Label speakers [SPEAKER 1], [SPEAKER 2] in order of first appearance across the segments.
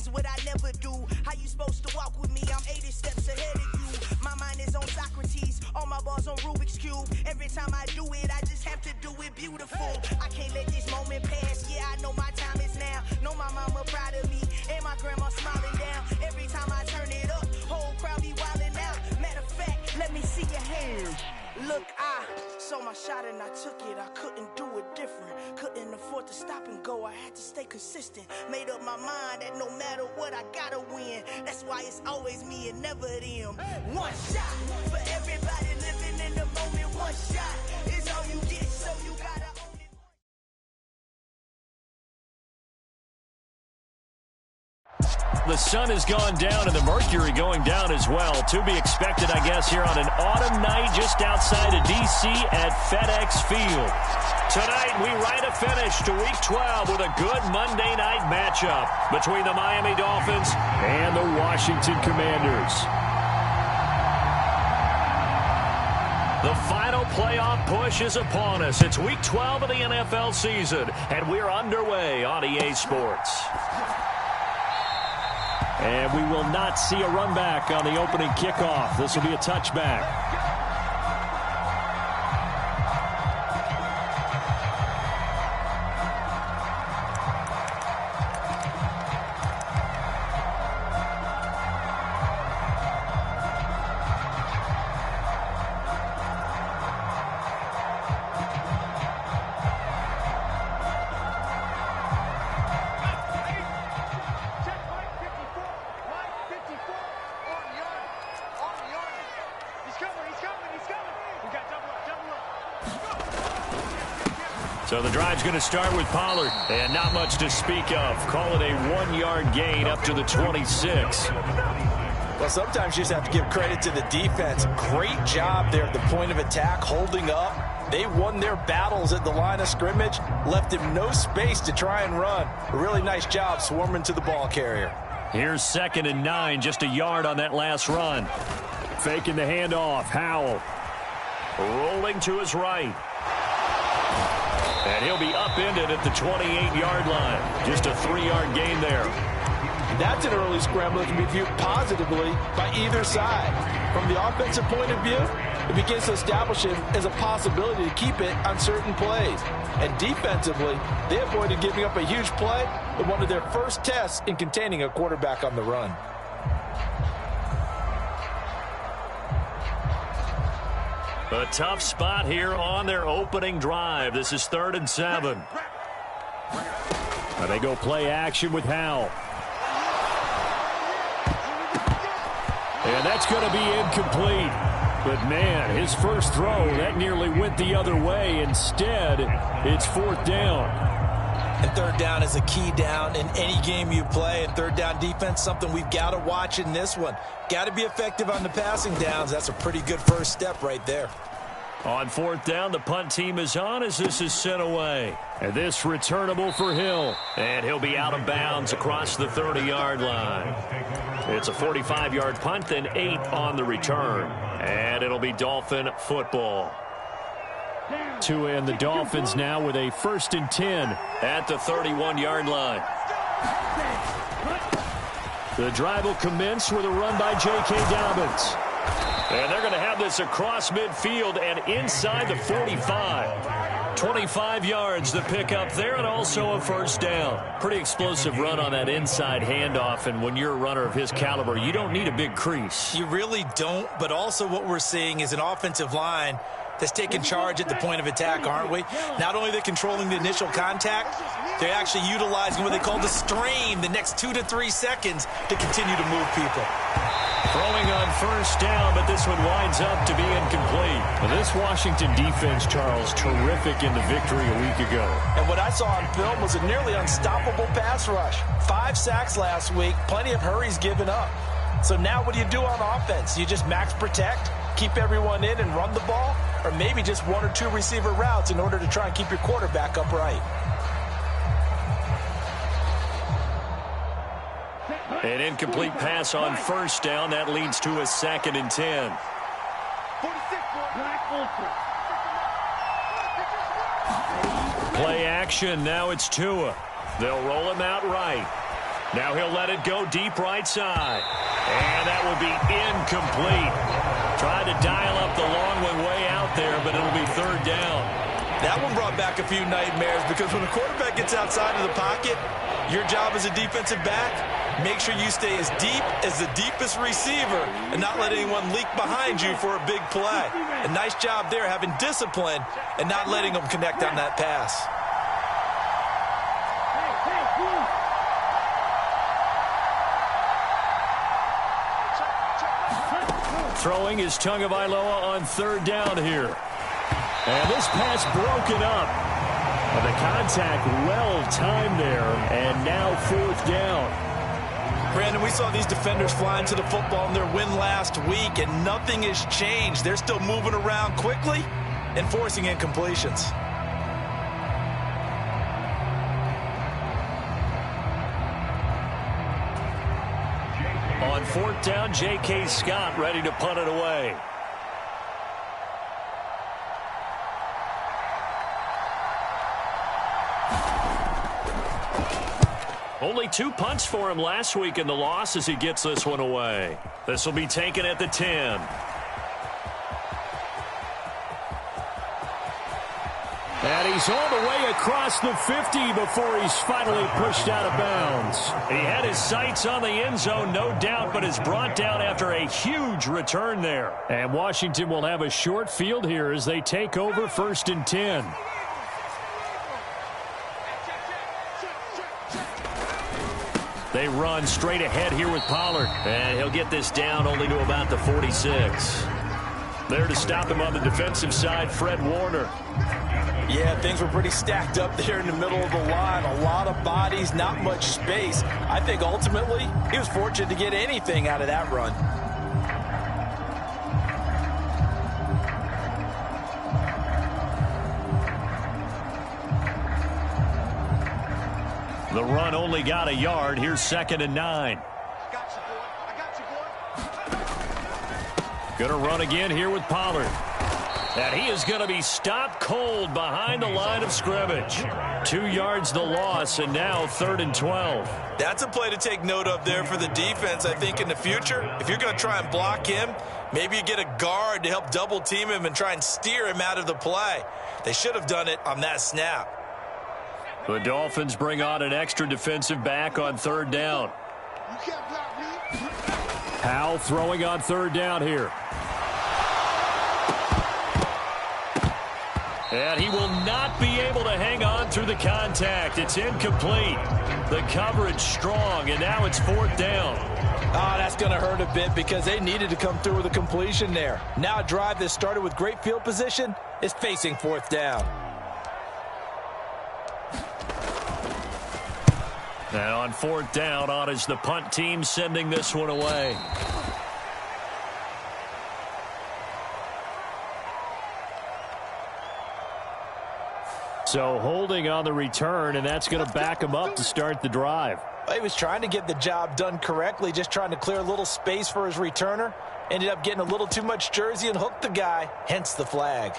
[SPEAKER 1] is what I never do. How you supposed to walk with me? I'm 80 steps ahead of you. My mind is on Socrates, all my balls on Rubik's Cube. Every time I do it, I just have to do it beautiful. I can't let this moment pass. Yeah, I know my time is now. Know my mama proud of me, and my grandma smiling down. Every time I turn it up, whole crowd be wildin' out. Matter of fact, let me see your hands. Look, I saw my shot and I took it. I couldn't do it different. Couldn't afford to stop and go. I had to stay consistent. Made up my mind that no matter what, I gotta win. That's why it's always me and never them. One shot for everybody living in the moment. One shot is all you get, so you gotta own it.
[SPEAKER 2] The sun has gone down and the mercury going down as well. To be expected, I guess, here on an autumn night just outside of D.C. at FedEx Field. Tonight, we write a finish to Week 12 with a good Monday night matchup between the Miami Dolphins and the Washington Commanders. The final playoff push is upon us. It's Week 12 of the NFL season, and we're underway on EA Sports. And we will not see a run back on the opening kickoff. This will be a touchback. So the drive's going to start with Pollard, and not much to speak of. Call it a 1-yard gain up to the 26.
[SPEAKER 3] Well, sometimes you just have to give credit to the defense. Great job there at the point of attack, holding up. They won their battles at the line of scrimmage, left him no space to try and run. A really nice job swarming to the ball carrier.
[SPEAKER 2] Here's 2nd and 9, just a yard on that last run. Faking the handoff, Howell. Rolling to his right. And he'll be upended at the 28-yard line. Just a 3-yard gain there.
[SPEAKER 3] That's an early scramble that can be viewed positively by either side. From the offensive point of view, it begins to establish it as a possibility to keep it on certain plays. And defensively, they avoided giving up a huge play in one of their first tests in containing a quarterback on the run.
[SPEAKER 2] A tough spot here on their opening drive. This is 3rd and 7. And they go play action with Howell. And that's going to be incomplete. But, man, his first throw, that nearly went the other way. Instead, it's 4th down.
[SPEAKER 3] And 3rd down is a key down in any game you play. And 3rd down defense, something we've got to watch in this one. Got to be effective on the passing downs. That's a pretty good first step right there.
[SPEAKER 2] On 4th down, the punt team is on as this is sent away. And this returnable for Hill. And he'll be out of bounds across the 30-yard line. It's a 45-yard punt, then 8 on the return. And it'll be Dolphin football. Tua and the Dolphins now with a 1st and 10 at the 31-yard line. The drive will commence with a run by J.K. Dobbins. And they're going to have this across midfield and inside the 45. 25 yards to pick up there and also a 1st down. Pretty explosive run on that inside handoff, and when you're a runner of his caliber, you don't need a big crease.
[SPEAKER 3] You really don't, but also what we're seeing is an offensive line that's taking charge at the point of attack, aren't we? Not only are they controlling the initial contact, they're actually utilizing what they call the strain, the next 2 to 3 seconds to continue to move people.
[SPEAKER 2] Throwing on 1st down, but this one winds up to be incomplete. Well, this Washington defense, Charles, terrific in the victory a week ago.
[SPEAKER 3] And what I saw on film was a nearly unstoppable pass rush. 5 sacks last week, plenty of hurries given up. So now what do you do on offense? You just max protect, keep everyone in and run the ball, or maybe just 1 or 2 receiver routes in order to try and keep your quarterback upright.
[SPEAKER 2] An incomplete pass on 1st down. That leads to a 2nd and 10. Play action. Now it's Tua. They'll roll him out right. Now he'll let it go deep right side. And that will be incomplete. Tried to dial up the long one way out there, but it'll be third down.
[SPEAKER 3] That one brought back a few nightmares because when the quarterback gets outside of the pocket, your job as a defensive back, make sure you stay as deep as the deepest receiver and not let anyone leak behind you for a big play. A nice job there having discipline and not letting them connect on that pass.
[SPEAKER 2] Throwing is Tagovailoa on third down here. And this pass broken up. The contact well timed there, and now fourth down.
[SPEAKER 3] Brandon, we saw these defenders flying to the football in their win last week, and nothing has changed. They're still moving around quickly and forcing incompletions.
[SPEAKER 2] On fourth down, J.K. Scott ready to punt it away. Only 2 punts for him last week in the loss as he gets this one away. This will be taken at the 10. And he's all the way across the 50 before he's finally pushed out of bounds. He had his sights on the end zone, no doubt, but is brought down after a huge return there. And Washington will have a short field here as they take over 1st and 10. They run straight ahead here with Pollard. And he'll get this down only to about the 46. There to stop him on the defensive side, Fred Warner.
[SPEAKER 3] Yeah, things were pretty stacked up there in the middle of the line. A lot of bodies, not much space. I think ultimately he was fortunate to get anything out of that run.
[SPEAKER 2] The run only got a yard. Here's 2nd and 9. Gonna run again here with Pollard. And he is going to be stopped cold behind the line of scrimmage. 2 yards the loss, and now 3rd and 12.
[SPEAKER 3] That's a play to take note of there for the defense, I think, in the future. If you're going to try and block him, maybe you get a guard to help double team him and try and steer him out of the play. They should have done it on that snap.
[SPEAKER 2] The Dolphins bring on an extra defensive back on 3rd down. Powell throwing on 3rd down here. And he will not be able to hang on through the contact. It's incomplete. The coverage strong, and now it's 4th down.
[SPEAKER 3] Oh, that's going to hurt a bit because they needed to come through with a completion there. Now a drive that started with great field position is facing 4th down.
[SPEAKER 2] And on 4th down, on is the punt team sending this one away. So holding on the return, and that's going to back him up to start the drive.
[SPEAKER 3] He was trying to get the job done correctly, just trying to clear a little space for his returner. Ended up getting a little too much jersey and hooked the guy, hence the flag.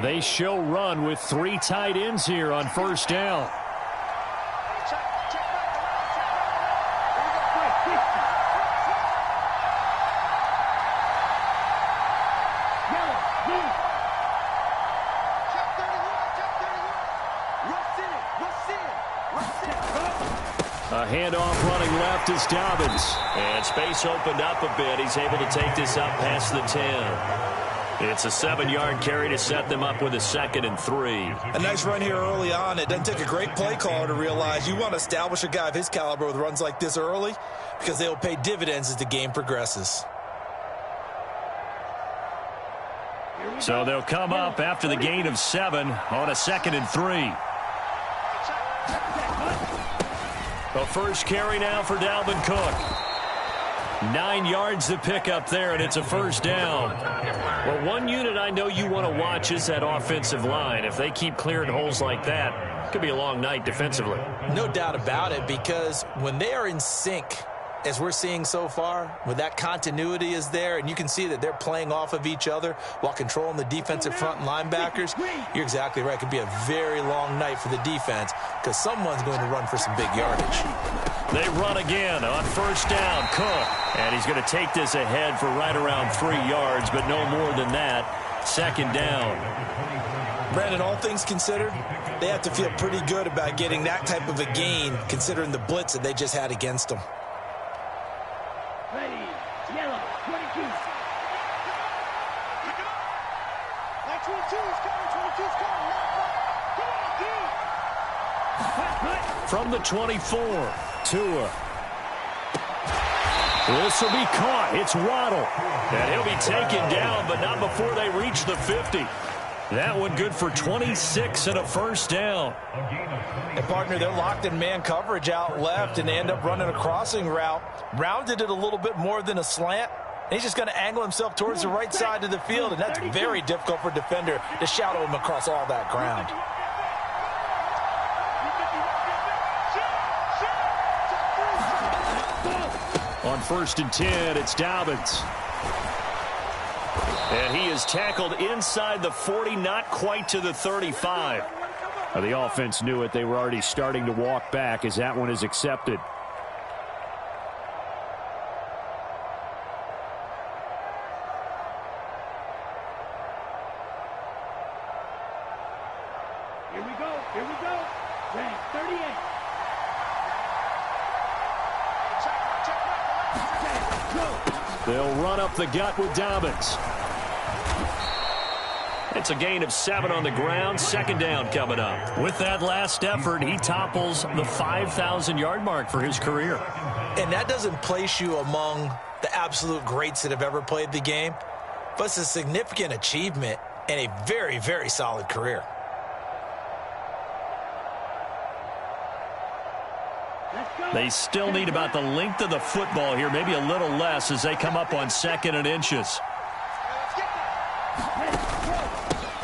[SPEAKER 2] They show run with 3 tight ends here on 1st down. A handoff running left is Dobbins. And space opened up a bit. He's able to take this up past the 10. It's a 7-yard carry to set them up with a 2nd and 3.
[SPEAKER 3] A nice run here early on. It doesn't take a great play caller to realize you want to establish a guy of his caliber with runs like this early because they will pay dividends as the game progresses.
[SPEAKER 2] So they'll come up after the gain of 7 on a 2nd and 3. The first carry now for Dalvin Cook. 9 yards to pick up there, and it's a 1st down. Well, one unit I know you want to watch is that offensive line. If they keep clearing holes like that, it could be a long night defensively.
[SPEAKER 3] No doubt about it, because when they are in sync as we're seeing so far, where that continuity is there, and you can see that they're playing off of each other while controlling the defensive front and linebackers, you're exactly right. It could be a very long night for the defense because someone's going to run for some big yardage.
[SPEAKER 2] They run again on first down. Cook. And he's going to take this ahead for right around 3 yards, but no more than that. Second down.
[SPEAKER 3] Brandon, all things considered, they have to feel pretty good about getting that type of a gain considering the blitz that they just had against them.
[SPEAKER 4] Ready, yellow, 22. That 22 is coming, 22 is coming.
[SPEAKER 2] From the 24, Tua. This will be caught. It's Waddle. And he'll be taken down, but not before they reach the 50. That one good for 26 and a first down.
[SPEAKER 3] And partner, they're locked in man coverage out left, and they end up running a crossing route. Rounded it a little bit more than a slant. And he's just going to angle himself towards the right side of the field, and that's very difficult for a defender to shadow him across all that ground.
[SPEAKER 2] On first and 10, it's Dobbins. And he is tackled inside the 40, not quite to the 35. Now, the offense knew it. They were already starting to walk back as that one is accepted.
[SPEAKER 4] Here we go, here we go. Ready, 38.
[SPEAKER 2] They'll run up the gut with Dobbins. It's a gain of 7 on the ground. Second down coming up. With that last effort, he topples the 5,000-yard mark for his career.
[SPEAKER 3] And that doesn't place you among the absolute greats that have ever played the game, but it's a significant achievement and a very, very solid career.
[SPEAKER 2] They still need about the length of the football here, maybe a little less as they come up on 2nd and inches.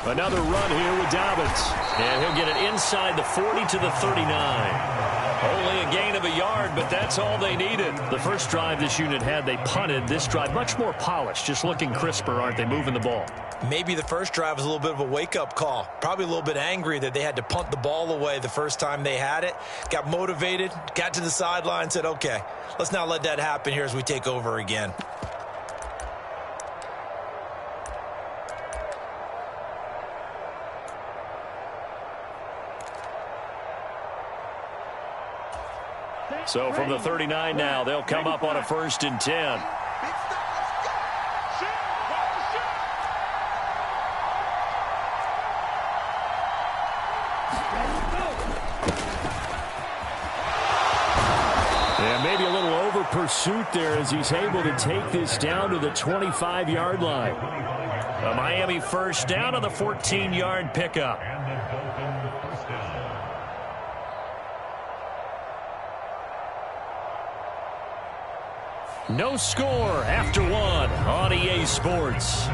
[SPEAKER 2] Another run here with Dobbins. And he'll get it inside the 40 to the 39. Only a gain of a yard, but that's all they needed. The first drive this unit had, they punted. This drive, much more polished, just looking crisper, aren't they, moving the ball?
[SPEAKER 3] Maybe the first drive was a little bit of a wake-up call. Probably a little bit angry that they had to punt the ball away the first time they had it. Got motivated, got to the sideline, said, okay, let's not let that happen here as we take over again.
[SPEAKER 2] So from the 39 now, they'll come up on a 1st and 10. And maybe a little over pursuit there as he's able to take this down to the 25-yard line. A Miami first down on the 14-yard pickup. No score after 1 on EA Sports.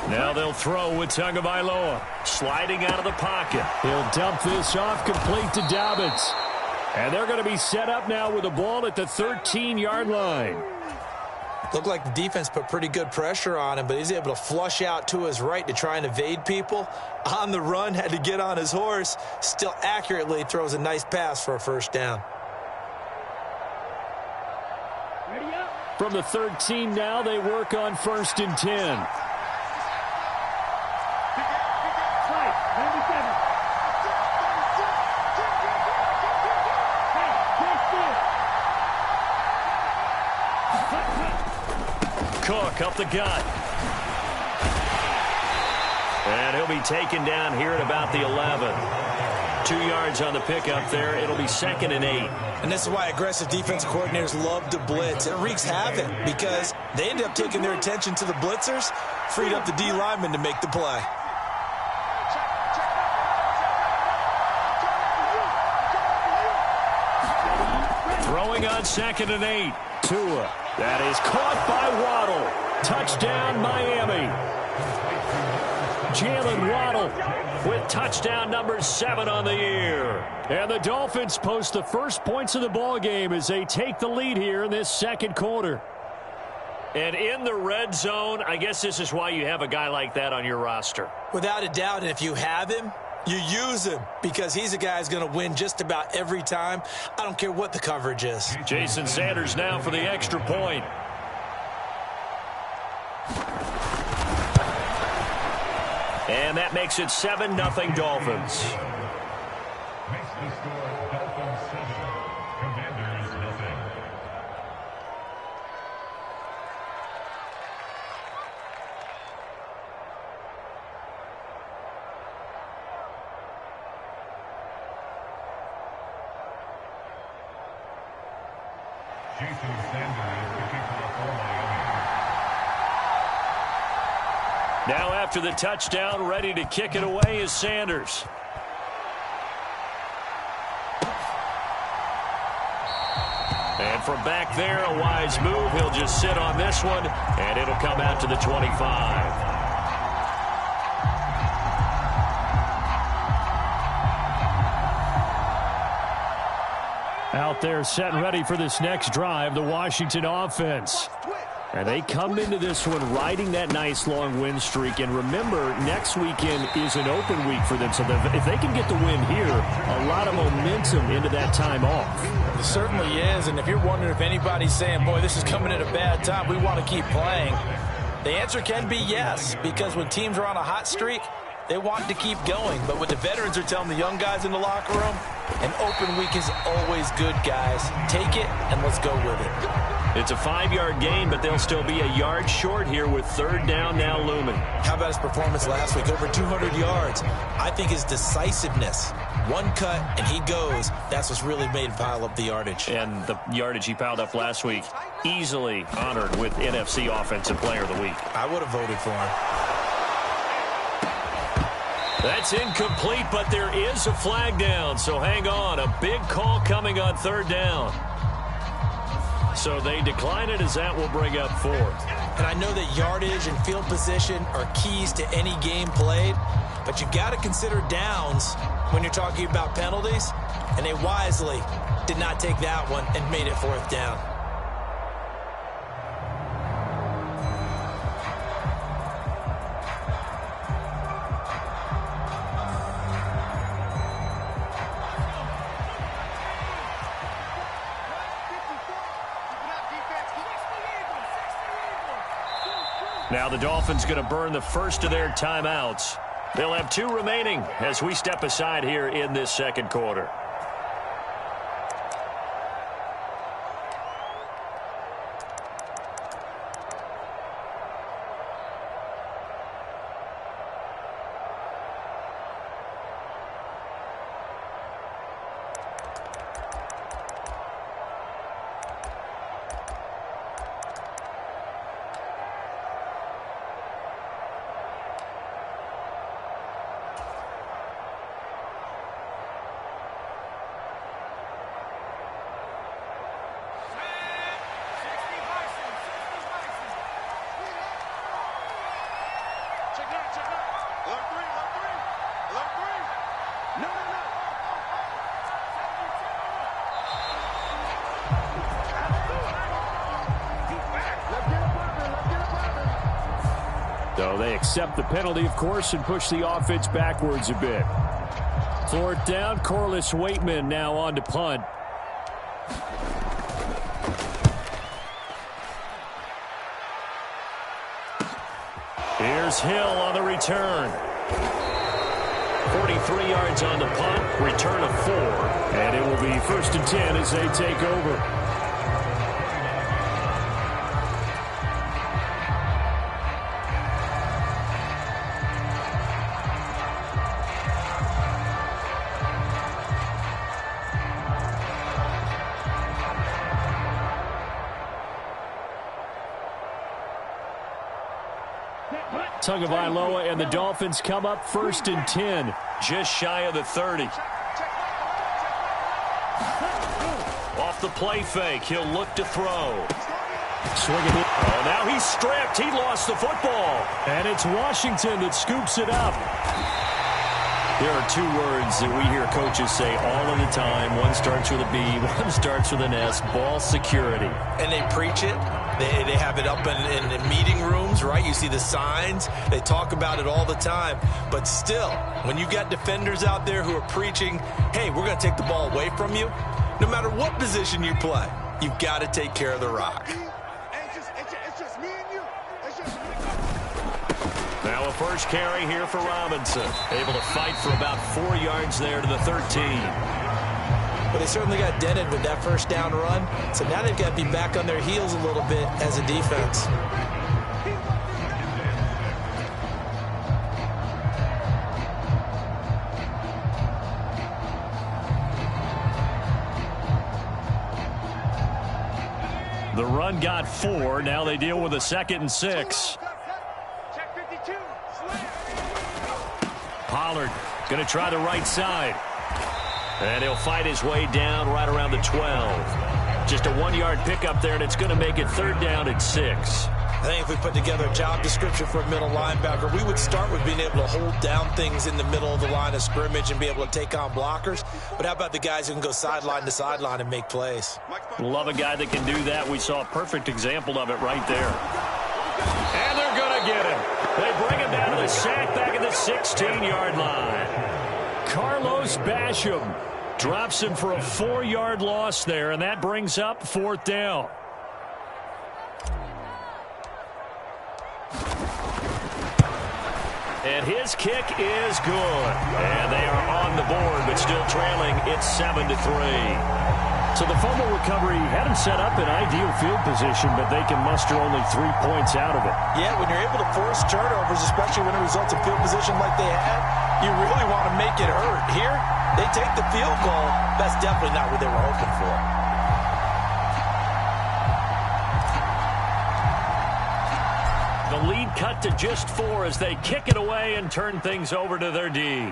[SPEAKER 2] Now they'll throw with Tagovailoa. Sliding out of the pocket. He'll dump this off complete to Dobbins. And they're going to be set up now with the ball at the 13-yard line.
[SPEAKER 3] Looked like the defense put pretty good pressure on him, but he's able to flush out to his right to try and evade people. On the run, had to get on his horse. Still accurately throws a nice pass for a first down.
[SPEAKER 2] From the 13 now, they work on 1st and 10. Cook up the gut. And he'll be taken down here at about the 11. 2 yards on the pickup there. It'll be 2nd and 8.
[SPEAKER 3] And this is why aggressive defensive coordinators love to blitz. It wreaks havoc because they end up taking their attention to the blitzers, freed up the D lineman to make the play.
[SPEAKER 2] Throwing on 2nd and 8. Tua. That is caught by Waddle. Touchdown, Miami. Jalen Waddle with touchdown number 7 on the year. And the Dolphins post the first points of the ball game as they take the lead here in this second quarter. And in the red zone, I guess this is why you have a guy like that on your roster.
[SPEAKER 3] Without a doubt, and if you have him, you use him because he's a guy who's going to win just about every time. I don't care what the coverage is.
[SPEAKER 2] Jason Sanders now for the extra point. And that makes it 7-0 Dolphins.
[SPEAKER 5] Makes the score Dolphins 7, Commanders nothing. Jason Sanders, the kicker for Miami.
[SPEAKER 2] Now after the touchdown, ready to kick it away is Sanders. And from back there, a wise move. He'll just sit on this one, and it'll come out to the 25. Out there set and ready for this next drive, the Washington offense. And they come into this one riding that nice long win streak. And remember, next weekend is an open week for them. So if they can get the win here, a lot of momentum into that time off.
[SPEAKER 3] It certainly is. And if you're wondering if anybody's saying, boy, this is coming at a bad time, we want to keep playing, the answer can be yes. Because when teams are on a hot streak, they want to keep going. But what the veterans are telling the young guys in the locker room, an open week is always good, guys. Take it and let's go with it.
[SPEAKER 2] It's a 5-yard gain, but they'll still be a yard short here with 3rd down now looming.
[SPEAKER 3] How about his performance last week? Over 200 yards. I think his decisiveness. One cut, and he goes. That's what's really made him pile up the yardage.
[SPEAKER 2] And the yardage he piled up last week, easily honored with NFC Offensive Player of the Week.
[SPEAKER 3] I would have voted for him.
[SPEAKER 2] That's incomplete, but there is a flag down, so hang on. A big call coming on 3rd down. So they decline it as that will bring up 4th.
[SPEAKER 3] And I know that yardage and field position are keys to any game played, but you got to consider downs when you're talking about penalties, and they wisely did not take that one and made it 4th down.
[SPEAKER 2] Now the Dolphins going to burn the first of their timeouts. They'll have 2 remaining as we step aside here in this second quarter. So they accept the penalty, of course, and push the offense backwards a bit. 4th down, Corliss Waitman now on to punt. Here's Hill on the return. 43 yards on the punt, return of 4. And it will be 1st and 10 as they take over. Tagovailoa and the Dolphins come up 1st and 10, just shy of the 30. Off the play fake. He'll look to throw. Swinging it. Oh, now he's stripped. He lost the football. And it's Washington that scoops it up. There are two words that we hear coaches say all of the time. One starts with a B, one starts with an S, ball security.
[SPEAKER 3] And they preach it. They have it up in meeting rooms, right? You see the signs. They talk about it all the time. But still, when you got defenders out there who are preaching, hey, we're going to take the ball away from you, no matter what position you play, you've got to take care of the rock.
[SPEAKER 4] It's just me and you. It's just me.
[SPEAKER 2] Now a first carry here for Robinson. Able to fight for about 4 yards there to the 13.
[SPEAKER 3] But they certainly got dented with that first down run. So now they've got to be back on their heels a little bit as a defense.
[SPEAKER 2] The run got 4. Now they deal with a 2nd and 6.
[SPEAKER 4] Check 52.
[SPEAKER 2] Pollard going to try the right side. And he'll fight his way down right around the 12. Just a 1-yard pickup there, and it's going to make it 3rd down and 6.
[SPEAKER 3] I think if we put together a job description for a middle linebacker, we would start with being able to hold down things in the middle of the line of scrimmage and be able to take on blockers. But how about the guys who can go sideline to sideline and make plays?
[SPEAKER 2] Love a guy that can do that. We saw a perfect example of it right there. And they're going to get him. They bring him down to the sack back at the 16-yard line. Carlos Basham drops him for a 4-yard loss there, and that brings up 4th down. And his kick is good. And they are on the board, but still trailing. It's 7-3. So the fumble recovery had him set up in ideal field position, but they can muster only 3 points out of it.
[SPEAKER 3] Yeah, when you're able to force turnovers, especially when it results in field position like they had, you really want to make it hurt. Here, they take the field goal. That's definitely not what they were hoping for.
[SPEAKER 2] The lead cut to just 4 as they kick it away and turn things over to their D.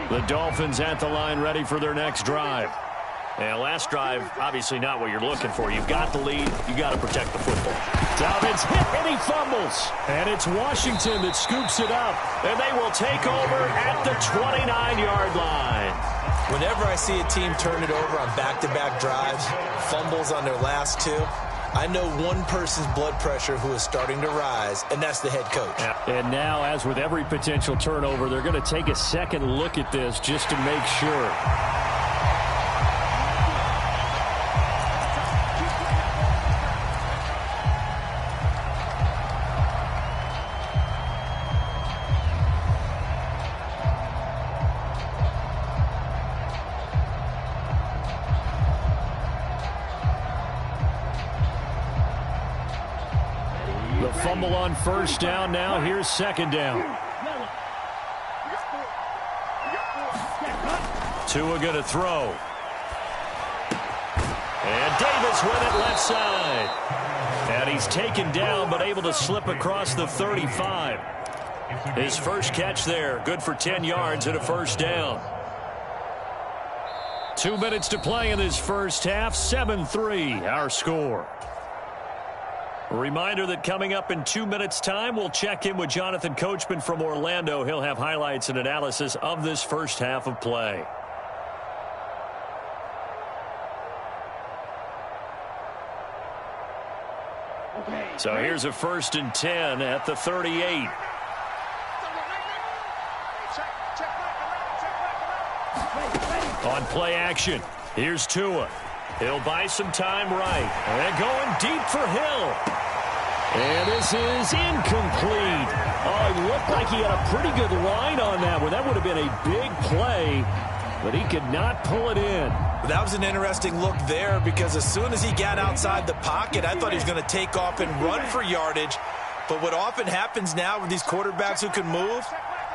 [SPEAKER 2] The Dolphins at the line ready for their next drive. And last drive, obviously not what you're looking for. You've got the lead. You got to protect the football. Dobbins hit and he fumbles. And it's Washington that scoops it up. And they will take over at the 29-yard line.
[SPEAKER 3] Whenever I see a team turn it over on back-to-back drives, fumbles on their last 2, I know one person's blood pressure who is starting to rise, and that's the head coach.
[SPEAKER 2] And now, as with every potential turnover, they're going to take a second look at this just to make sure. Fumble on first down. Now here's 2nd down. Tua going to throw. And Davis with it left side. And he's taken down but able to slip across the 35. His first catch there. Good for 10 yards and a first down. 2 minutes to play in this first half. 7-3 our score. A reminder that coming up in 2 minutes' time, we'll check in with Jonathan Coachman from Orlando. He'll have highlights and analysis of this first half of play. So here's a 1st and 10 at the 38. On play action, here's Tua. He'll buy some time right. And going deep for Hill. And this is incomplete. Oh, it looked like he had a pretty good line on that one. That would have been a big play, but he could not pull it in.
[SPEAKER 3] That was an interesting look there because as soon as he got outside the pocket, I thought he was going to take off and run for yardage. But what often happens now with these quarterbacks who can move,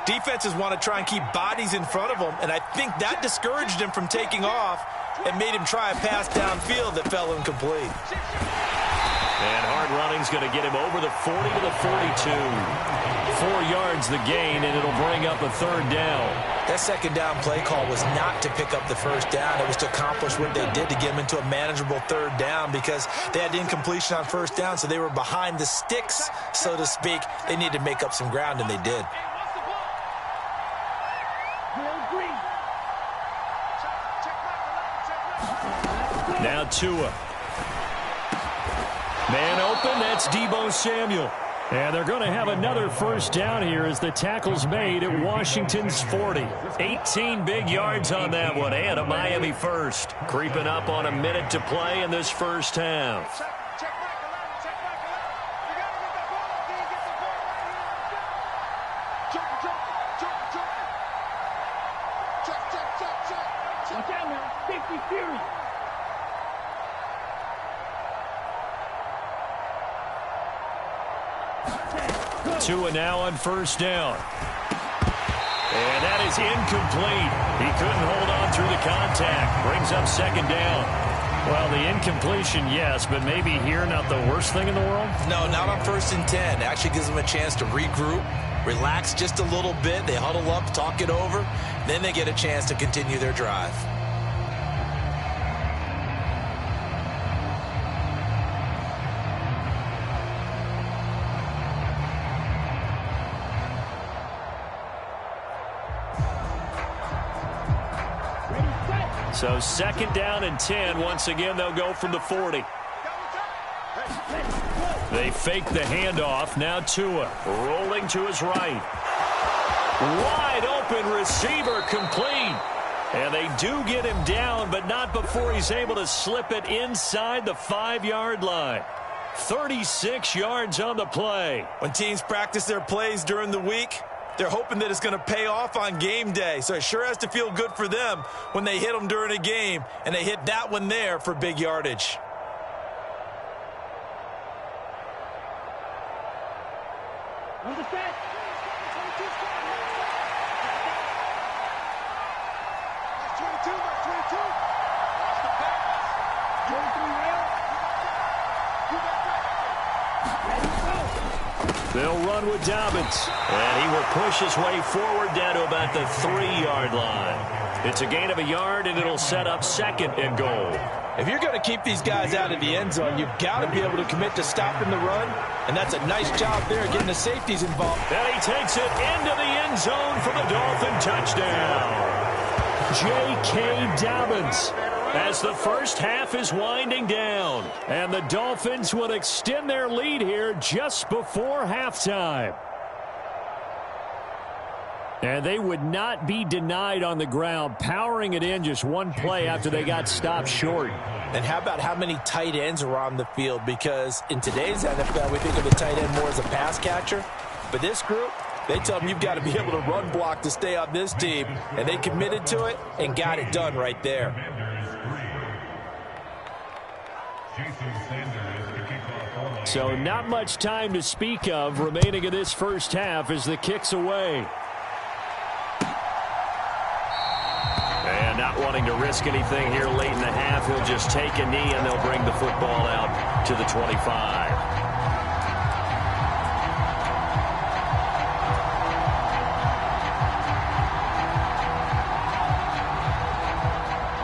[SPEAKER 3] Defenses want to try and keep bodies in front of them, and I think that discouraged him from taking off and made him try a pass downfield that fell incomplete.
[SPEAKER 2] And hard running's going to get him over the 40 to the 42. 4 yards the gain, and it'll bring up a third down.
[SPEAKER 3] That second down play call was not to pick up the first down. It was to accomplish what they did to get them into a manageable third down because they had incompletion on first down, so they were behind the sticks, so to speak. They needed to make up some ground, and they did.
[SPEAKER 2] Now Tua. Man open, that's Deebo Samuel. And they're going to have another first down here as the tackle's made at Washington's 40. 18 big yards on that one, and a Miami first. Creeping up on a minute to play in this first half. Tua now on first down. And that is incomplete. He couldn't hold on through the contact. Brings up second down. Well, the incompletion, yes, but maybe here not the worst thing in the world?
[SPEAKER 3] No, not on 1st and 10. It actually gives them a chance to regroup, relax just a little bit. They huddle up, talk it over. Then they get a chance to continue their drive.
[SPEAKER 2] So second down and 10. Once again, they'll go from the 40. They fake the handoff. Now Tua rolling to his right. Wide open receiver complete. And they do get him down, but not before he's able to slip it inside the 5-yard line. 36 yards on the play.
[SPEAKER 3] When teams practice their plays during the week, they're hoping that it's going to pay off on game day. So it sure has to feel good for them when they hit them during a game, and they hit that one there for big yardage.
[SPEAKER 2] They'll run with Dobbins, and he will push his way forward down to about the 3-yard line. It's a gain of a yard, and it'll set up second and goal.
[SPEAKER 3] If you're going to keep these guys out of the end zone, you've got to be able to commit to stopping the run, and that's a nice job there getting the safeties involved.
[SPEAKER 2] And he takes it into the end zone for the Dolphin touchdown. J.K. Dobbins. As the first half is winding down, and the Dolphins will extend their lead here just before halftime. And they would not be denied on the ground, powering it in just one play after they got stopped short.
[SPEAKER 3] And how about how many tight ends are on the field? Because in today's NFL, we think of the tight end more as a pass catcher. But this group, they tell them you've got to be able to run block to stay on this team. And they committed to it and got it done right there.
[SPEAKER 2] So not much time to speak of remaining in this first half as the kick's away. And not wanting to risk anything here late in the half, he'll just take a knee and they'll bring the football out to the 25.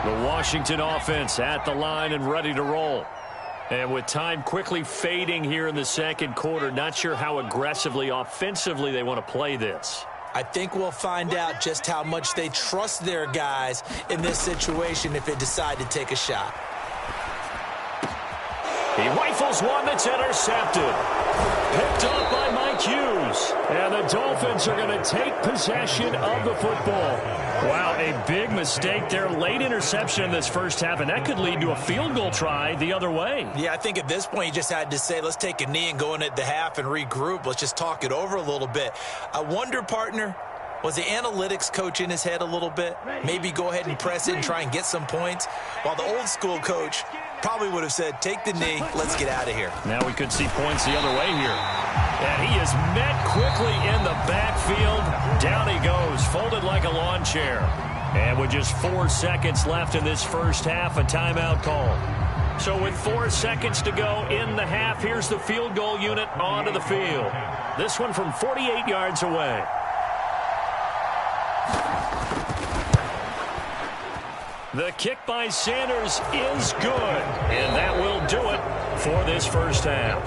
[SPEAKER 2] The Washington offense at the line and ready to roll. And with time quickly fading here in the second quarter, not sure how aggressively, offensively they want to play this.
[SPEAKER 3] I think we'll find out just how much they trust their guys in this situation if they decide to take a shot.
[SPEAKER 2] He rifles one that's intercepted. Picked up by Mike Hughes. And the Dolphins are going to take possession of the football. Wow, a big mistake there. Late interception in this first half, and that could lead to a field goal try the other way.
[SPEAKER 3] Yeah, I think at this point you just had to say, let's take a knee and go in at the half and regroup. Let's just talk it over a little bit. I wonder, partner, was the analytics coach in his head a little bit? Maybe go ahead and press it and try and get some points? While the old school coach probably would have said, take the knee, let's get out of here.
[SPEAKER 2] Now we could see points the other way here. And he is met quickly in the backfield. Down he goes, folded like a lawn chair. And with just 4 seconds left in this first half, a timeout call. So with 4 seconds to go in the half, here's the field goal unit onto the field. This one from 48 yards away. The kick by Sanders is good, and that will do it for this first half.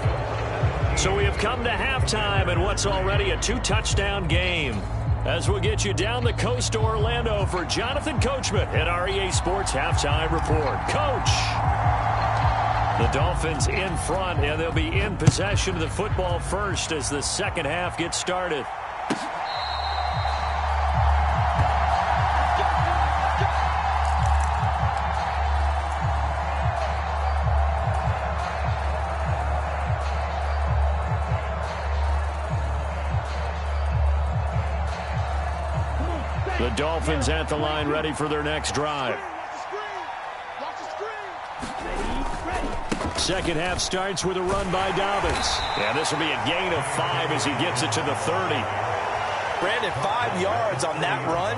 [SPEAKER 2] So we have come to halftime in what's already a 2-touchdown game. As we'll get you down the coast to Orlando for Jonathan Coachman at our EA Sports Halftime Report. Coach! The Dolphins in front, and they'll be in possession of the football first as the second half gets started. The Dolphins at the line, ready for their next drive. Second half starts with a run by Dobbins. Yeah, this will be a gain of 5 as he gets it to the 30.
[SPEAKER 3] Brandon, 5 yards on that run.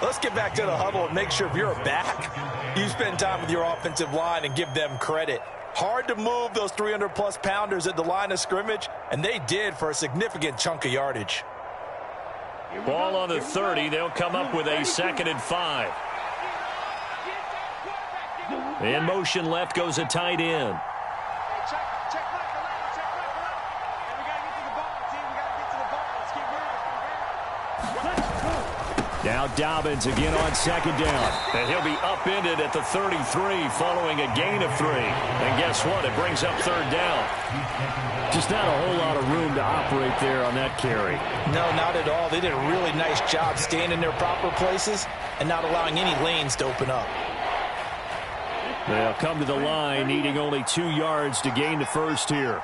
[SPEAKER 3] Let's get back to the huddle and make sure if you're back, you spend time with your offensive line and give them credit. Hard to move those 300-plus pounders at the line of scrimmage, and they did for a significant chunk of yardage.
[SPEAKER 2] Ball on the 30. They'll come up with a 2nd and 5. In motion left goes a tight end. Now Dobbins again on 2nd down. And he'll be upended at the 33 following a gain of 3. And guess what? It brings up 3rd down. Just not a whole lot of room to operate there on that carry.
[SPEAKER 3] No, not at all. They did a really nice job staying in their proper places and not allowing any lanes to open up.
[SPEAKER 2] They'll come to the line, needing only 2 yards to gain the first here.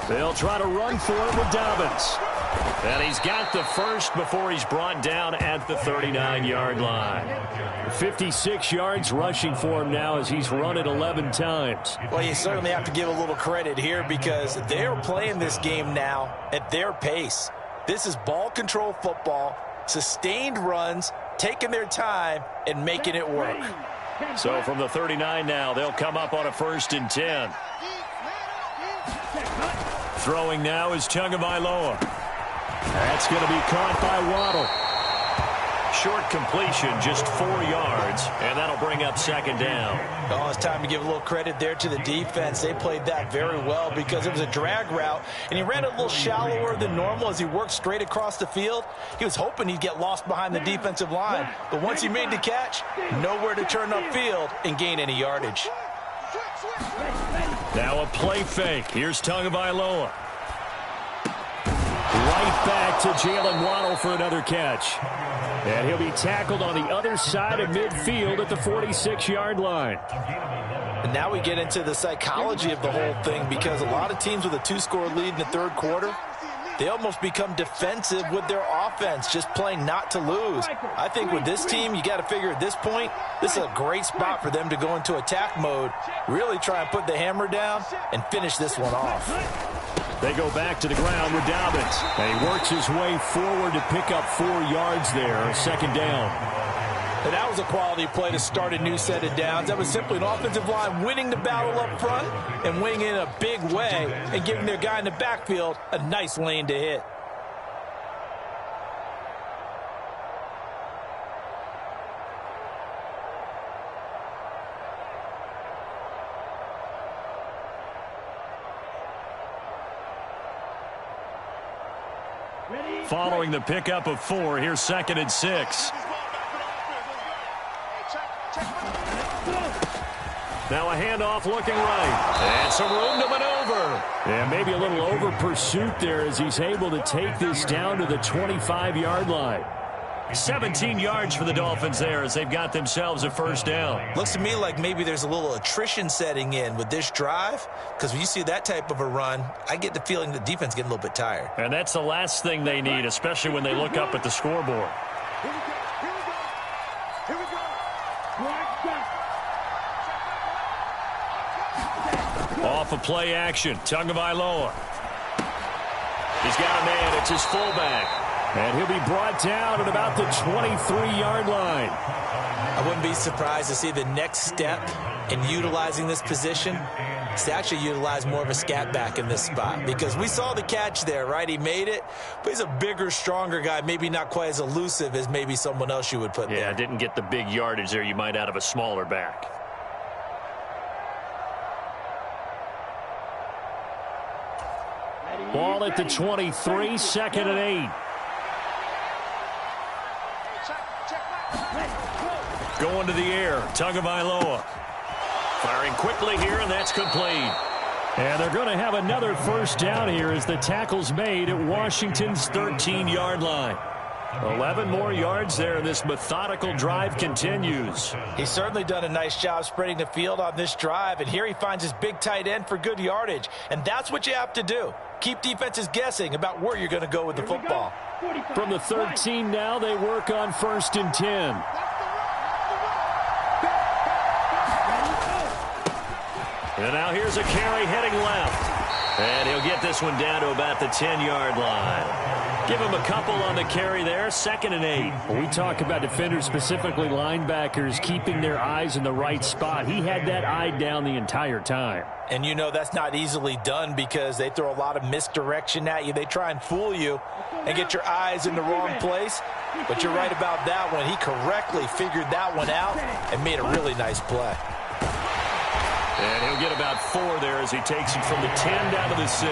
[SPEAKER 2] They'll try to run for it with Dobbins. And he's got the first before he's brought down at the 39-yard line. 56 yards rushing for him now as he's run it 11 times.
[SPEAKER 3] Well, you certainly have to give a little credit here because they're playing this game now at their pace. This is ball control football, sustained runs, taking their time, and making it work.
[SPEAKER 2] So from the 39 now, they'll come up on a 1st and 10. Throwing now is Tagovailoa. That's going to be caught by Waddle. Short completion, just 4 yards, and that'll bring up 2nd down.
[SPEAKER 3] Oh, it's time to give a little credit there to the defense. They played that very well because it was a drag route, and he ran a little shallower than normal as he worked straight across the field. He was hoping he'd get lost behind the defensive line, but once he made the catch, nowhere to turn upfield and gain any yardage.
[SPEAKER 2] Now a play fake. Here's Tagovailoa. Right back to Jalen Waddle for another catch. And he'll be tackled on the other side of midfield at the 46-yard line.
[SPEAKER 3] And now we get into the psychology of the whole thing because a lot of teams with a 2-score lead in the 3rd quarter, they almost become defensive with their offense, just playing not to lose. I think with this team, you got to figure at this point, this is a great spot for them to go into attack mode, really try and put the hammer down and finish this one off.
[SPEAKER 2] They go back to the ground with Dobbins. And he works his way forward to pick up 4 yards there, 2nd down.
[SPEAKER 3] And that was a quality play to start a new set of downs. That was simply an offensive line winning the battle up front and winning in a big way and giving their guy in the backfield a nice lane to hit.
[SPEAKER 2] Following the pickup of 4, here's 2nd and 6. Now a handoff looking right. And some room to maneuver. And maybe a little over pursuit there as he's able to take this down to the 25-yard line. 17 yards for the Dolphins there as they've got themselves a first down.
[SPEAKER 3] Looks to me like maybe there's a little attrition setting in with this drive, because when you see that type of a run, I get the feeling the defense getting a little bit tired.
[SPEAKER 2] And that's the last thing they need, especially when they look up at the scoreboard.
[SPEAKER 4] Here we go.
[SPEAKER 2] Off of play action, Tagovailoa. He's got a man, it's his fullback. And he'll be brought down at about the 23-yard line.
[SPEAKER 3] I wouldn't be surprised to see the next step in utilizing this position is to actually utilize more of a scat back in this spot, because we saw the catch there, right? He made it, but he's a bigger, stronger guy, maybe not quite as elusive as maybe someone else you would put there.
[SPEAKER 2] Yeah, didn't get the big yardage there you might out of a smaller back. Ball at the 23, second and 8. Going to the air, Tagovailoa. Firing quickly here, and that's complete. And they're going to have another first down here as the tackle's made at Washington's 13-yard line. 11 more yards there, and this methodical drive continues.
[SPEAKER 3] He's certainly done a nice job spreading the field on this drive, and here he finds his big tight end for good yardage. And that's what you have to do. Keep defenses guessing about where you're going to go with the football.
[SPEAKER 2] From the 13 now, they work on 1st and 10. And now here's a carry heading left. And he'll get this one down to about the 10-yard line. Give him a couple on the carry there, 2nd and 8.
[SPEAKER 6] When we talk about defenders, specifically linebackers, keeping their eyes in the right spot, he had that eye down the entire time.
[SPEAKER 3] And you know that's not easily done because they throw a lot of misdirection at you. They try and fool you and get your eyes in the wrong place. But you're right about that one. He correctly figured that one out and made a really nice play.
[SPEAKER 2] And he'll get about 4 there as he takes it from the 10 down to the 6.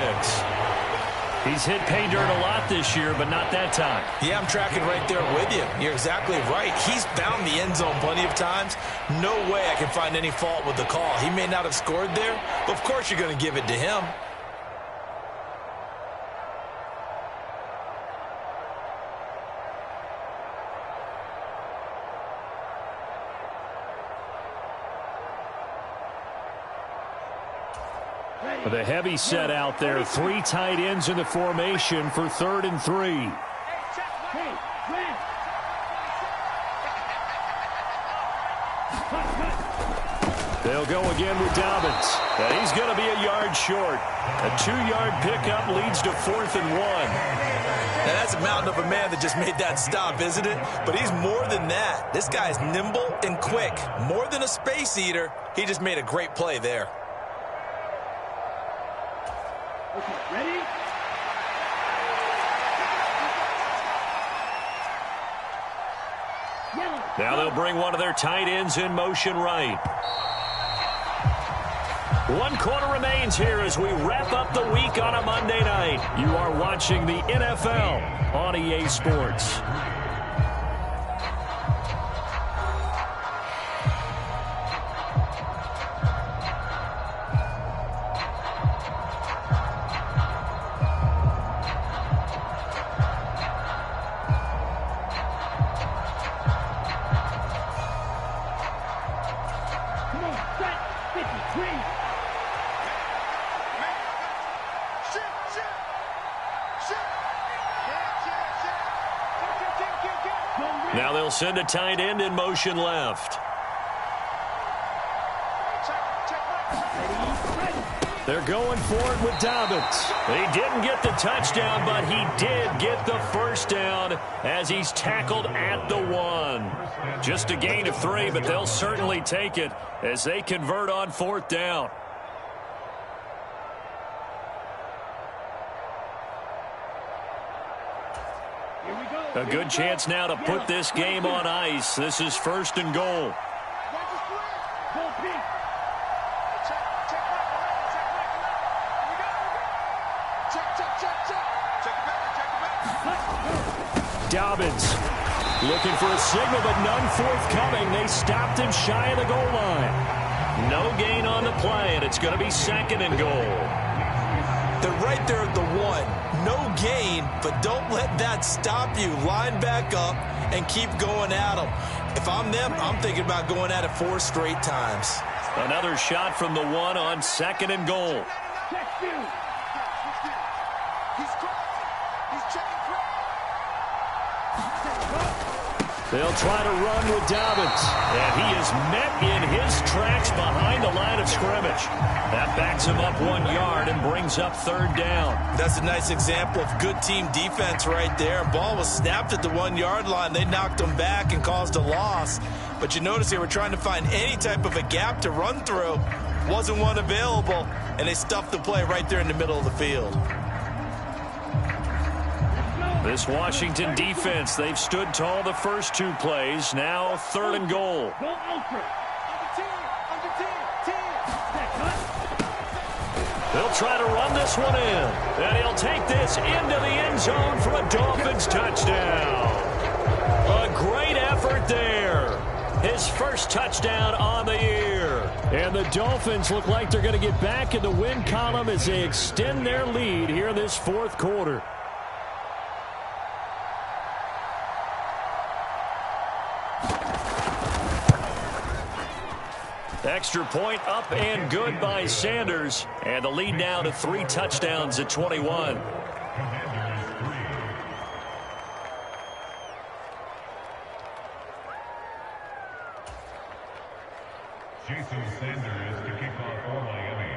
[SPEAKER 2] He's hit pay dirt a lot this year, but not that time.
[SPEAKER 3] Yeah, I'm tracking right there with you. You're exactly right. He's found the end zone plenty of times. No way I can find any fault with the call. He may not have scored there, but of course you're going to give it to him.
[SPEAKER 2] With a heavy set out there, 3 tight ends in the formation for 3rd and 3. They'll go again with Dobbins. And he's going to be a yard short. A 2-yard pickup leads to 4th and 1.
[SPEAKER 3] Now that's a mountain of a man that just made that stop, isn't it? But he's more than that. This guy's nimble and quick. More than a space eater. He just made a great play there.
[SPEAKER 4] Okay, ready?
[SPEAKER 2] Now they'll bring one of their tight ends in motion right. 1 quarter remains here as we wrap up the week on a Monday night. You are watching the NFL on EA Sports. Now they'll send a tight end in motion left. They're going for it with Dobbins. He didn't get the touchdown, but he did get the first down as he's tackled at the 1. Just a gain of 3, but they'll certainly take it as they convert on 4th down. A good chance now to put this game on ice. This is 1st and goal. Dobbins looking for a signal, but none forthcoming. They stopped him shy of the goal line. No gain on the play, and it's going to be 2nd and goal.
[SPEAKER 3] They're right there at the 1. No gain, but don't let that stop you. Line back up and keep going at them. If I'm them, I'm thinking about going at it 4 straight times.
[SPEAKER 2] Another shot from the 1 on 2nd and goal. They'll try to run with Dobbins. And he is met in his tracks behind the line of scrimmage. That backs him up 1 yard and brings up 3rd down.
[SPEAKER 3] That's a nice example of good team defense right there. Ball was snapped at the 1 yard line. They knocked him back and caused a loss. But you notice they were trying to find any type of a gap to run through. Wasn't one available, and they stuffed the play right there in the middle of the field.
[SPEAKER 2] This Washington defense, they've stood tall the first 2 plays. Now 3rd and goal. They'll try to run this one in. And he'll take this into the end zone for a Dolphins touchdown. A great effort there. His first touchdown on the year. And the Dolphins look like they're going to get back in the win column as they extend their lead here in this 4th quarter. Extra point up and good by Sanders. And the lead now to 3 touchdowns at 21.
[SPEAKER 5] Jason Sanders to kick off for Miami.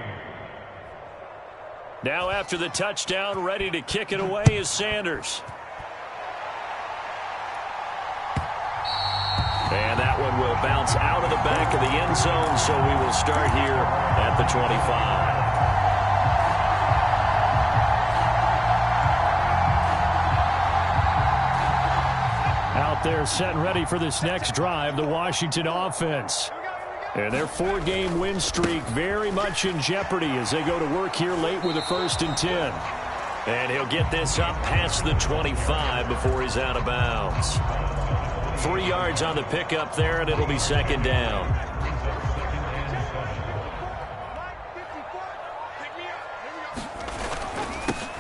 [SPEAKER 2] Now after the touchdown, ready to kick it away is Sanders. And that one will bounce out of the back of the end zone, so we will start here at the 25. Out there set and ready for this next drive, the Washington offense. And their 4-game win streak very much in jeopardy as they go to work here late with a 1st and 10. And he'll get this up past the 25 before he's out of bounds. 3 yards on the pickup there, and it'll be 2nd down.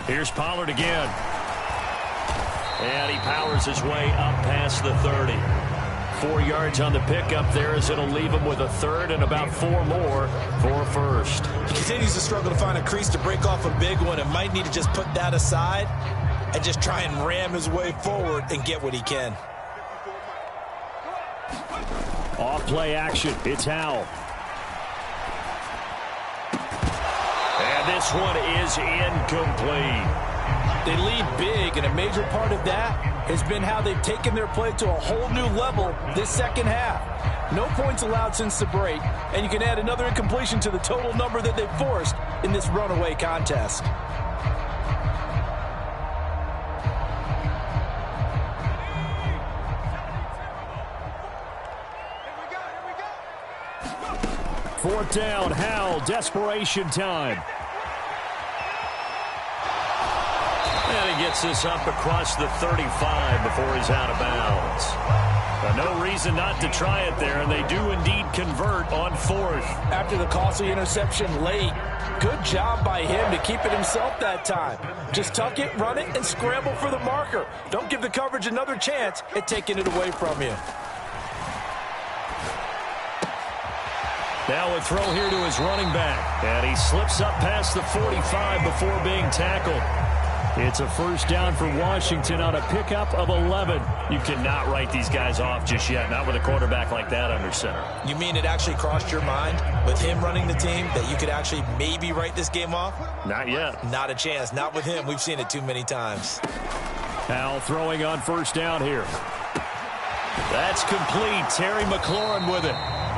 [SPEAKER 2] Here's Pollard again. And he powers his way up past the 30. 4 yards on the pickup there as it'll leave him with a 3rd and about 4 more for a 1st.
[SPEAKER 3] He continues to struggle to find a crease to break off a big one and might need to just put that aside and just try and ram his way forward and get what he can.
[SPEAKER 2] Off play action. It's Howell. And this one is incomplete.
[SPEAKER 3] They lead big, and a major part of that has been how they've taken their play to a whole new level this 2nd half. No points allowed since the break, and you can add another incompletion to the total number that they've forced in this runaway contest.
[SPEAKER 2] Fourth down, Howell, desperation time. And he gets this up across the 35 before he's out of bounds. No reason not to try it there, and they do indeed convert on 4th.
[SPEAKER 3] After the costly interception late, good job by him to keep it himself that time. Just tuck it, run it, and scramble for the marker. Don't give the coverage another chance at taking it away from you.
[SPEAKER 2] Now a throw here to his running back. And he slips up past the 45 before being tackled. It's a 1st down for Washington on a pickup of 11. You cannot write these guys off just yet, not with a quarterback like that under center.
[SPEAKER 3] You mean it actually crossed your mind with him running the team that you could actually maybe write this game off?
[SPEAKER 2] Not yet.
[SPEAKER 3] Not a chance. Not with him. We've seen it too many times.
[SPEAKER 2] Howell throwing on 1st down here. That's complete. Terry McLaurin with it.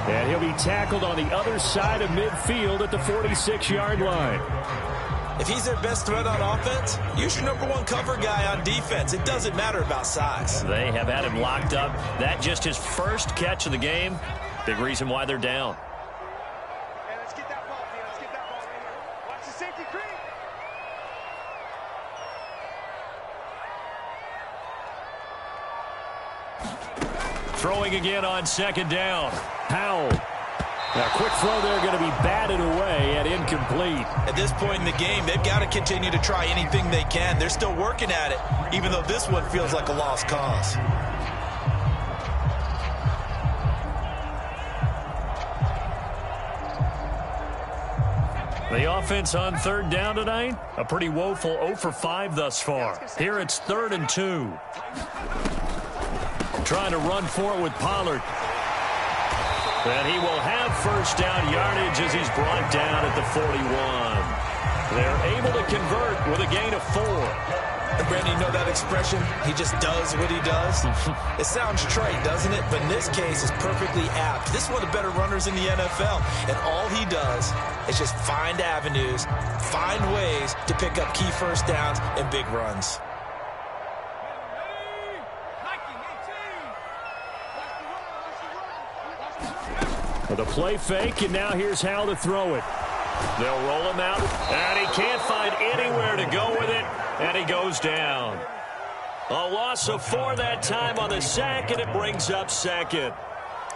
[SPEAKER 2] And he'll be tackled on the other side of midfield at the 46-yard line.
[SPEAKER 3] If he's their best threat on offense, use your #1 cover guy on defense. It doesn't matter about size.
[SPEAKER 2] They have had him locked up. That just his first catch of the game. Big reason why they're down.
[SPEAKER 4] Hey, let's get that ball, P. Let's get that ball right here. Watch the safety creep.
[SPEAKER 2] Throwing again on 2nd down. Howell. A quick throw there going to be batted away and incomplete.
[SPEAKER 6] incomplete.
[SPEAKER 3] At this point in the game, they've got to continue to try anything they can. They're still working at it, even though this one feels like a lost cause.
[SPEAKER 2] The offense on third down tonight, a pretty woeful 0 for 5 thus far. Here it's 3rd and 2. Trying to run for it with Pollard. And he will have first down yardage as he's brought down at the 41. They're able to convert with a gain of 4.
[SPEAKER 3] And Brandon, you know that expression? He just does what he does. It sounds trite, doesn't it? But in this case, it's perfectly apt. This is one of the better runners in the NFL. And all he does is just find avenues, find ways to pick up key first downs and big runs.
[SPEAKER 6] The play fake, and now here's how to throw it.
[SPEAKER 2] They'll roll him out, and he can't find anywhere to go with it, and he goes down. A loss of 4 that time on the sack, and it brings up 2nd.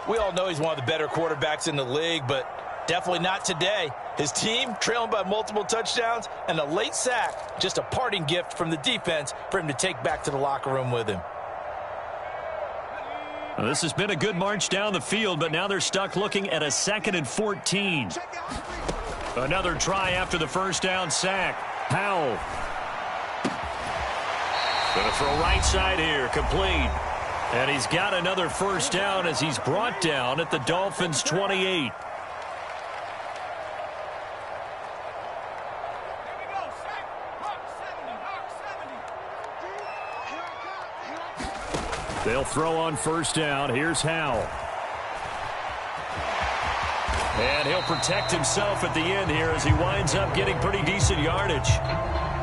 [SPEAKER 3] We all know he's one of the better quarterbacks in the league, but definitely not today. His team trailing by multiple touchdowns, and a late sack, just a parting gift from the defense for him to take back to the locker room with him.
[SPEAKER 2] Well, this has been a good march down the field, but now they're stuck looking at a 2nd and 14. Another try after the first down sack.
[SPEAKER 6] Powell.
[SPEAKER 2] Going to throw right side here, complete. And he's got another first down as he's brought down at the Dolphins' 28.
[SPEAKER 6] They'll throw on first down. Here's Howell.
[SPEAKER 2] And he'll protect himself at the end here as he winds up getting pretty decent yardage.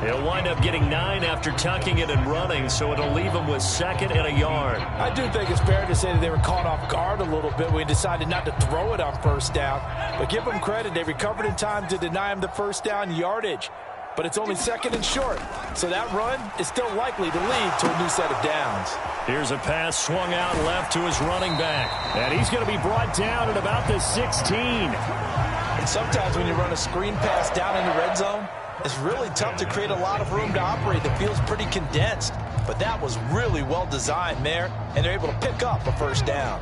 [SPEAKER 2] He'll wind up getting 9 after tucking it and running, so it'll leave him with 2nd and a yard.
[SPEAKER 3] I do think it's fair to say that they were caught off guard a little bit when we decided not to throw it on first down. But give them credit. They recovered in time to deny him the first down yardage. But it's only 2nd and short, so that run is still likely to lead to a new set of downs.
[SPEAKER 2] Here's a pass swung out left to his running back.
[SPEAKER 6] And he's going to be brought down at about the 16.
[SPEAKER 3] And sometimes when you run a screen pass down in the red zone, it's really tough to create a lot of room to operate. The field's pretty condensed. But that was really well designed there, and they're able to pick up a first down.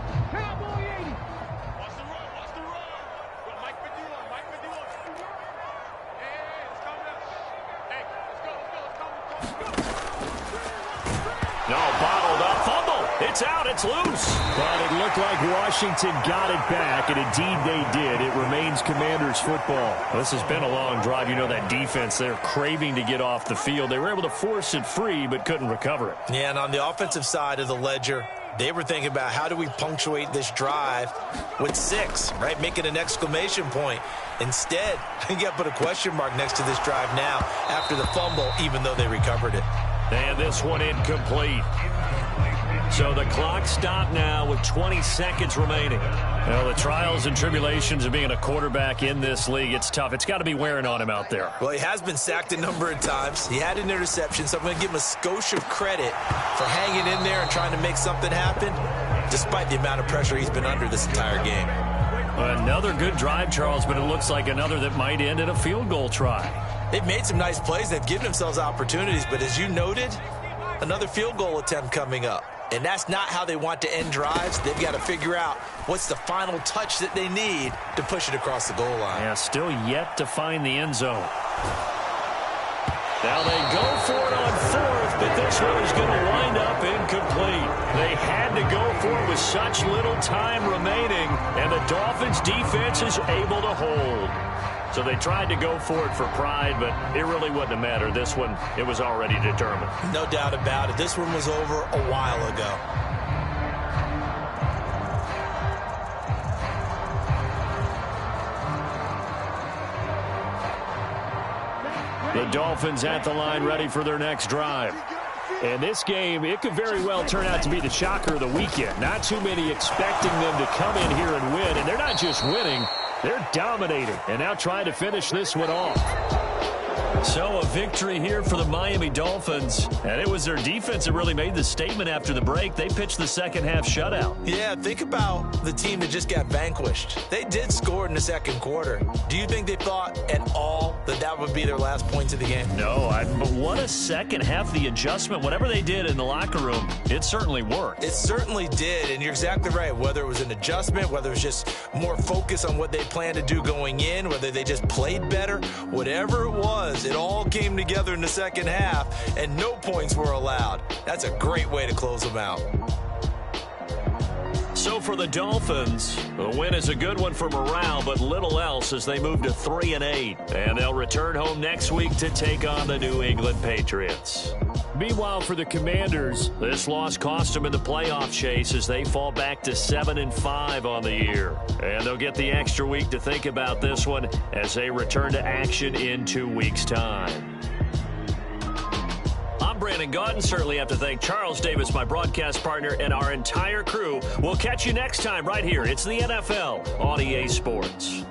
[SPEAKER 2] It's out. It's loose.
[SPEAKER 6] But it looked like Washington got it back, and indeed they did. It remains Commanders football.
[SPEAKER 2] This has been a long drive. You know that defense, they're craving to get off the field. They were able to force it free but couldn't recover it.
[SPEAKER 3] Yeah, and on the offensive side of the ledger, they were thinking about how do we punctuate this drive with 6, right? Make it an exclamation point. Instead, you got to put a question mark next to this drive now after the fumble, even though they recovered it.
[SPEAKER 2] And this one incomplete. So the clock stopped now with 20 seconds remaining. Well, the trials and tribulations of being a quarterback in this league, it's tough. It's got to be wearing on him out there.
[SPEAKER 3] Well, he has been sacked a number of times. He had an interception, so I'm going to give him a skosh of credit for hanging in there and trying to make something happen, despite the amount of pressure he's been under this entire game.
[SPEAKER 2] Another good drive, Charles, but it looks like another that might end in a field goal try.
[SPEAKER 3] They've made some nice plays. They've given themselves opportunities, but as you noted, another field goal attempt coming up. And that's not how they want to end drives. They've got to figure out what's the final touch that they need to push it across the goal line.
[SPEAKER 2] Yeah, still yet to find the end zone. Now they go for it on 4th, but this one is going to wind up incomplete. They had to go for it with such little time remaining, and the Dolphins' defense is able to hold. So they tried to go for it for pride, but it really wouldn't have mattered. This one, it was already determined.
[SPEAKER 3] No doubt about it. This one was over a while ago.
[SPEAKER 6] The Dolphins at the line ready for their next drive. And this game, it could very well turn out to be the shocker of the weekend. Not too many expecting them to come in here and win. And they're not just winning, they're dominating. And now trying to finish this one off.
[SPEAKER 2] So a victory here for the Miami Dolphins. And it was their defense that really made the statement after the break. They pitched the second half shutout.
[SPEAKER 3] Yeah, think about the team that just got vanquished. They did score in the second quarter. Do you think they thought at all that that would be their last points of the game?
[SPEAKER 2] No, but what a second half. The adjustment, whatever they did in the locker room, it certainly worked.
[SPEAKER 3] It certainly did, and you're exactly right. Whether it was an adjustment, whether it was just more focus on what they planned to do going in, whether they just played better, whatever it was, it all came together in the second half, and no points were allowed. That's a great way to close them out.
[SPEAKER 2] So for the Dolphins, the win is a good one for morale, but little else as they move to 3-8. And they'll return home next week to take on the New England Patriots. Meanwhile, for the Commanders, this loss cost them in the playoff chase as they fall back to 7-5 on the year. And they'll get the extra week to think about this one as they return to action in 2 weeks' time. I'm Brandon Gaudin. Certainly have to thank Charles Davis, my broadcast partner, and our entire crew. We'll catch you next time right here. It's the NFL on EA Sports.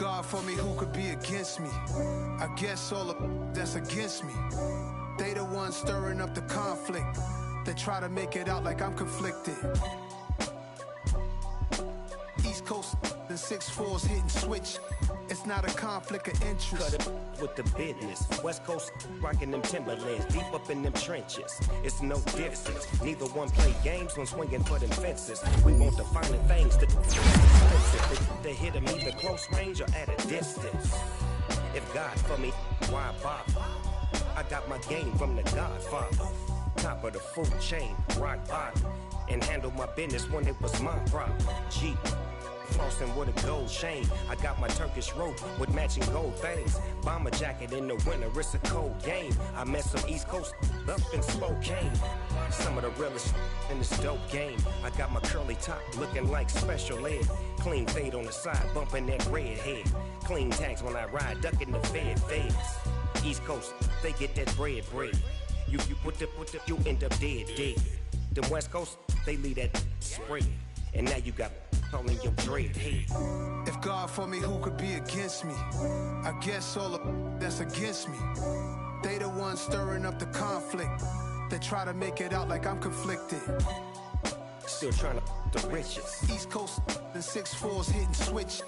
[SPEAKER 7] God for me, who could be against me? I guess all of that's against me. They the ones stirring up the conflict. They try to make it out like I'm conflicted. East Coast and 6'4's hitting switch. It's not a conflict of interest.
[SPEAKER 8] Cut it with the business. West Coast rocking them Timberlands, deep up in them trenches. It's no difference. Neither one play games when swinging for them fences. We want the finer things to they hit them either close range or at a distance. If God for me, why bother? I got my game from the Godfather. Top of the food chain, rock bottom, and handle my business when it was my problem. Jeep. Flossing with a gold chain. I got my Turkish rope with matching gold things. Bomber jacket in the winter, it's a cold game. I met some East Coast up in Spokane. Some of the realest in this dope game. I got my curly top looking like special ed. Clean fade on the side, bumping that red head. Clean tags when I ride, ducking the feds. East Coast, they get that bread. You you end up dead. The West Coast, they leave that spread. And now you got calling your dread head.
[SPEAKER 7] If God for me, who could be against me? I guess all of that's against me. They the ones stirring up the conflict. They try to make it out like I'm conflicted.
[SPEAKER 8] Still trying to the riches.
[SPEAKER 7] East Coast and 6'4's hitting switch.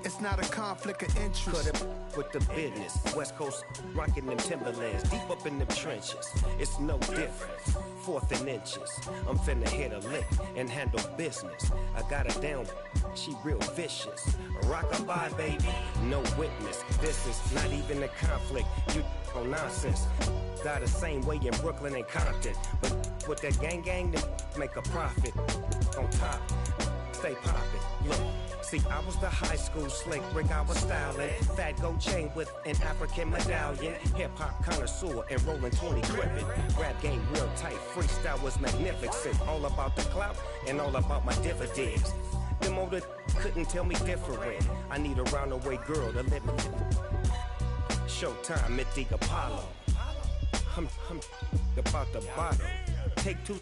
[SPEAKER 7] It's not a conflict of interest.
[SPEAKER 8] Cut it with the business. West Coast rocking them Timberlands, deep up in them trenches. It's no difference. 4th and inches. I'm finna hit a lick and handle business. I got her down, she real vicious. Rock-a-bye, baby, no witness. This is not even a conflict. You on nonsense. Got the same way in Brooklyn and Compton, but with that gang, then make a profit. On top, stay poppin'. Look. See, I was the high school slick rig, I was styling. Fat gold chain with an African medallion. Hip-hop connoisseur and rolling 20 gripping. Rap game real tight, freestyle was magnificent. All about the clout and all about my dividends. Them older couldn't tell me different. I need a roundaway girl to live with. Showtime at the Apollo. I'm about the bottom. Take 2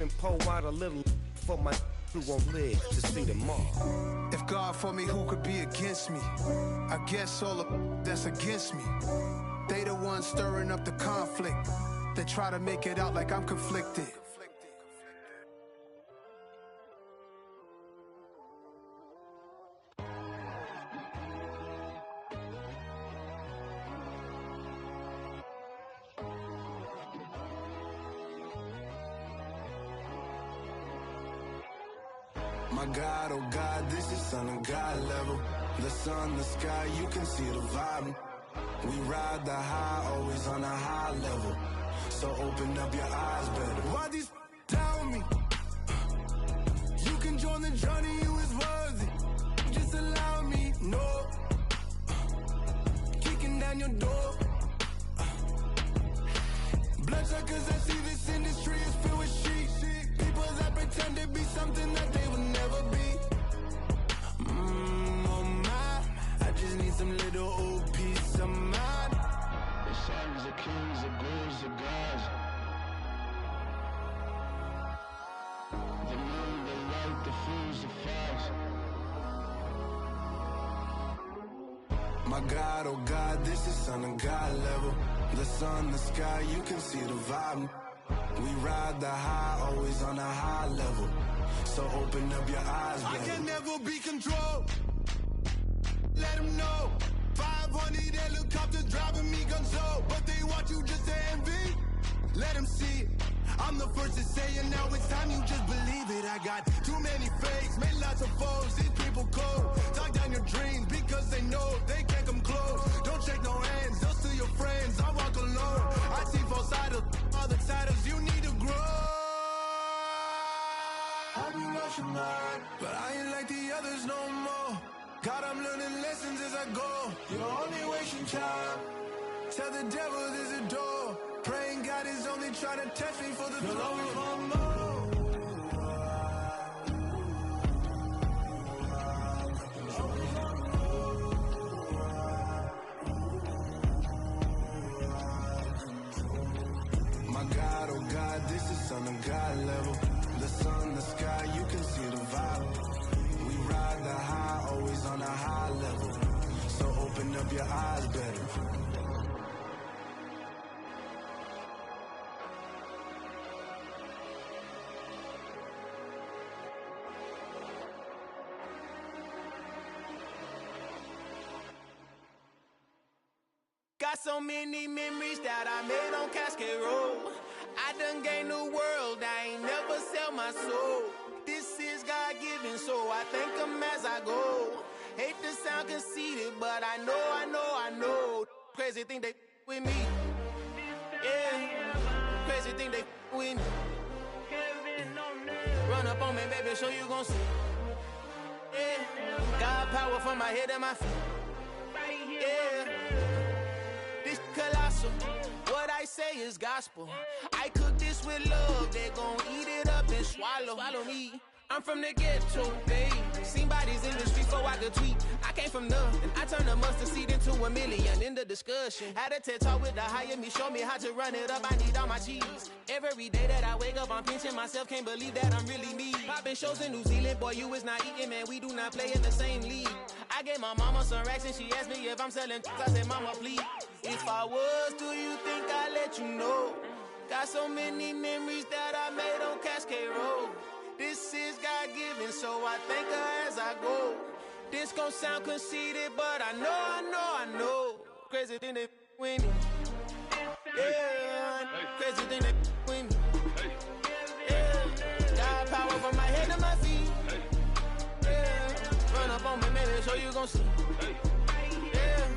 [SPEAKER 8] and pull out a little for my who won't live to see tomorrow.
[SPEAKER 7] If God for me, who could be against me? I guess all of that's against me. They the ones stirring up the conflict. They try to make it out like I'm conflicted.
[SPEAKER 9] My God, oh God, this is Son of God level. The sun, the sky, you can see the vibe. We ride the high, always on a high level. So open up your eyes better. Why these tell me? You can join the journey, you is worthy. Just allow me, no. Kicking down your door. Bloodshot cause I see this industry is filled with sheep. People that pretend to be something that they will never be. Oh my, I just need some little old peace of mind. The sons of kings, the bulls, the gods. The moon, the light, the fools, the facts. My God, oh God, this is Son of God level. The sun, the sky, you can see the vibe. We ride the high, always on a high level. So open up your eyes, baby. I can never be controlled. Let them know. 500 helicopters driving me gonzo. But they want you just to envy. Let them see it. I'm the first to say it, now it's time you just believe it. I got too many fakes, made lots of foes. These people cold. Talk down your dreams because they know they can't come close. Don't shake no hands, they'll steal your friends. I walk alone. I see false idols, other titles, you need to grow. I be rushing hard, but I ain't like the others no more. God, I'm learning lessons as I go. You're only wasting time. Tell the devil there's a door. Praying God is only trying to test me for the glory for more. My God, oh God, this is Son of God level. The sun, the sky, you can see the vibe. We ride the high, always on a high level.
[SPEAKER 10] so many memories that I made on Cascade Road. I done gained the world, I ain't never sell my soul. This is God-given, so I thank him as I go. Hate to sound conceited, but I know. Crazy thing they with me. Yeah, crazy thing they with me. Run up on me, baby, so you gon' see. Yeah, God power from my head and my feet. Yeah, this colossal. What I say is gospel. I cook this with love. They gon' eat it up and swallow me. I'm from the ghetto, babe. Seen bodies in the street before I could tweet. I came from nothing. I turned a mustard seed into a million in the discussion. Had a TED talk with the higher me, show me how to run it up. I need all my cheese. Every day that I wake up, I'm pinching myself. Can't believe that I'm really me. Popping shows in New Zealand, boy, you is not eating, man. We do not play in the same league. I gave my mama some racks and she asked me if I'm selling. I said, mama, please. If I was, do you think I'd let you know? Got so many memories that I made on Cascade Road. This is God-given, so I thank her as I go. This gon' sound conceited, but I know. Crazy thing they with me. Yeah, crazy thing they with me. Yeah, got power from my head to my feet. Yeah, run up on me, maybe, so you gon' see. Yeah.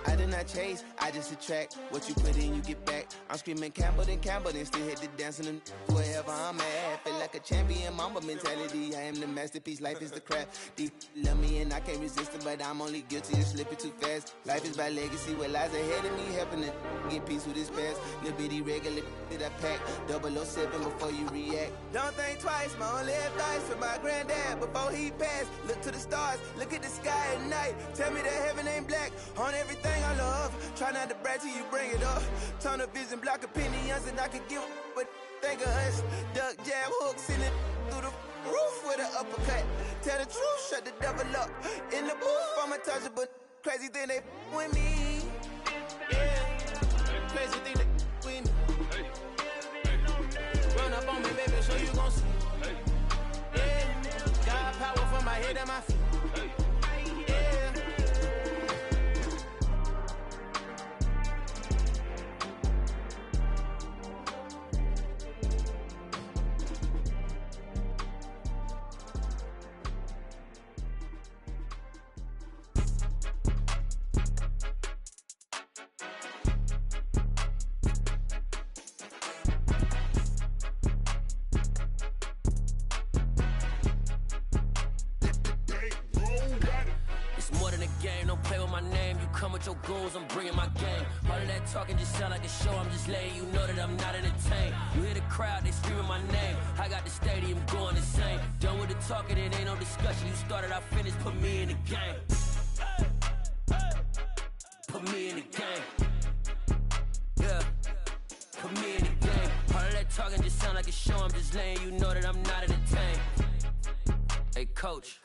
[SPEAKER 10] I did not chase, I just attract. What you put in, you get back. I'm screaming Campbell, then still hit the dancing and wherever I'm at. Feel like a champion, mamba mentality. I am the masterpiece, life is the crap. Deep love me and I can't resist it, but I'm only guilty of slipping too fast. Life is by legacy, what lies ahead of me, helping to get peace with this past. Little bitty regular that I pack, 007 before you react. Don't think twice, my only advice for my granddad before he passed. Look to the stars, look at the sky at night. Tell me that heaven ain't black on everything I love. Try not to brag till you bring it up. Tunnel vision, block opinions, and I could give but think of us. Duck, jab, hooks in it through the roof with an uppercut. Tell the truth, shut the devil up. In the booth, I'm untouchable. Crazy thing they with me. Yeah, crazy thing they with me. Run up on me, baby, so you gon' see. Yeah, got power from my head and my feet. Your goals, I'm bringing my game. All of that talking just sound like a show. I'm just letting you know that I'm not entertained. You hear the crowd, they screaming my name. I got the stadium going insane. Done with the talking, it ain't no discussion. You started, I finished, put me in the game. Put me in the game. Yeah, put me in the game. All of that talking just sound like a show. I'm just letting you know that I'm not entertained. Hey, coach,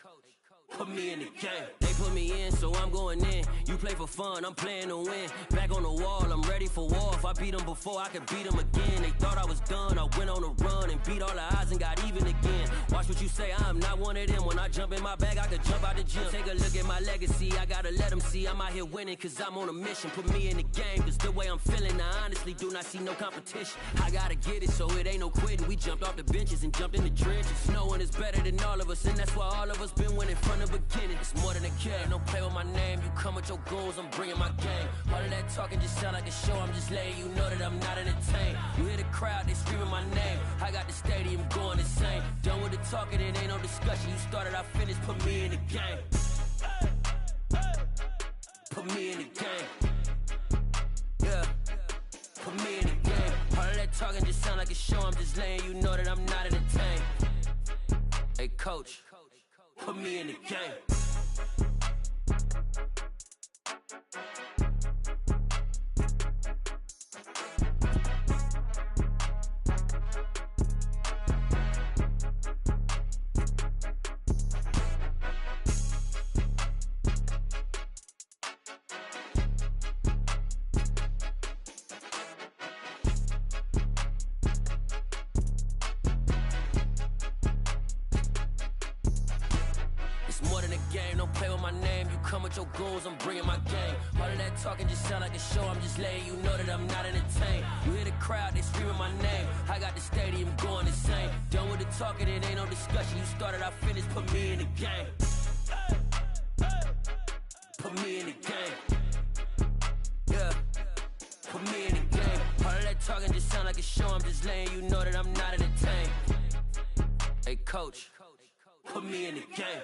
[SPEAKER 10] put me in the game. They put me in, so I'm going in. You play for fun, I'm playing to win. Back on the wall, I'm ready for war. If I beat them before, I could beat them again. They thought I was done, I went on a run and beat all the odds and got even again. Watch what you say, I'm not one of them. When I jump in my bag, I could jump out the gym. Take a look at my legacy, I gotta let them see I'm out here winning, cause I'm on a mission. Put me in the game, cause the way I'm feeling, I honestly do not see no competition. I gotta get it, so it ain't no quitting. We jumped off the benches and jumped in the trenches. No one is better than all of us, and that's why all of us been winning from the beginning. It's more than a kid, don't play with my name. You come with your goals, I'm bringing my game. All of that talking just sound like a show. I'm just letting you know that I'm not entertained. You hear the crowd, they screaming my name. I got the stadium going insane. Done with the talking, it ain't no discussion. You started, I finished, put me in the game. Put me in the game. Yeah, put me in the game. All of that talking just sound like a show. I'm just letting you know that I'm not entertained. Hey, coach, put me in the game. the game, don't play with my name. You come with your goals, I'm bringing my game. All of that talking just sound like a show. I'm just letting you know that I'm not entertained. You hear the crowd, they screaming my name. I got the stadium going insane. Done with the talking, it ain't no discussion. You started, I finished, put me in the game. Put me in the game. Yeah, put me in the game. All of that talking just sound like a show. I'm just letting you know that I'm not entertained. Hey, coach, put me in the game.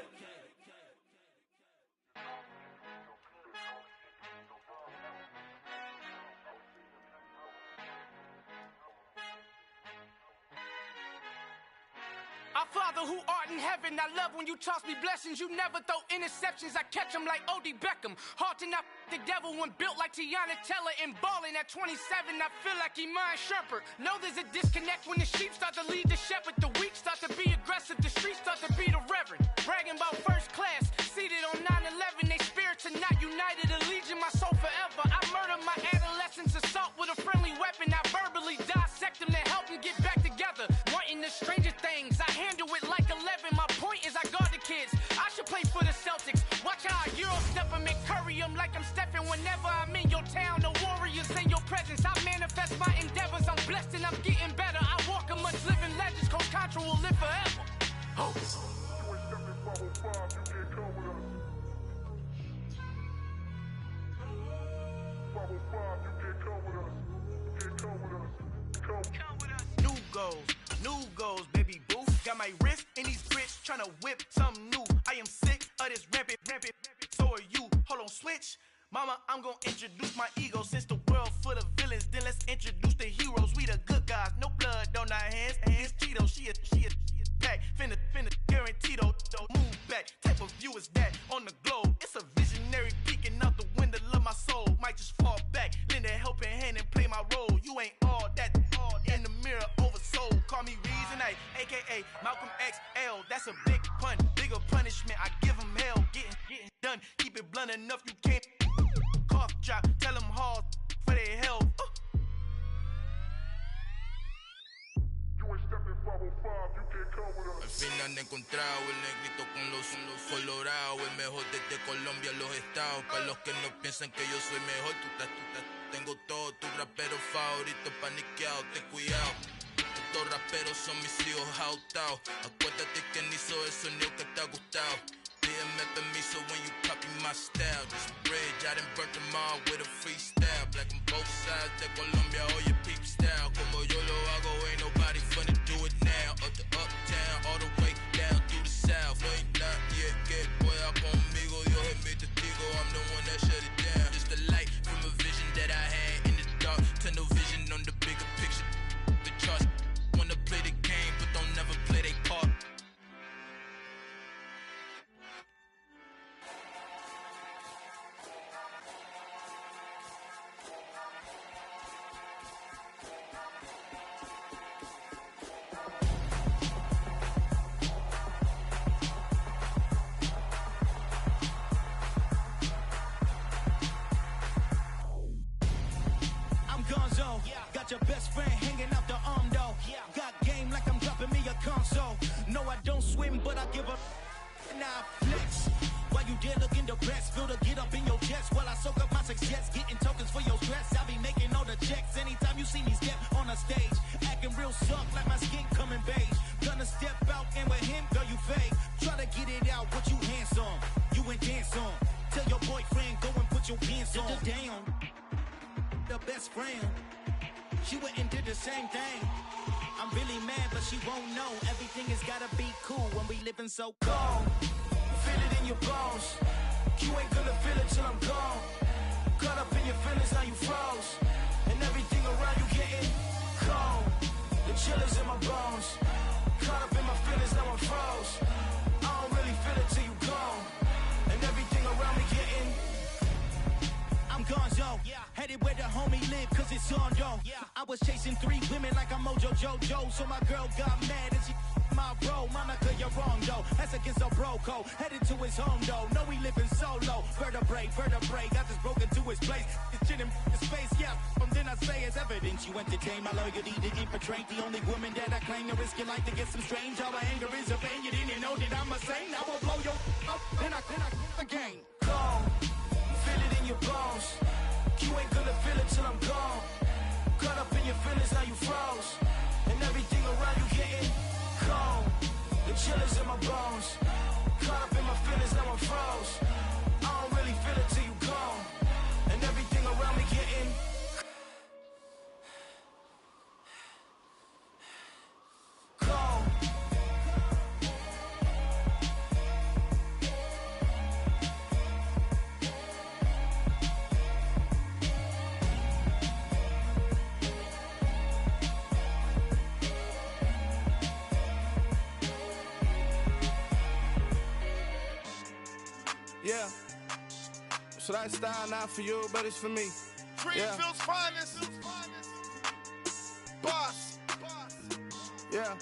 [SPEAKER 11] Our Father who art in heaven, I love when you toss me blessings. You never throw interceptions, I catch them like O.D. Beckham. Hard to not the devil when built like Tiana Teller and balling at 27, I feel like Iman Shumpert. Know there's a disconnect when the sheep start to lead the shepherd. The weak start to be aggressive, the streets start to be the reverend. Bragging about first class, seated on 9/11. They spirits are not united, a legion, my soul forever. I murder my adolescence, assault with a friendly weapon. I verbally dissect them to help them get back together. Wanting the stranger things, I handle it like 11. My point is I guard the kids. I should play for the Celtics. Watch how I Euro step them and curry them like I'm stepping. Whenever I'm in your town, the Warriors in your presence. I manifest my endeavors. I'm blessed and I'm getting better. I walk amongst living legends. Coach Contra will live forever. Oh. New goals, baby boo. Got my wrist in these grits, tryna whip something new. I am sick of this rampant. So are you. Hold on, switch. Mama, I'm gonna introduce my ego. Since the world full of villains, then let's introduce the heroes. We the good guys, no blood on our hands. It's Tito, she is back. Finna, guaranteed though. Move back, type of view is that on the globe. It's a visionary peeking out the window of my soul. Might just fall back, lend a helping hand and play my role. You ain't all that in the mirror oversold. Call me Reason A, aka Malcolm XL. That's a big pun, bigger punishment. I give him hell, getting done. Keep it blunt enough, you can't. Cough drop, tell them hard for their health.
[SPEAKER 12] Al fin han encontrado el negrito con los colorados, el mejor desde Colombia, los estados. Para los que no piensan que yo soy mejor, tengo todo, tu rapero favorito paniqueado, ten cuidado. Estos raperos son mis hijos adoptados. Acuérdate quién hizo el sonido que te ha gustado. Pídeme permiso when you copy my style. This bridge, I done burnt them all with a freestyle. Black on both sides de Colombia, oye peep style. Como yo lo hago, ain't nobody finna do it now. Up to uptown, all the way down through the south. No hay nadie que pueda conmigo, Dios es mi testigo. I'm the one that shut it down. Just the light from a vision that I had in the dark. Tunnel vision on the bigger picture. The charts wanna play the game, but don't never play their part.
[SPEAKER 13] Got your best friend hanging out the arm though. Got game like I'm dropping me a console. No, I don't swim, but I give a now flex. While you there looking depressed, feel the get up in your chest while I soak up my success, getting tokens for your stress. I be making all the checks anytime you see me step on a stage, acting real soft like my skin coming beige. Gonna step out and with him, girl, you fake. Try to get it out, what you handsome, you ain't dance on. Tell your boyfriend go and put your pants on. Down, the best friend. She went and did the same thing. I'm really mad, but she won't know. Everything has gotta be cool when we living so cold. Feel it in your bones. You ain't gonna feel it till I'm gone. Caught up in your feelings, now you froze. And everything around you getting cold. The chill is in my bones. Caught up in my feelings, now I'm froze. I don't really feel it till you gone. And everything around me getting I'm gonzo, headed where the homie live, cause it's on though. I was chasing 3 women like I'm Mojo Jojo, so my girl got mad and she my bro. Monica, you're wrong though, that's against a bro code. Headed to his home though, no we living solo. Vertebrae, got this broken to his place. It's shit in his face, from then I say it's evidence. You entertain my loyalty to infiltrate. The only woman that I claim to risk your life to get some strange. All my anger is a pain, you didn't know that I'm a saint. I will blow your up. the game. Gone, feel it in your bones. You ain't gonna feel it till I'm gone. Caught up in your feelings, now you froze. And everything around you getting cold. The chill is in my bones. Caught up in my feelings, now I'm froze. I don't really feel it till you gone. And everything around me getting cold.
[SPEAKER 14] Yeah, so that style not for you, but it's for me.
[SPEAKER 15] Greenfield's finest. Boss.
[SPEAKER 14] Yeah.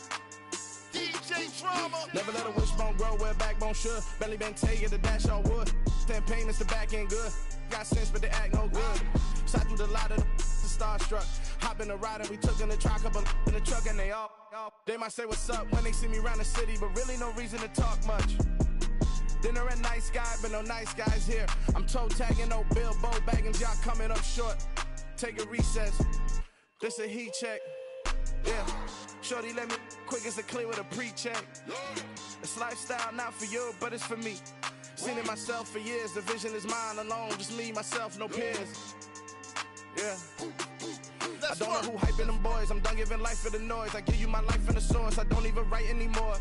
[SPEAKER 15] DJ Drama.
[SPEAKER 14] Never let a wishbone grow where a backbone should. Belly been taking the dash all wood. Then payments the back end good. Got sense, but they act no good. Shot through the lot of the starstruck. Hop in the ride and we took in the truck up in the truck and they all. They might say what's up when they see me around the city, but really no reason to talk much. Dinner a nice guy, but no nice guys here. I'm toe tagging, no Bilbo Baggins, y'all coming up short. Take a recess. This a heat check. Yeah. Shorty let me quick as a clear with a pre-check. It's lifestyle not for you, but it's for me. Seen it myself for years. The vision is mine alone. Just me, myself, no peers. Yeah. I don't know who hyping them boys. I'm done giving life for the noise. I give you my life in the source. I don't even write anymore.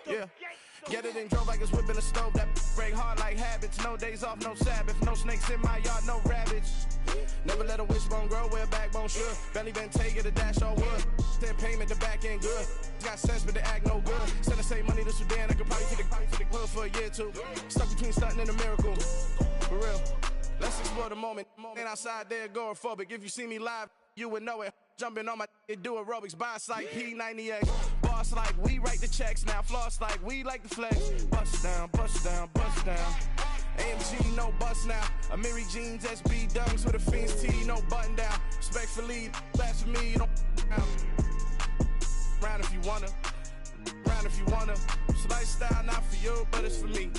[SPEAKER 14] Yeah. Get it and drove like it's whipping a stove. That break hard like habits. No days off, no Sabbath. No snakes in my yard, no rabbits. Never let a wishbone grow where a backbone should. Belly been taking the dash all wood. Then payment the back end good. Got sense but they act no good. Send the same money to Sudan. I could probably take the hood for a year or two. Stuck between stunting and a miracle. For real. Let's explore the moment. Ain't outside there agoraphobic. If you see me live, you would know it. Jumping on my do aerobics, boss like P90X. Boss like we write the checks now. Floss like we like the flex. Bust down, bust down, bust down. AMG, no bust now. Amiri jeans, SB dunks with a Fiends T, no button down. Respectfully, blasphemy, don't round if you wanna. Round if you wanna. It's lifestyle not for you, but it's for me.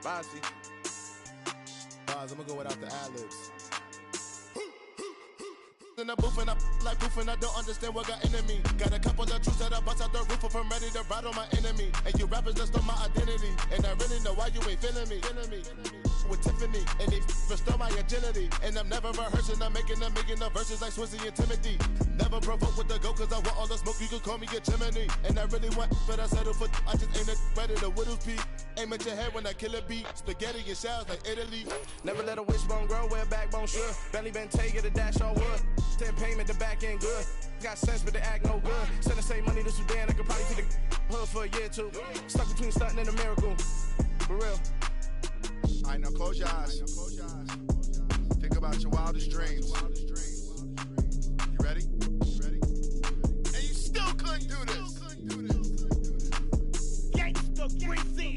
[SPEAKER 14] Bossy.
[SPEAKER 15] Boss, I'm gonna go without the ad-libs. In the booth and I like proof and I don't understand what got into me. Got a couple of truths that I bust out the roof if I'm ready to ride on my enemy. And you rappers just stole my identity. And I really know why you ain't feeling me. With Tiffany and they restore my agility. And I'm never rehearsing, I'm making a million of verses like Swizzy and Timothy. Never provoke with the go cause I want all the smoke, you can call me a chimney. And I really want, but I settle for I just ain't ready to widow's peak. Aim at your head when I kill a beat. Spaghetti and shells like Italy.
[SPEAKER 14] Never let a wishbone grow where a backbone should. Belly been taking the dash all wood. Then payment the back end good. Got sense but they act no good. Send the same money to Sudan. I could probably take the hood for a year or two. Stuck between stunting and a miracle. For real.
[SPEAKER 15] Alright, now close your eyes. Think about your wildest dreams. You ready? And you still couldn't do this.
[SPEAKER 13] Gangsta Brazil.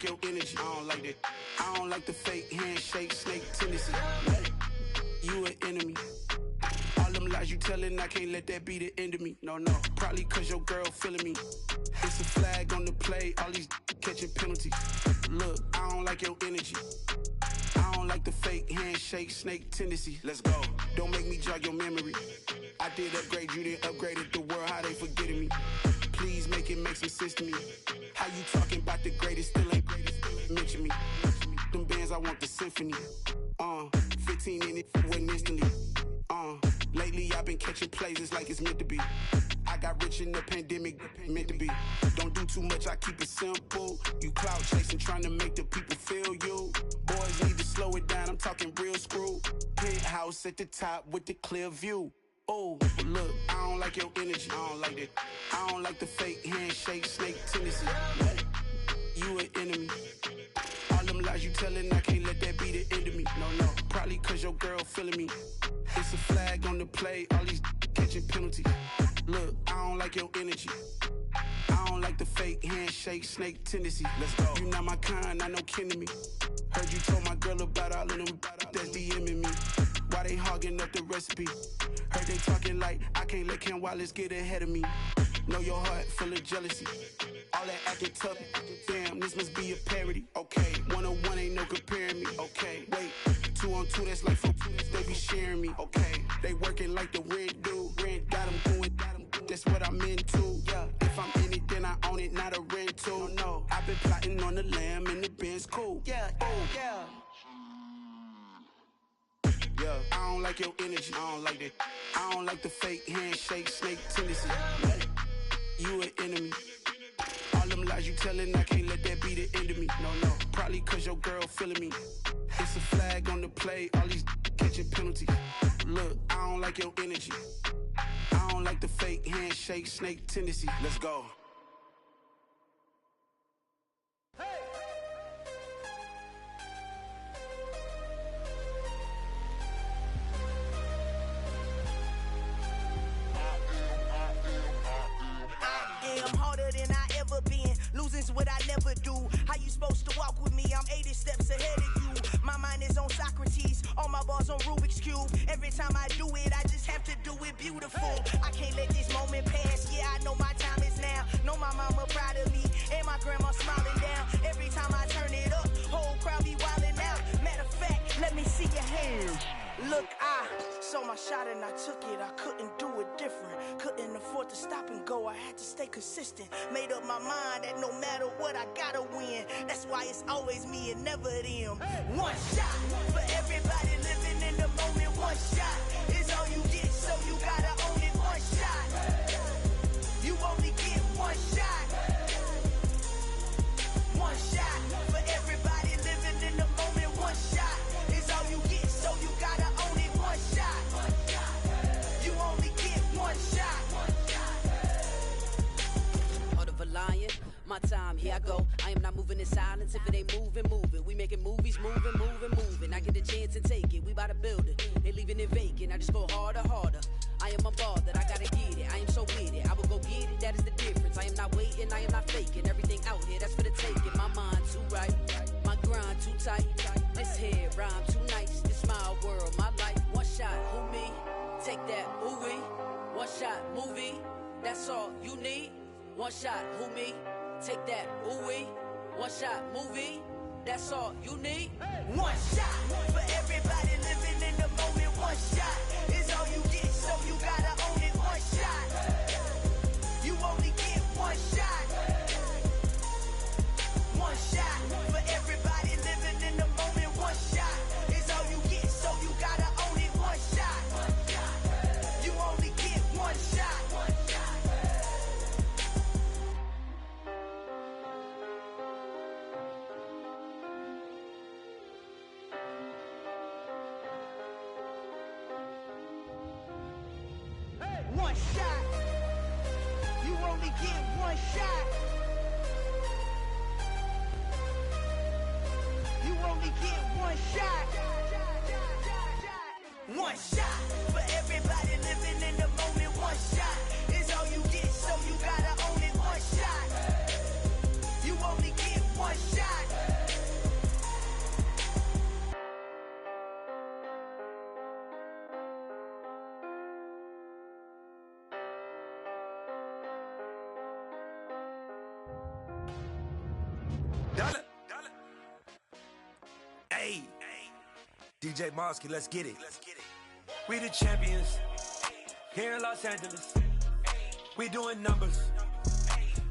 [SPEAKER 7] Your energy, I don't like that. I don't like the fake handshake, snake tendency. You an enemy. All them lies you telling, I can't let that be the end of me. No, probably cause your girl feeling me. It's a flag on the play, all these catching penalties. Look, I don't like your energy. I don't like the fake handshake, snake tendency. Let's go. Don't make me jog your memory. I did upgrade, you didn't upgrade it. The world, how they forgetting me. Please make it make some sense to me. How you talking about the greatest, still ain't greatest, mention me. Them bands, I want the symphony. 15 in it, went instantly. Lately I've been catching plays, it's like it's meant to be. I got rich in the pandemic, meant to be. Don't do too much, I keep it simple. You cloud chasing, trying to make the people feel you. Boys need to slow it down, I'm talking real screw. Penthouse at the top with the clear view. Oh, look, I don't like your energy. I don't like that. I don't like the fake handshake, snake tendency. You an enemy. All them lies you telling, I can't let that be the end of me. No, probably cause your girl feeling me. It's a flag on the play, all these catching penalties. Look, I don't like like your energy. I don't like the fake handshake, snake tendency. Let's go. You not my kind, I know kin to me. Heard you told my girl about all of them that's DMing me. Why they hogging up the recipe? Heard they talking like I can't let Ken Wallace get ahead of me. Know your heart full of jealousy. All that acting tough, damn, this must be a parody. Okay, 1-on-1 ain't no comparing me. Okay, wait, 2-on-2, that's like 4, they be sharing me. Okay, they working like the rent do. Rent got them going, that's what I'm into. Yeah, if I'm in it, then I own it, not a rental. No, I've been plotting on the lamb and the Benz cool. Yeah, yeah. Yeah, I don't like your energy, I don't like that. I don't like the fake handshake, snake tendency. You an enemy. All them lies you telling, I can't let that be the end of me. No, probably cause your girl feeling me. It's a flag on the play, all these catching penalties. Look, I don't like your energy. I don't like the fake handshake, snake tendency. Let's go.
[SPEAKER 1] Losing's what I never do. How you supposed to walk with me? I'm 80 steps ahead of you. My mind is on Socrates, all my bars on Rubik's Cube. Every time I do it, I just have to do it beautiful. I can't let this moment pass. Yeah, I know my time is now. Know my mama proud of me, and my grandma smiling down. Every time I turn it up, whole crowd be wildin' out. Matter of fact, let me see your hands. Look, I saw my shot and I took it. I couldn't do it different. Couldn't afford to stop and go. I had to stay consistent. Made up my mind that no matter what, I gotta win. That's why it's always me and never them. One shot for everybody living in the moment. One shot is all you get, so you gotta own it. One shot. You only get one shot. One shot for everybody living in the moment. One shot is all you get, so you gotta own it. One shot. You only get one shot.
[SPEAKER 16] Heart of a lion, my time, here I go. I am not moving in silence. If it ain't moving, moving. We making movies, moving. I get a chance and take it. We bout to build it. They leaving it vacant. I just go harder. I am unbothered. I gotta get it. I am so with it. I will go get it. That is the difference. I am not waiting. I am not faking. Everything out here, that's for the taking. My mind too right. My grind too tight. This here rhyme too nice. This my world, my life. One shot, who me? Take that, ooh wee. One shot, movie. That's all you need. One shot, who me? Take that, ooh wee. One shot, movie. That's all you need.
[SPEAKER 1] One shot for everybody living in the moment. One shot is all you get, so you gotta own it. One shot. You only get one shot. One shot for everybody living in the moment. One shot is all you get, so you gotta own it. One shot. You only get one shot. One shot. You only get one shot. You only get one shot. One shot for everybody living in the moment. One shot is all you get, so you gotta own it. One shot. You only get one shot.
[SPEAKER 17] Hey, DJ Mosky, let's get it. We the champions here in Los Angeles. We doing numbers,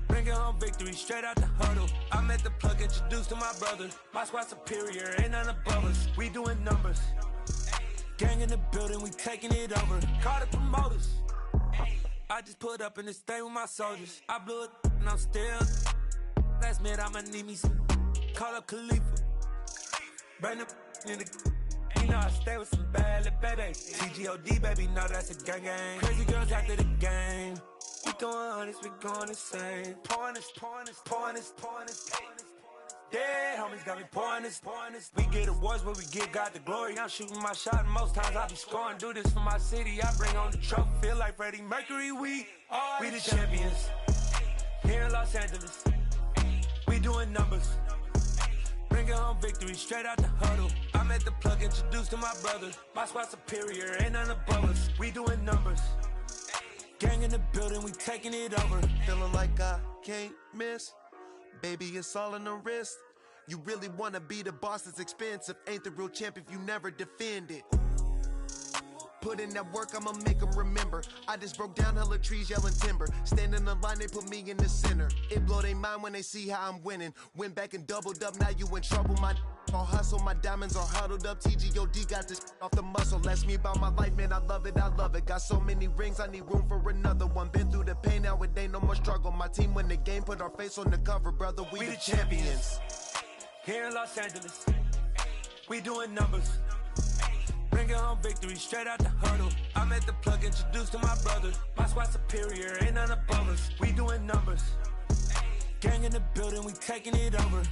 [SPEAKER 17] bringing home victory straight out the huddle. I met the plug, introduced to my brother. My squad superior, ain't none above us. We doing numbers, gang in the building, we taking it over. Call the promoters. I just put up in this thing with my soldiers. I blew it and I'm still. Last minute I'ma need me some. Call up Khalifa. Bring the in the. You know I stay with some bad little baby. TGOD baby, know that's a gang gang. Crazy girls after the game. We going honest, we going insane. Pouring this. Dead homies got me pouring this. We get awards where we get God the glory. I'm shooting my shot and most times I be scoring. Do this for my city, I bring on the trophy. Feel like Freddie Mercury, we the champions. Here in Los Angeles, we doing numbers. Bringing home victory straight out the huddle. I'm at the plug, introduced to my brother. My squad superior, ain't none above us. We doing numbers. Gang in the building, we taking it over.
[SPEAKER 18] Feeling like I can't miss. Baby, it's all in the wrist. You really wanna be the boss, it's expensive. Ain't the real champ if you never defend it. Put in that work, I'ma make them remember. I just broke down hella trees, yelling timber. Stand in the line, they put me in the center. It blow their mind when they see how I'm winning. Went back and doubled up, now you in trouble. My all hustle, my diamonds are huddled up. TGOD got this off the muscle. That's me about my life, man, I love it. Got so many rings, I need room for another one. Been through the pain, now it ain't no more struggle. My team win the game, put our face on the cover, brother. We the champions.
[SPEAKER 17] Here in Los Angeles, we doing numbers. Bringing home victory straight out the huddle. I'm at the plug, introduced to my brother. My squad superior, ain't none above us. We doing numbers. Gang in the building, we taking it over.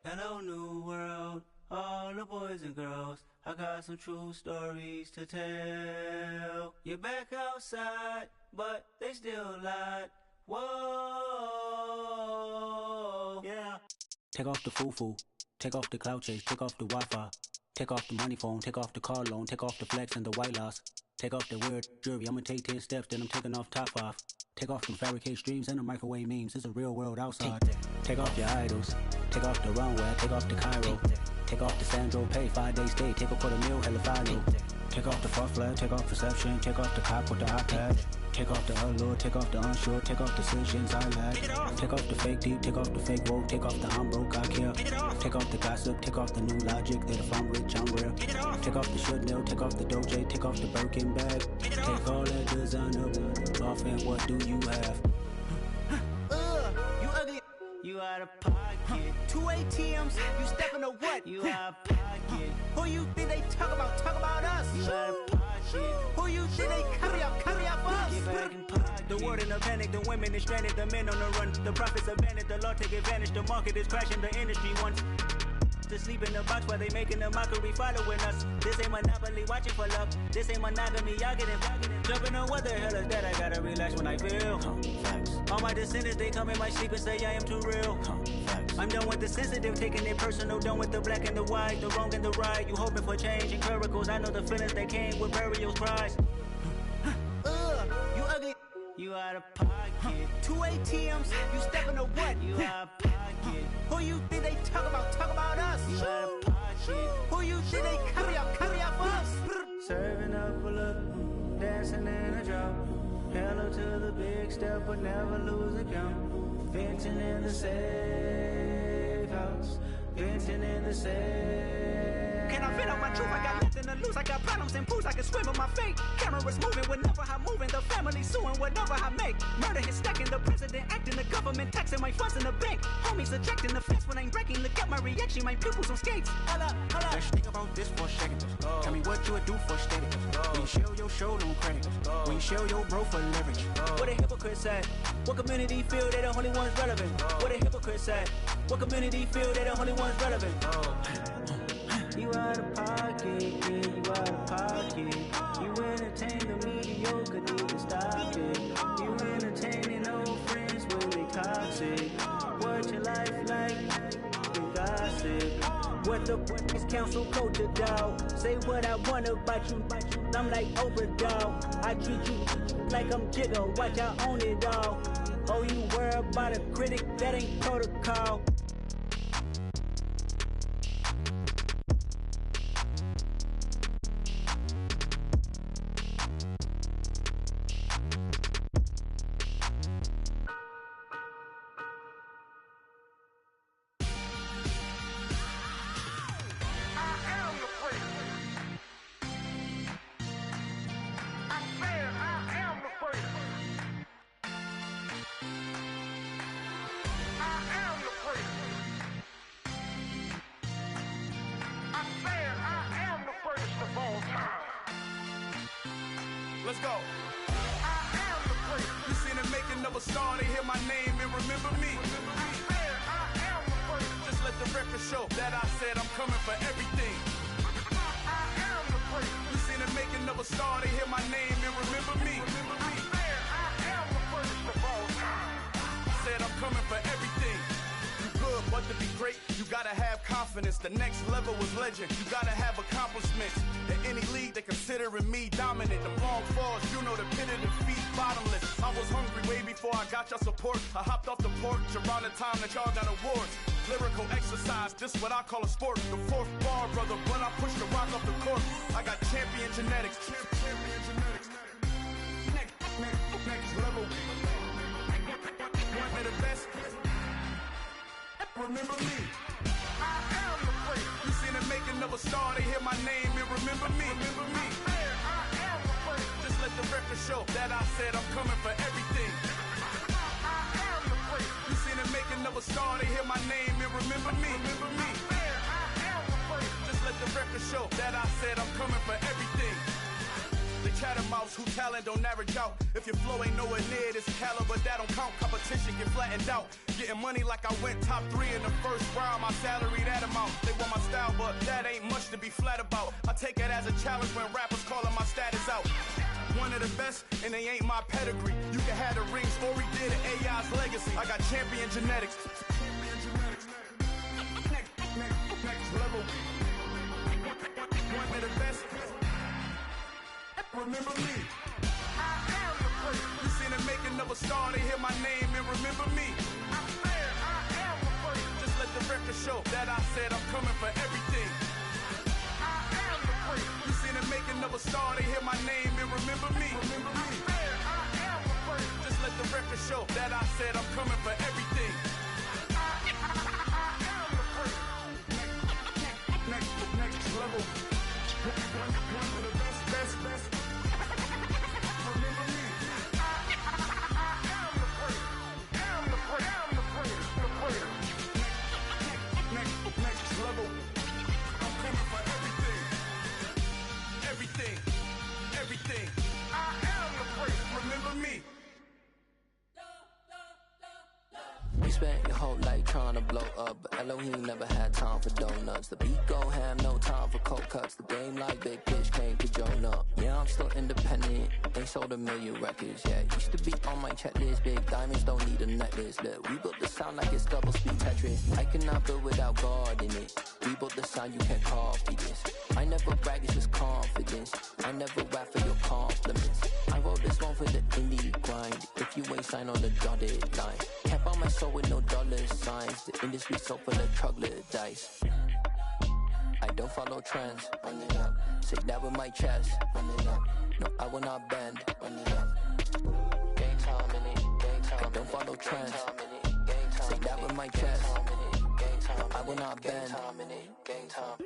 [SPEAKER 19] Hello, new world, all the boys and girls. I got some true stories to tell. You're back outside, but they still lied. Whoa, yeah.
[SPEAKER 20] Take off the foo-foo, take off the cloud chase, take off the Wi-Fi, take off the money phone, take off the car loan, take off the flex and the white loss, take off the weird jewelry. I'ma take 10 steps, then I'm taking off top 5. Take off them fabricated streams and the microwave memes. It's a real world outside. Take off your idols. Take off the runway. Take off the Cairo. Take off the Sandro Pay. 5-day stay. Take a $250,000. Hella final. Take off the far flag. Take off perception. Take off the cop with the iPad. Take off the allure. Take off the unsure. Take off decisions I lack. Take off the fake deep. Take off the fake woke. Take off the I'm broke. I care. Take off the gossip. Take off the new logic that if I'm rich I'm rare. Take off the should know. Take off the Doja. Take off the Birkin bag. Take all that designer off and what do you have?
[SPEAKER 19] You ugly. You out of pocket. 2 ATMs. You stepping to what? You out of pocket. Who you think they talk about? Talk about us. You out of pocket. Who you think they carry up for us? Get back in pocket. The world in a panic. The women is stranded. The men on the run. The profits abandoned. The law take advantage. The market is crashing. The industry wants to sleep in the box while they making a mockery following us. This ain't Monopoly watching for love. This ain't monogamy, y'all getting jumping on what the hell is that? I gotta relax when I feel. All my descendants, they come in my sleep and say I am too real. I'm done with the sensitive, taking it personal. Done with the black and the white, the wrong and the right. You hoping for change and miracles. I know the feelings that came with burials, cries. You ugly. You out of pocket. 2 ATMs. You stepping to what? You out of pocket. Who you think they talk about? Talk about us. You out of pocket. Who you think they carry up for us? Serving up a look, dancing in a drop. Hello to the big step, but never lose a count. Venting in the safe house. Venting in the safe. Can I vent out my truth? I got nothing to lose. I got problems and booze. I can swim with my fate. Cameras moving whenever I'm moving. The family suing whatever I make. Murder is stacking. The president acting. The government taxing my funds in the bank. Homies ejecting the fence when I'm breaking. Look at my reaction. My pupils on skates. Hold up.
[SPEAKER 21] Let's think about this for a second. Tell me what you would do for steady. When you show your show, no credit. When you show your bro for leverage.
[SPEAKER 19] What a hypocrite said. What community feel they the only ones relevant? What a hypocrite said. What community feel they the only ones relevant? You out of pocket, yeah, you out of pocket. You entertain the mediocre, need to stop it. You entertaining old friends when they toxic. What your life like? You gossip. What the is council culture, dog? Say what I want about you. I'm like Oprah, dog. I treat you like I'm Jigga. Watch I own it, dog. Oh, you worry about a critic? That ain't protocol.
[SPEAKER 14] let's go. I am the place. You seen the making of a star, they hear my name and remember me. I am the place. Just let the record show that I said I'm coming for everything. I am the place. You seen the making of a star, they hear my name and remember me. I am the place of all time. Said I'm coming for everything. You good, but to be great, you gotta have confidence. The next level was legend. You gotta have accomplishments. In any league, they considering me dominant. The long falls, you know the pit of defeat, bottomless. I was hungry way before I got your support. I hopped off the porch around the time that y'all got awards. Lyrical exercise, this what I call a sport. The fourth bar, brother, when I push the rock off the court. I got champion genetics. Champion genetics. Next level. One of the best. Remember me. I am the place. You seen the making of a star, they hear my name and remember me. Remember me. I am the place. Just let the record show that I said I'm coming for everything. I am the place. You seen the making of a star, they hear my name and remember me. Remember me. I am the place. Just let the record show that I said I'm coming for everything. The chattermouths who talent don't average out. If your flow ain't nowhere near this caliber, that don't count. Competition get flattened out. Getting money like I went top 3 in the first round. My salary that amount. They want my style, but that ain't much to be flat about. I take it as a challenge when rappers calling my status out. One of the best, and they ain't my pedigree. You can have the rings, or we did it, AI's legacy. I got champion genetics. Next level. One of the best. Remember me. I am the place. You seen the making of a star, they hear my name and remember me. I am the place. Just let the record show that I said I'm coming for everything. I am the place. You seen the making of a star, they hear my name and remember me. Remember me. I am the place. Just let the record show that I said I'm coming for everything. I am the place. Next level. One of the best. Everything. I am the place. Remember me.
[SPEAKER 10] You spent your whole life trying to blow up, but Elohim never had time for donuts. The beat gon' have no time for cold cuts. The game like Big Pitch came to Jonah. Yeah, I'm still independent. Ain't sold a million records yet. Used to be on my checklist. Big diamonds don't need a necklace. Look, we built the sound like it's double speed Tetris. I cannot build without God in it. We built the sound, you can't copy this. I never brag, it's just confidence. I never rap for your compliments. I wrote this one for the indie grind. If you ain't signed on the dotted line, can't buy my soul with no dollar signs. The industry so full of troglodytes. I don't follow trends. Run it up. Say that with my chest. Run it up. No, I will not bend. Run it up. Gang time in it. Gang time. I don't follow trends. Say that with my chest. No, I will not bend. Gang time.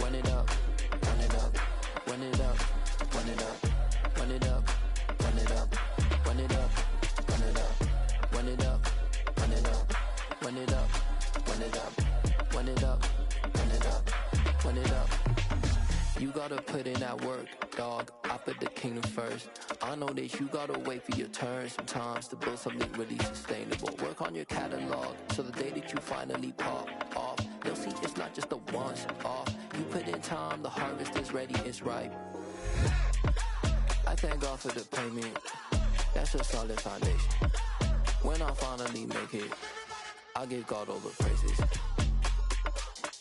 [SPEAKER 10] Run it up. Run it up. Run it up. Run it up. Run it up. Run it up. Run it up. Run it up. Run it up. Run it up. Run it up. Run it up. Run it up. Run it up. Run it up. You gotta put in that work, dog. I put the kingdom first. I know that you gotta wait for your turn sometimes to build something really sustainable. Work on your catalog so the day that you finally pop off, you'll see it's not just a once off. You put in time, the harvest is ready, it's ripe. I thank God for the payment. That's a solid foundation. When I finally make it, I give God all the praises.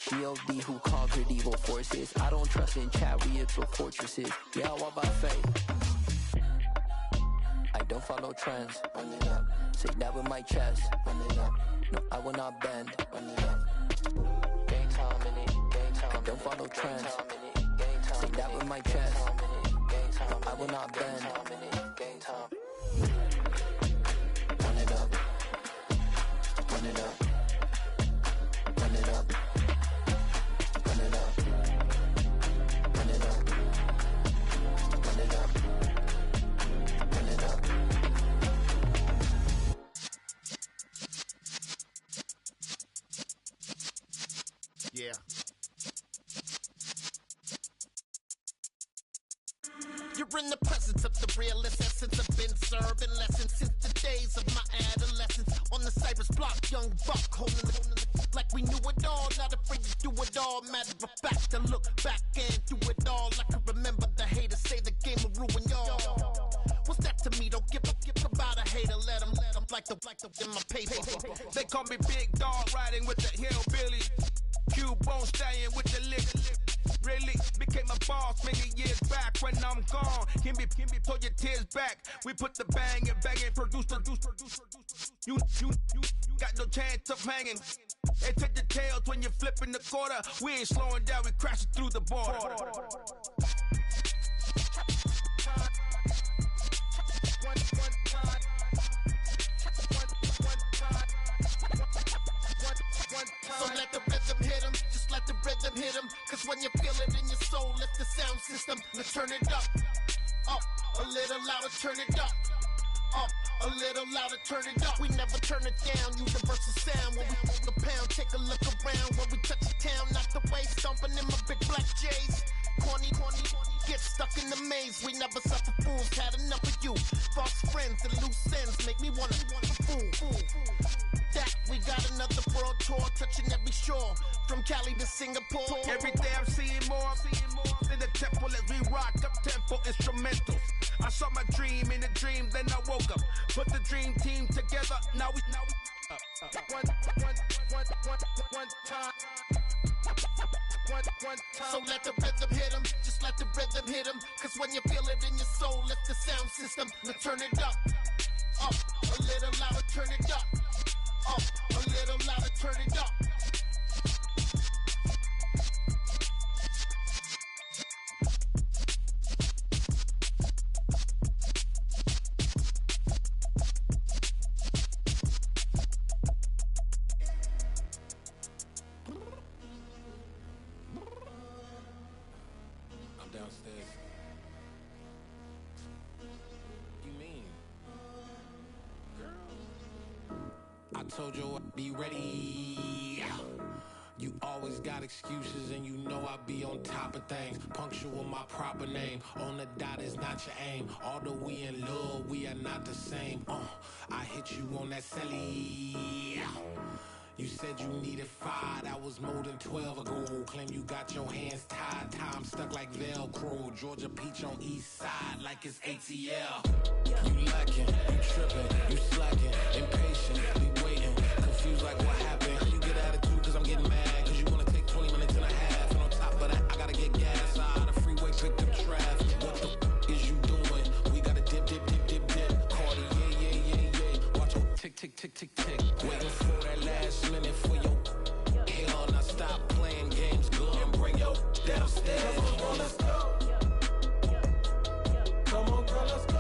[SPEAKER 10] G.O.D. who conquered evil forces. I don't trust in chariots or fortresses. Yeah, I walk by faith. I don't follow trends. Run it up. Say that with my chest. Run it up. No, I will not bend. Run it up. Gang time in it. Gang time. I don't follow trends. Say that with my chest. No, I will not bend. Gang time. Run it up. Run it up. Run it up. Run it up. Run it up. Run it up. Run it up.
[SPEAKER 14] Yeah.
[SPEAKER 5] You're We're in the presence of the realest essence. I've been serving lessons since the days of my adolescence. On the Cypress block, young buck, holding the like we knew it all. Not afraid to do it all. Matter of fact, to look back and do it all. I can remember the haters say the game will ruin y'all. What's that to me? Don't give about a hater. Let them like the in my paper.
[SPEAKER 14] They call me Big Dog, riding with the hillbilly. Q-Bone stallion with the lick. Really became a boss many years back. When I'm gone, can be pull your tears back. We put the bang and produce. You got no chance of hanging. They take the tails when you're flipping the quarter. We ain't slowing down, we crashing through the border.
[SPEAKER 5] So let the rhythm hit him, just let the rhythm hit him. Cause when you feel it in your soul, lift the sound system. Let's turn it up, a little louder, turn it up, a little louder, turn it up. We never turn it down, universal sound. When we move the pound, take a look around. When we touch the town, knock the way, stomping in my big black J's. Corny, get stuck in the maze. We never suffer fools, had enough of you. False friends and loose ends make me wanna fool. That we got another world tour, touching every shore, from Cali to Singapore.
[SPEAKER 14] Every day I'm seeing more in the temple as we rock up tempo instrumentals. I saw my dream in a dream, then I woke up. Put the dream team together, now we one time.
[SPEAKER 5] So let the rhythm hit him, just let the rhythm hit him. Cause when you feel it in your soul, lift the sound system. Now turn it up, a little louder, turn it up, a little louder, turn it up.
[SPEAKER 14] Downstairs. You mean? Girl, I told you I'd be ready. You always got excuses and you know I be on top of things. Punctual my proper name. On the dot is not your aim. Although we in love, we are not the same. I hit you on that celly. You said you needed 5, that was more than 12 ago. Claim you got your hands tied, time stuck like Velcro. Georgia Peach on east side like it's ATL. You lacking, you tripping, you slacking, impatient, be waiting, confused like what happened. You get attitude cause I'm getting mad, cause you wanna take 20 minutes and a half. And on top of that, I gotta get gas out the freeway, picked up traffic. What the f is you doing? We gotta dip. Cardi, yeah. Watch your tick. Waiting for that last minute for your hell. Now stop playing games, go and bring your downstairs. Come on, let's go. Come on, girl, let's go.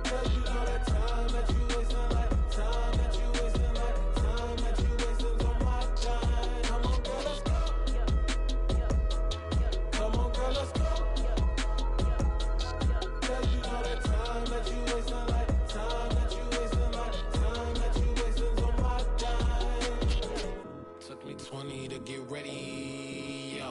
[SPEAKER 14] Cause you know that time that you wasting, like time that you wasting, like time that you wasting on my time. Come on, girl, let's go. Come on, girl, let's go. Cause you know that time that you wasting, like time that you wasting, like time that you wasting on my time. Took me 20 to get ready, yo.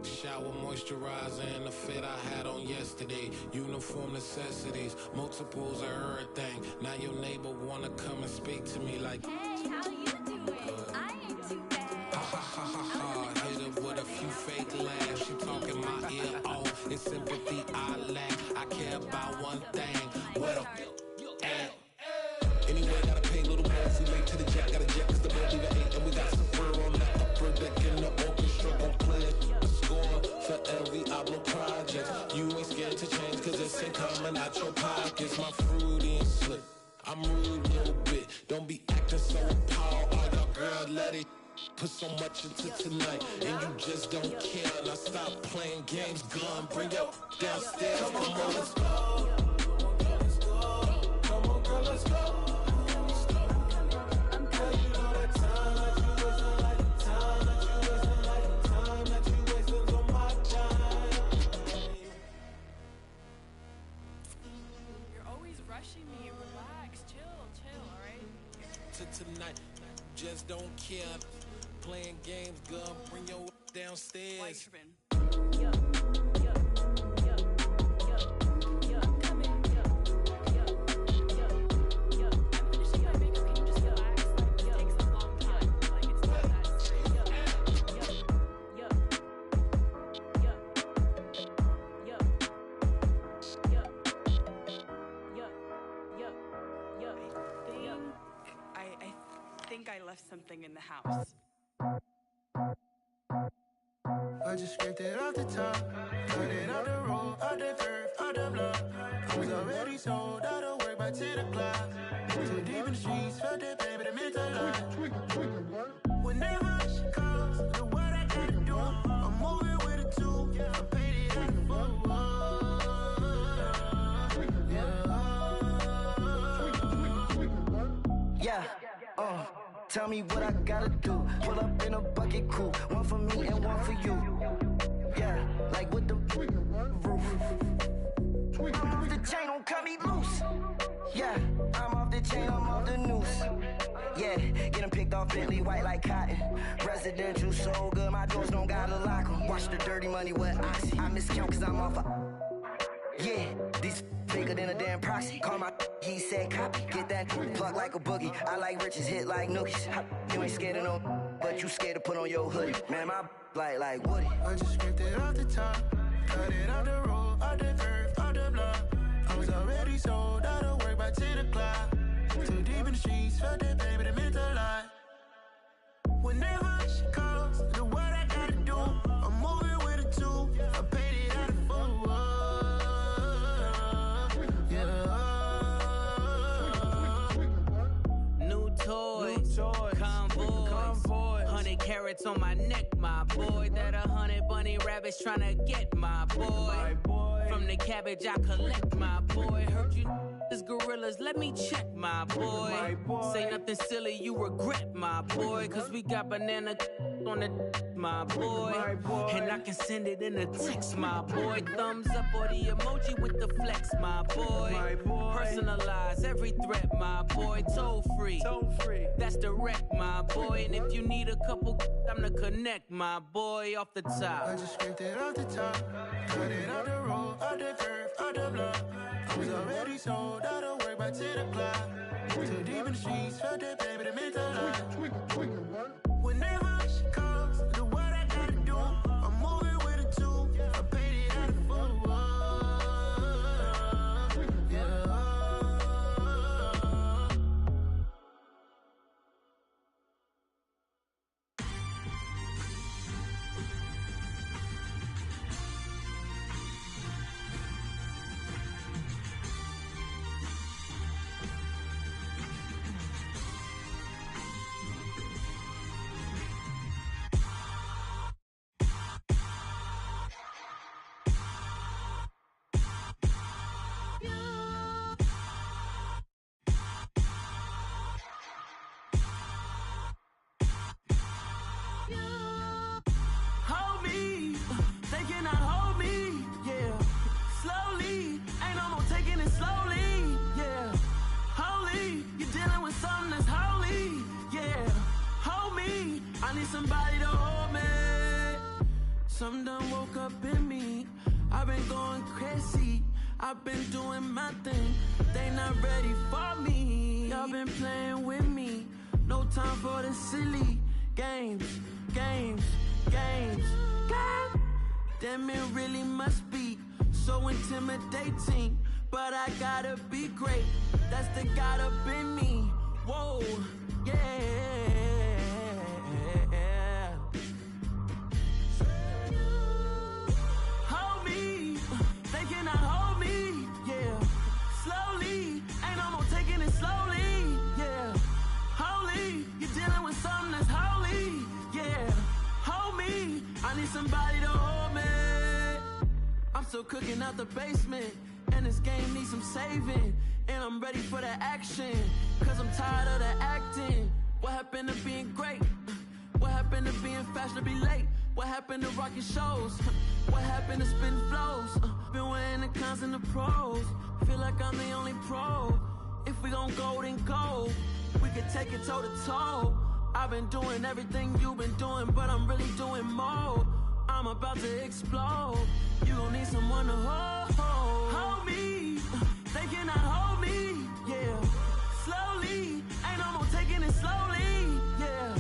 [SPEAKER 14] Shower, moisturizer, and the fit I had on yesterday. Uniform necessities, multiples of everything. Now your neighbor wanna come and speak to me like,
[SPEAKER 22] hey, how you doing? I ain't too bad.
[SPEAKER 14] Ha. Hit her with a few fake laughs. She talking my ear off. It's sympathy I lack. I care about one thing. What a at. Anyway, gotta pay a little more if we late to the jack. Got a jet cause the boat leave at 8. And we got some fur on the upper deck in the orchestra. Gon' play a score for every album project. You ain't scared to change cause it's ain't coming out your pockets. My fruity and slick. I'm rude a little bit. Don't be acting so appalled. Oh, y'all girl, let it put so much into tonight. And you just don't care. Now stop playing games. Gun, bring your downstairs. Come on, let's go. Come on, girl, let's go. Tonight, just don't care. Playing games, gun, bring your downstairs.
[SPEAKER 4] think I left something in the house.
[SPEAKER 9] I just scraped it off the top, cut it out the road, out the curve, out the block. I was already sold out of work by 10 o'clock. Too deep in the streets, felt that baby, that meant a lot. Whenever she calls, the what I gotta do, I'm moving with a two. I paid it out the full.
[SPEAKER 6] Yeah, tell me what I gotta do. Pull up in a bucket coupe, one for me and one for you. Yeah, like with the roof. I'm off the chain, don't cut me loose. Yeah, I'm off the chain, I'm off the noose. Yeah, getting picked off Bentley, white like cotton. Residential so good, my doors don't gotta lock 'em. Watch the dirty money with Oxy. I miscount cause I'm off yeah, these bigger than a damn proxy. Call my he said copy. Get that plug like a boogie. I like riches, hit like nookies. You ain't scared of no, but you scared to put on your hoodie. Man, my like Woody.
[SPEAKER 9] I just scraped it off the top, cut it out the road, out the curve, out the block. I was already sold out of work by 10 o'clock. Too deep in the streets, felt that baby, that meant a lot. Whenever she calls, the what I gotta do, I'm moving with a two. I paid it out of full.
[SPEAKER 10] Convoy, 100 carats on my neck, my boy. That 100 bunny rabbits tryna get my boy. From the cabbage I collect, my boy. Heard you is gorillas, let me check, my boy. Say nothing silly, you regret, my boy. Cause we got banana on the my boy. And I can send it in a text, my boy. Thumbs up or the emoji with the flex, my boy. Personalize every threat, my boy. Toll free. That's direct, my boy. And if you need a couple, I'm the connect, my boy. Off the top.
[SPEAKER 9] I just scraped it off the top, cut it out the road, out the curve, out the block. I was already sold out of work by 10 o'clock. Too deep in the streets, felt that baby, that meant a lot. Whenever she calls, the what I gotta do, I'm moving with a two. I paid it out of full.
[SPEAKER 13] Hold me, they cannot hold me, yeah. Slowly, ain't no more taking it slowly, yeah. Holy, you're dealing with something that's holy, yeah. Hold me, I need somebody to hold me. Something done woke up in me, I've been going crazy. I've been doing my thing, they not ready for me. Y'all been playing with me, no time for the silly games. Damn, it really must be so intimidating. But I gotta be great, that's the God up in me. Whoa, yeah. Hold me, they cannot hold me, yeah. Slowly, ain't no more taking it slowly, yeah. Holy, you're dealing with something that's holy, yeah. Hold me, I need somebody to hold me. I'm still cooking out the basement, and this game needs some saving. And I'm ready for the action, cause I'm tired of the acting. What happened to being great? What happened to being fashionably late? What happened to rocking shows? What happened to spitting flows? Been weighing the cons and the pros. Feel like I'm the only pro. If we gon' go, then go. We could take it toe to toe. I've been doing everything you've been doing, but I'm really doing more. I'm about to explode. You gon' need someone to hold. Hold me, they cannot hold me, yeah. Slowly, ain't no more taking it slowly, yeah.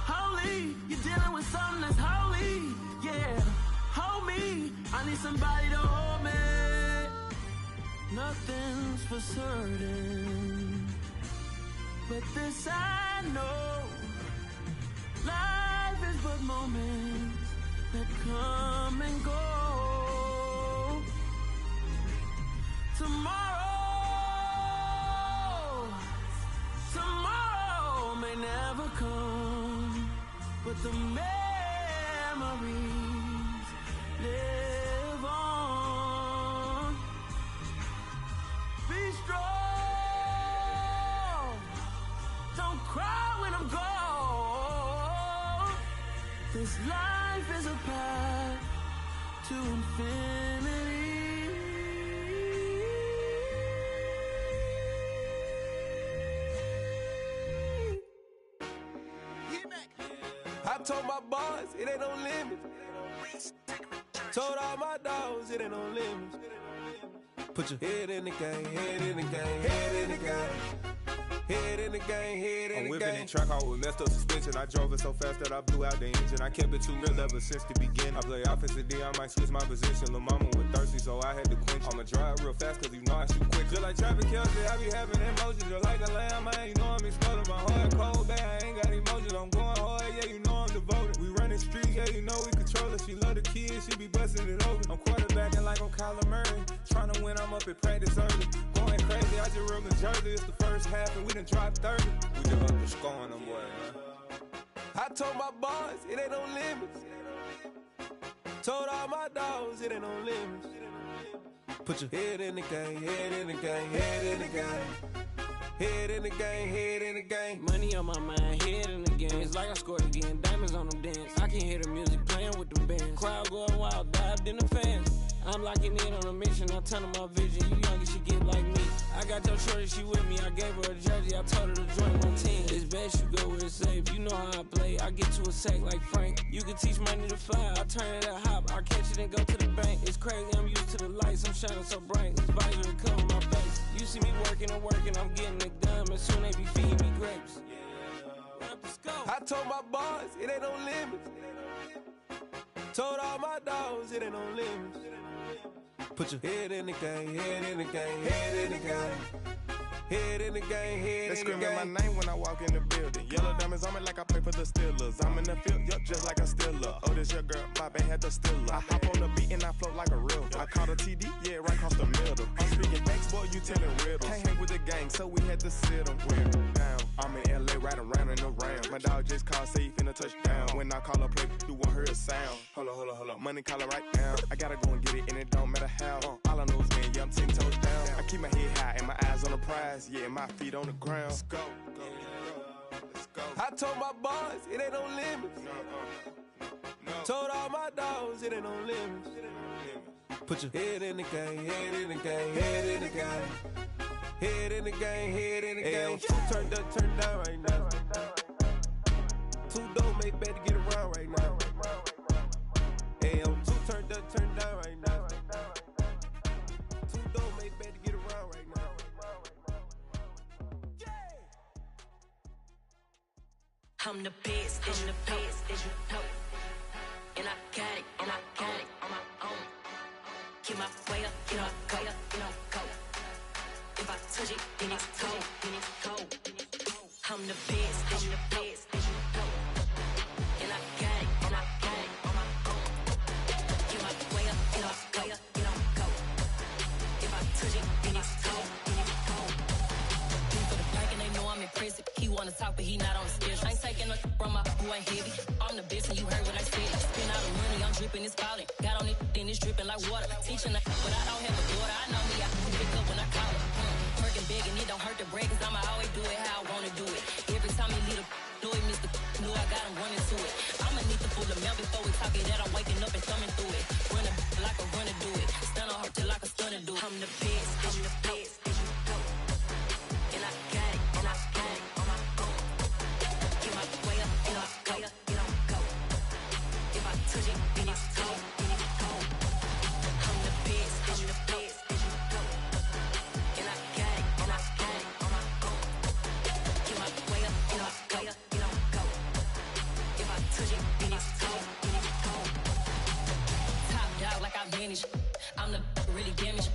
[SPEAKER 13] Holy, you're dealing with something that's holy, yeah. Hold me, I need somebody to hold me. Nothing's for certain.
[SPEAKER 2] But this I know, life is but moments that come and go. Tomorrow may never come, but the memories live on. Be strong, don't cry when I'm gone. This life is a path to infinity.
[SPEAKER 14] I told my boys it ain't no limits. Told all my dogs it ain't no limits. Put your head in the game, head in the game, head in the game. Head in the game, head in the game. I'm whipping the track out with messed up suspension. I drove it so fast that I blew out the engine. I kept it too real ever since the beginning. I play offensive D, I might switch my position. Lil' mama was thirsty, so I had to quench. I'ma drive real fast, cause you know I shoot quick. Just like traffic Kelsey, I be having emotions. Just like a lamb, man, you know I'm exploding. My heart cold, bad, I ain't got emotions. I'm going hard, yeah, you know I'm devoted. We running streets, yeah, you know we control it. She love the kids, she be busting it over. I'm quarterbacking like I'm Kyler Murray. Trying to win, I'm up at practice early. Going crazy, I just rub the jersey. It's the first half and we done dropped 30. We just up to scoring them, boy, man. I told my boys it ain't no limits. Told all my dogs it ain't no limits. Put your head in the game, head in the game, head in the game. Head in the game, head in the game.
[SPEAKER 2] Money on my mind, head in the game. It's like I scored again, diamonds on them dance. I can hear the music playing with them bands. Crowd going wild, dived in the fans. I'm locking in on a mission, I'm turning my vision. You young, you should get like me. I got your shorty, she with me. I gave her a jersey, I told her to join my team. It's best you go where it's safe. You know how I play, I get to a sack like Frank. You can teach money to fly, I turn it at hop. I catch it and go to the bank. It's crazy, I'm used to the lights, I'm shining so bright. This visor cover my face. You see me working and working, I'm getting it done. And soon they be feeding me grapes.
[SPEAKER 14] I told my boys it ain't no limits. Told all my dogs it ain't no limits. Put your head in the game, head in the game, head in the game. Head in the game, head in the game.
[SPEAKER 3] They screaming my name when I walk in the building. Yellow diamonds on me like I play for the Steelers. I'm in the field, yup, just like a Steeler. Oh, this your girl, my band had the Steeler. I hop on the beat and I float like a river. I caught a TD, yeah, right across the middle. I'm speaking thanks, boy, you telling riddles. Can't hang with the gang, so we had to sit them down. I'm in LA, riding around in the ram. My dog just called, say he finna touch down. When I call a play, you won't hear a sound. Hold up, money call it right down. I gotta go and get it, and it don't matter how. All I know is win, yeah, I'm 10 toes down. I keep my head high and my eyes on the prize. Yeah, my feet on the ground. Let's go.
[SPEAKER 14] I told my boys it ain't no limits. Told all my dogs it ain't no limits. Put your head in the game, head in the game, head in the game. Head in the game, head in the game. Two turned up, turned down right now. Two dope make better get around right now. Hey, I'm two turned up, turned down right now. Two dope make better get around right now.
[SPEAKER 23] I'm the best, I'm the best, as you know. And I got it, and I got it on my own. Get my way up, get my go, go. If I touch it, then it's cold, then it's cold. I'm the best, I'm the best, as you know. And I got it, and I got it on my own. Get my way up, get my go, go. If I touch it, then it's cold, then it's cold. He for the pack and they know I'm impressive. He wanna talk, but he not on the schedule. I ain't taking no from my boy heavy. I'm the best and you heard what I said. Spend all the money, I'm dripping, it's falling. Got on it, then it's dripping like water. Teaching the but I don't have a daughter. I know me, I can pick up when I call it. Working big and it don't hurt to break, cause I'ma always do it how I wanna do it. Every time he lead a know it, Mr. Know I got him running to it. I'ma need to pull the mail before we talk it that I'm waking up and thumbing through it. Run a like a runner do it. Stun on her till like a stunner do it. I'm the best, I'm the best, as you know. And I got it, and I got it on my own. Get my way up, and I go, go. If I touch it, then it's cold, then it's cold. I'm the best, I'm the best, as you know. And I got it, and I got it on my own. Get my way up, and I go, go. If I touch it, then it's cold, then it's cold. Top dog like I manage. I'm the really damaged.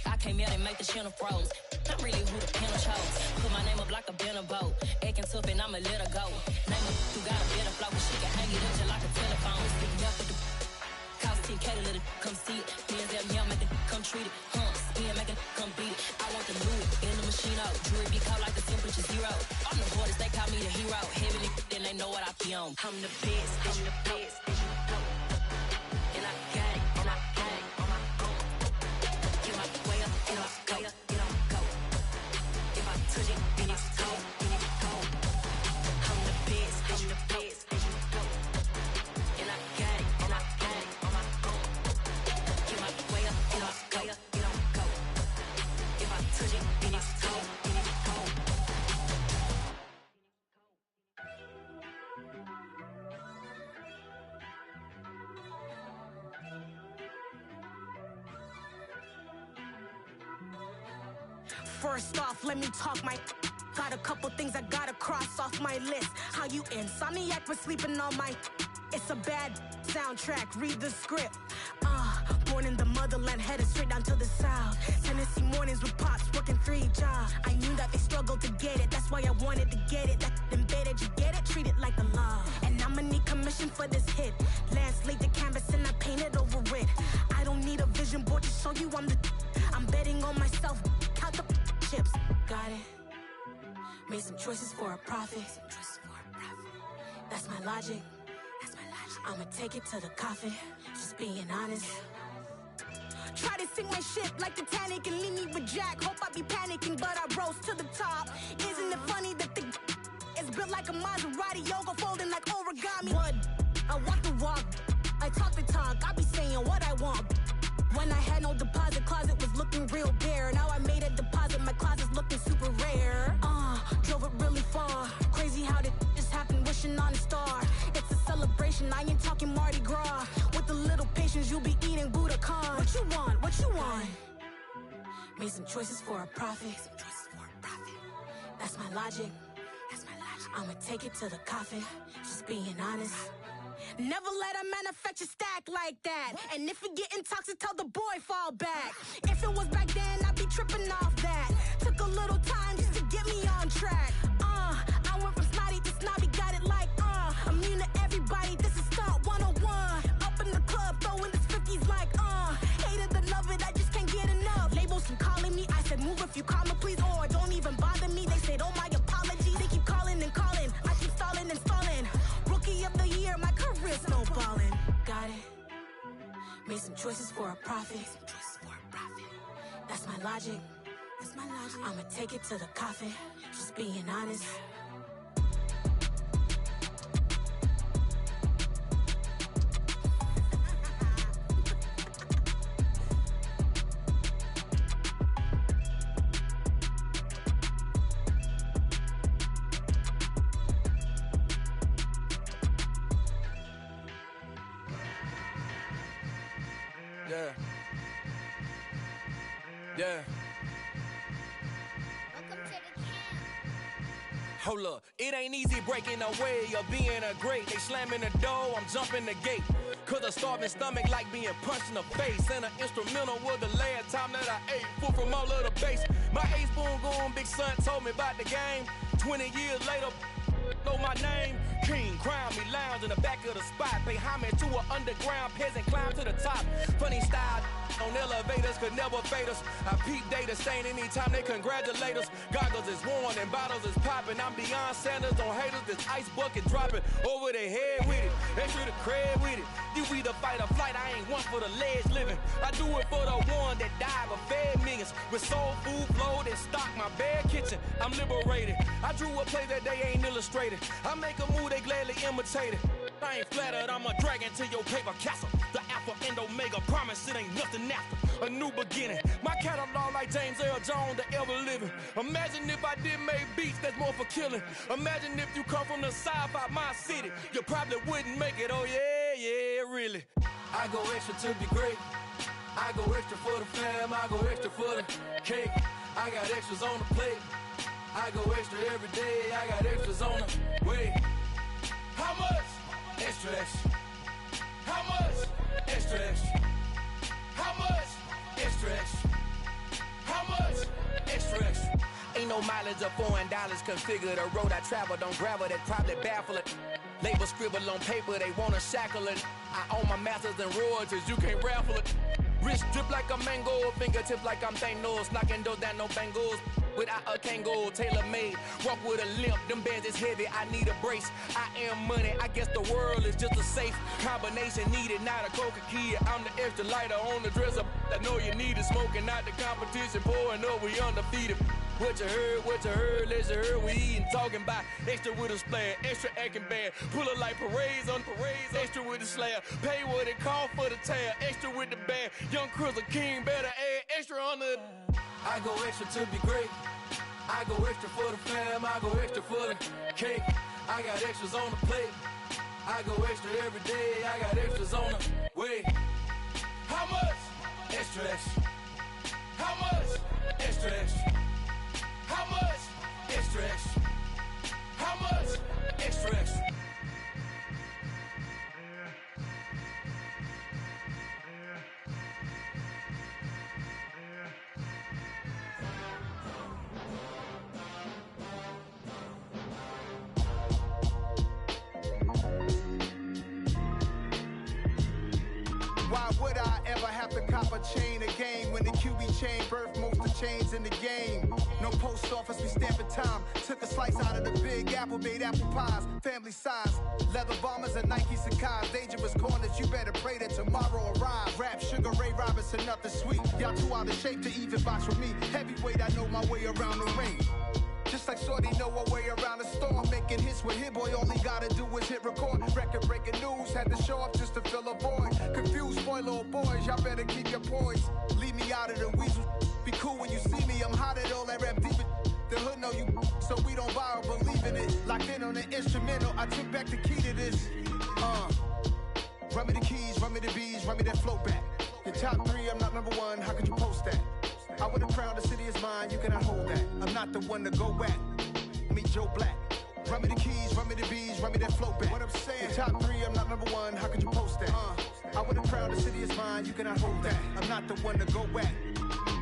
[SPEAKER 23] I came out and make the channel froze. I'm really who the panel chose. Put my name up like a banner boat. Acting tough and I'ma let her go. Name her, you got a better flow, but she can hang it up just like a telephone. Sticking up with the cost 10K to let it come see it. Benz yeah, make it come treat it. Spin, make it come beat it. I want the Louis in the machine out. Jewelry be caught like the temperature zero. I'm the hardest, they call me the hero. Heavy then they know what I be on. I'm the best, I'm the best, and I got it, and I got it on my own. Get my way up, get up, go, get on, go. If I touch it, then it's cold, then it's cold. I'm the best, I'm the best, and I got it, and I got it on my own. Get my way up, get up, go, get on, go. If I touch it, then it's cold, then it's cold.
[SPEAKER 8] First off, let me talk my. Got a couple things I gotta cross off my list. How you insomniac for sleeping on my. It's a bad soundtrack, read the script. Born in the motherland, headed straight down to the south. Tennessee mornings with pops, working 3 jobs. I knew that they struggled to get it, that's why I wanted to get it. That embedded, you get it, treat it like the law. And I'ma need commission for this hit. Lance laid the canvas and I painted over it. I don't need a vision board to show you I'm betting on myself, count the chips. Got it. Made some choices for a profit. That's my logic. I'ma take it to the coffin, just being honest. Try to sink my ship like Titanic and leave me with Jack. Hope I be panicking, but I rose to the top. Isn't it funny that the is built like a Maserati, yoga folding like origami? What? I walk the walk, I talk the talk, I be saying what I want. When I had no deposit, closet was looking real bare. Now I made a deposit, my closet's looking super rare. Drove it really far. Crazy how did just happen, wishing on a star. It's a celebration, I ain't talking Mardi Gras. With a little patience, you'll be eating Budokan. What you want? What you want? Made some choices for a profit. That's my logic. I'ma take it to the coffin, just being honest. Never let a manufacture stack like that. And if it getting toxic, tell the boy fall back. If it was back then, I'd be tripping off that. Took a little time just to get me on track. I went from snotty to snobby, got it like immune to everybody, this is stunt 101. Up in the club, throwing this 50s like hate it or love it, I just can't get enough. Labels keep calling me, I said move if you call me please, or don't even bother me. They said oh my apologies, they keep calling and calling. I keep stalling and stalling. Rookie of the year, my career snowballing. Got it. Made some choices for a profit. That's my logic. I'ma take it to the coffin, just being honest.
[SPEAKER 11] Yeah. Hold up, it ain't easy breaking away or being a great. They slamming the door, I'm jumping the gate. Cause a starving stomach like being punched in the face. And an instrumental was the last time that I ate food from all of the bass. My A-spoon going, big son told me about the game. 20 years later, know my name. King, crown me, lounge in the back of the spot. Pay homage to an underground peasant, climb to the top. Funny style on elevators could never fade us. I peep data stain anytime they congratulate us. Goggles is worn and bottles is popping. I'm Deion Sanders on haters, this ice bucket dropping over their head with it. Extra the cred with it. You either fight or flight, I ain't one for the ledge living. I do it for the one that died but fed millions. With soul food flowed and stocked my bare kitchen. I'm liberated. I drew a play that they ain't illustrated. I make a move, they gladly imitate it. I ain't flattered, I'm a dragon to your paper castle. The Alpha and Omega, promise it ain't nothing after. A new beginning. My catalog like James Earl Jones, the ever living. Imagine if I did make beats that's more for killing. Imagine if you come from the south out my city. You probably wouldn't make it, oh yeah, really. I go extra to be great. I go extra for the fam, I go extra for the cake. I got extras on the plate. I go extra every day, I got extras on the way. How much? Extra, extra. How much? Extra, extra. How much? Extra, extra. How much? Extra, extra. Ain't no mileage of $4 configure the road I travel. Don't gravel that probably baffle it. Label scribble on paper, they wanna shackle it. I own my masters and royalties, you can't raffle it. Wrist drip like a mango, fingertips like I'm Thanos, knocking those down no bangles. Without a Kango, tailor-made, walk with a limp, them bands is heavy, I need a brace. I am money, I guess the world is just a safe combination needed, not a coca key. I'm the extra lighter on the dresser, I know you need it, smoking out the competition, pouring up, we undefeated. What you heard, let's you heard, we eatin', talking about extra with a splash, extra acting bad, pull it like parades on parades, extra with the slab, pay what it cost for the tab, extra with the bag, young Chris a king, better add extra on the. I go extra to be great, I go extra for the fam, I go extra for the cake, I got extras on the plate, I go extra every day, I got extras on the way. How much? Extra, extra. How much? Extra, extra. How much? Extra, extra. How much? Extra, extra.
[SPEAKER 7] Why would I ever have to cop a chain again when the QB chain birthed most of the chains in the game? No post office, we stamping time. Took a slice out of the big apple, made apple pies, family size. Leather bombers and Nike Sacai's, dangerous corners, you better pray that tomorrow arrives. Rap, Sugar Ray Robinson, nothing sweet. Y'all too out of shape to even box with me. Heavyweight, I know my way around the ring. Just like Shorty know her way around the storm, making hits with Hit Boy, all he gotta do is hit record. Record breaking news, had to show up just to fill a void. Confused boy, little boys, y'all better keep your poise. Leave me out of the weasel. Be cool when you see me, I'm hot at all that rap deep. The hood know you, so we don't borrow, believe in it. Locked in on the instrumental, I took back the key to this. Run me the keys, run me the bees, run me that flow back. Your top 3, I'm not number 1, how could you post that? I would've crowned the city is mine, you cannot hold that. I'm not the one to go back. Meet Joe Black. Run me the keys, run me the bees, run me that flow back. What I'm saying, your top 3, I'm not number 1, how could you post that? I would've crowned the city is mine, you cannot hold that. I'm not the one to go back.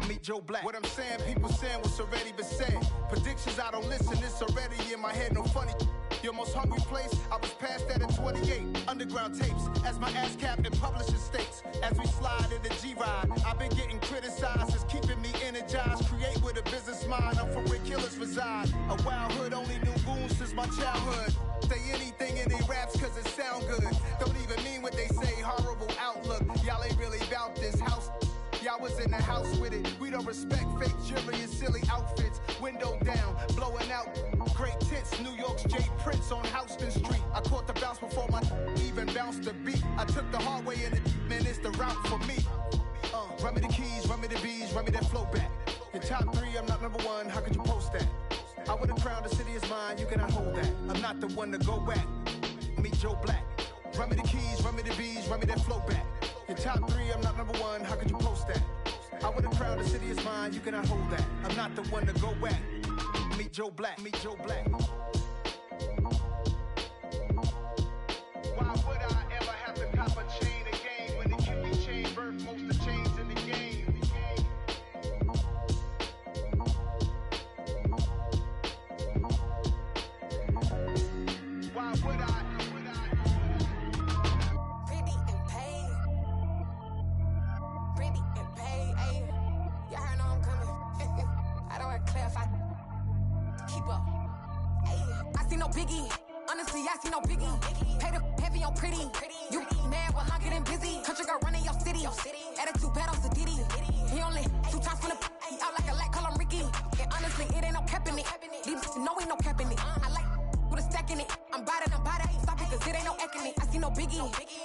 [SPEAKER 7] Meet Joe Black. What I'm saying, people saying what's already been said. Predictions, I don't listen, it's already in my head, no funny. Your most hungry place, I was past that at 28. Underground tapes, as my ass cap in publishing states. As we slide in the G-Ride, I've been getting criticized, it's keeping me energized. Create with a business mind, I'm from where killers reside. A wild hood, only knew goons since my childhood. Say anything in they raps cause it sound good. Don't even mean what they say, horrible outlook. Y'all ain't really about this house. Y'all was in the house with it. We don't respect fake jewelry and silly outfits. Window down, blowing out. Great tits, New York's J. Prince on Houston Street. I caught the bounce before my even bounced the beat. I took the hard way in it, man, it's the route for me. Run me the keys, run me the bees, run me that flow back. Your top 3, I'm not number 1, how could you post that? I would've crowned the city is mine, you cannot hold that. I'm not the one to go back. Meet Joe Black. Run me the keys, run me the bees, run me that flow back. Your top 3, I'm not number 1, how could you post that? I would've crowned the city is mine, you cannot hold that. I'm not the one to go back. Meet Joe Black, meet Joe Black. Why would I ever have to cop a chain again when the QB chain birthed most of the chains in the game? Why would I?
[SPEAKER 8] Pretty and paid. Pretty and paid, ayy. Y'all heard know I'm coming. I don't want to clarify. Keep up. Ayy. I see no biggie. Honestly, I see no biggie. Pay the heavy on pretty. You mad while I'm getting busy. Country girl running your city. Attitude bad on Sadiddy. He only 2 times from the he out like a light, call him Ricky. And honestly, it ain't no cap in it. These know ain't no cap in it. I like with a stack in it. I'm bad. Stop it, cause it ain't no acting it. I see no biggie.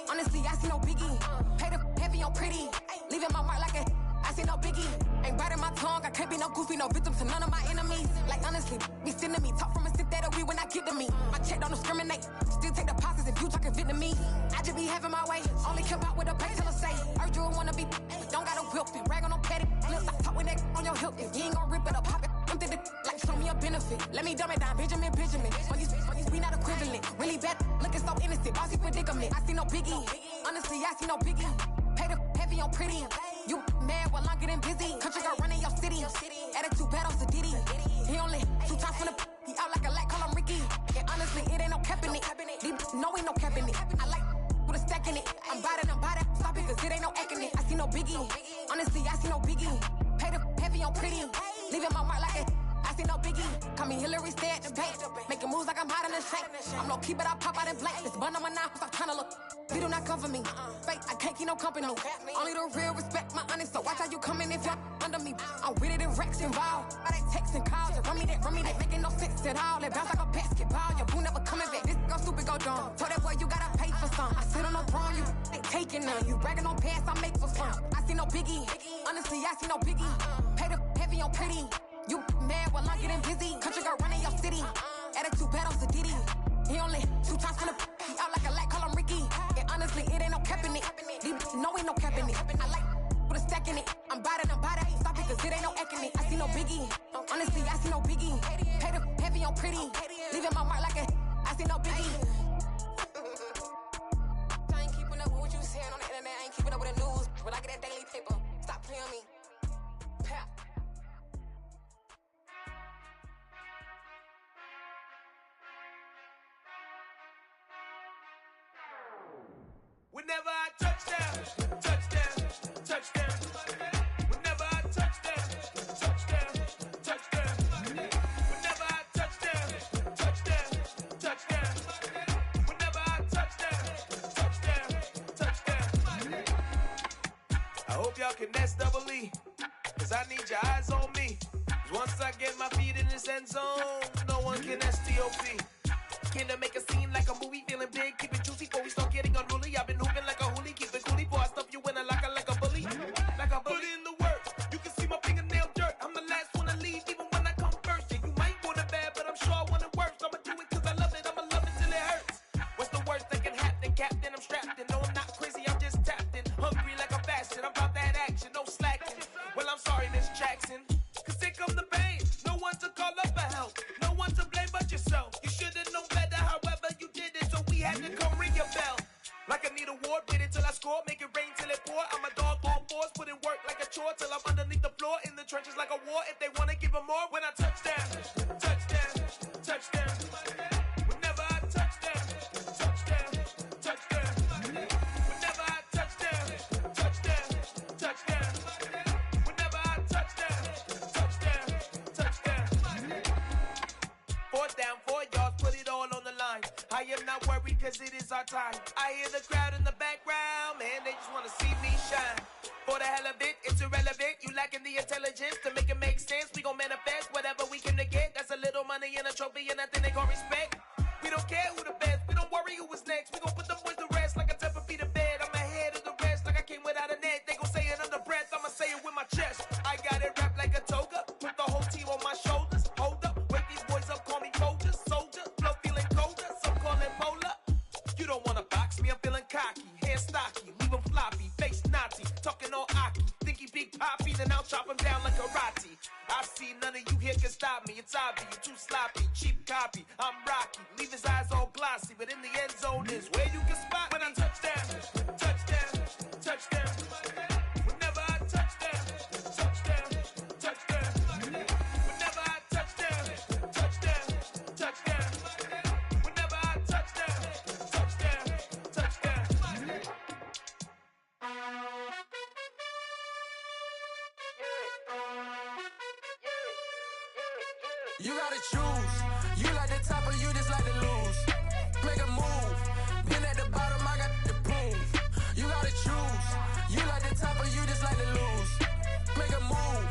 [SPEAKER 8] Honestly, I see no biggie. Pay the heavy on pretty. Leaving my mark like a I see no biggie. Ain't biting my tongue. I can't be no goofy, no victim to none of my enemies. Like honestly, be sending me talk from a sit that we when I get to me. My check don't discriminate. Still take deposits if you talking Vietnamese. I just be having my way. Only come out with a pay till I say. Urge you wanna be. Don't got no whip. Rag on no petty. Lips like talk with that on your hip. If you ain't gon' rip it up, pop it. I'm the like show me a benefit. Let me dumb it down, Benjamin. On you, we not equivalent. Really bad, looking so innocent. Bossy predicament. I see no biggie. Honestly, I see no biggie. Pay the heavy on pretty. You mad while I'm getting busy. Country girl running your city. Attitude bad on Sadiddy. He only Call me Hillary, stay at the bank. Making moves like I'm hiding in shape. I'm low key, but I pop out in blank. This bun on my knife, I'm trying to look. They do not come for me. Fake, I can't keep no company. Only the real respect my honest. So watch how you coming if you're under me. I'm with it and Rex involved. All they texts and calls. Just run me that. Making no sense at all. They bounce like a basketball. Your boo never coming back. This go stupid, go dumb. Told that boy you gotta pay for some. I sit on the throne, you ain't taking none. You bragging on past, I make for fun. I see no biggie. Honestly, I see no biggie. Pay the heavy on pretty. You mad while I'm getting busy. Country girl running your city. Attitude bad on Sadiddy. He only 2 times from the he out like a light, call him Ricky. And honestly, it ain't no cap in it. No, ain't no cap in it. I like with a stack in it. I'm biting, ain't stop it, cause it ain't no acting it. I see no biggie. Honestly, I see no biggie. Pay the heavy on pretty. Leaving my mark like a I see no biggie. I ain't keeping up with what you saying on the internet. I ain't keeping up with the news. When I get that daily paper, stop playing me. Pap.
[SPEAKER 11] Whenever I touchdown, touchdown, touchdown. Whenever I touchdown, touchdown, touchdown. Whenever I touchdown, touchdown, touchdown. Whenever I touchdown, touchdown. I hope y'all can nest double E, cause I need your eyes on me. Cause once I get my feet in this end zone, no one can STOP. Came to make a scene like a movie, feeling big, keep it juicy before we start getting unruly. I've been hooping like a hoolie, keep it coolie before I stuff you in a locker like a bully. Like a bully. Put in the work, you can see my fingernail dirt. I'm the last one to leave, even when I come first. Yeah, you might want it bad, but I'm sure I want it worse. I'ma do it cause I love it, I'ma love it till it hurts. What's the worst that can happen, Captain? I'm strapped in, no I'm not crazy, I'm just tapped in. Hungry like a fashion, I'm about that action, no slacking. Well, I'm sorry, Miss Jackson, cause here come the pain. No one to call up for help, no one to blame but yourself. You should've known better, however you did it, so we had to come ring your bell. Like I need a ward, wait until I score, make it rain till it pour. I'm a dog on force, put in work like a chore till I'm underneath the floor, in the trenches like a war. If they wanna give them more, when I touchdown, touchdown, touchdown. Whenever I touchdown, touchdown, touchdown. Whenever I touchdown, touchdown, touchdown. Whenever I touchdown, touchdown, touchdown. 4th down, 4 yards, put it all on the line. I am not worried cause it is our time. I hear the crowd in the background, man, they just wanna see me shine. For the hell of it, it's irrelevant. You lacking the intelligence to make it make sense. We gon' manifest whatever we came to get. That's a little money and a trophy and nothing they gon' respect. We don't care who the best, we don't worry who is next. We gon' put them boys to rest like a 10 feet of bed. I'm ahead of the rest like I came without a net. They gon' say it under breath, I'ma say it with my chest. I got it wrapped like a toga, put the whole team on my shoulders. Hold up, wake these boys up, call me Folger, soldier. Flow feeling colder, some call it polar. You don't wanna box me, I'm feeling cocky. Hair stocky, leave him floppy, face naughty. Talking all aki, think he big poppy, then I'll chop him down like karate. I see none of you here can stop me. It's obvious, you too sloppy, cheap copy. I'm Rocky, leave his eyes all glossy, but in the end zone is where you can spot when I touchdown, touchdown, touchdown. Whenever I touchdown, touchdown, touchdown. Whenever I touchdown, touchdown, touchdown. Whenever I touchdown, touchdown, touchdown.
[SPEAKER 12] You gotta choose. You like the top or you just like to lose. Make a move. Been at the bottom, I got the proof. You gotta choose. You like the top or you just like to lose. Make a move.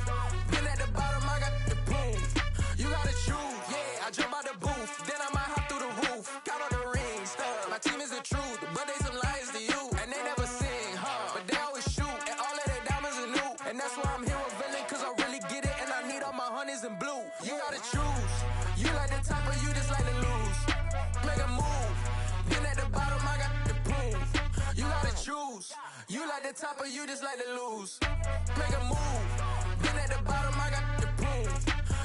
[SPEAKER 12] Been at the bottom, I got the proof. You gotta choose. Yeah, I jump out the booth. Then I might hop through the roof. Count on the rings. My team is the truth, but they some liars to you. And they never sing, but they always shoot. And all of their diamonds are new. And that's why I'm here with Villain, cause I really get it. And I need all my honeys in blue. You gotta choose. You like the top or you just like to lose. Make a move. Been at the bottom, I got the proof. You gotta choose. You like the top or you just like to lose. Make a move. Been at the bottom, I got the proof.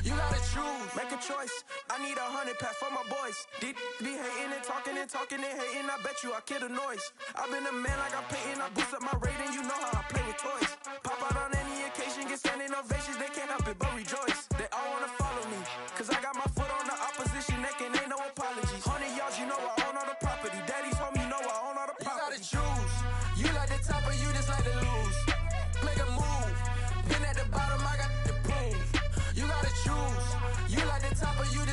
[SPEAKER 12] You gotta choose. Make a choice. I need 100 pack for my boys. Deep be hating and talking and hating. I bet you I kill the noise. I've been a man like I'm painting. I boost up my rating. You know how I play with toys. Pop out on any occasion, get standing ovations. They can't help it but rejoice. They all wanna follow me, cause I got my foot on the opposition neck and ain't no apologies. 100 yards, you know I own all the property. Daddy's home, you know I own all the property. You gotta choose. You like the top or you just like to lose. Make a move. Been at the bottom, I got the proof. You gotta choose. You like the top or you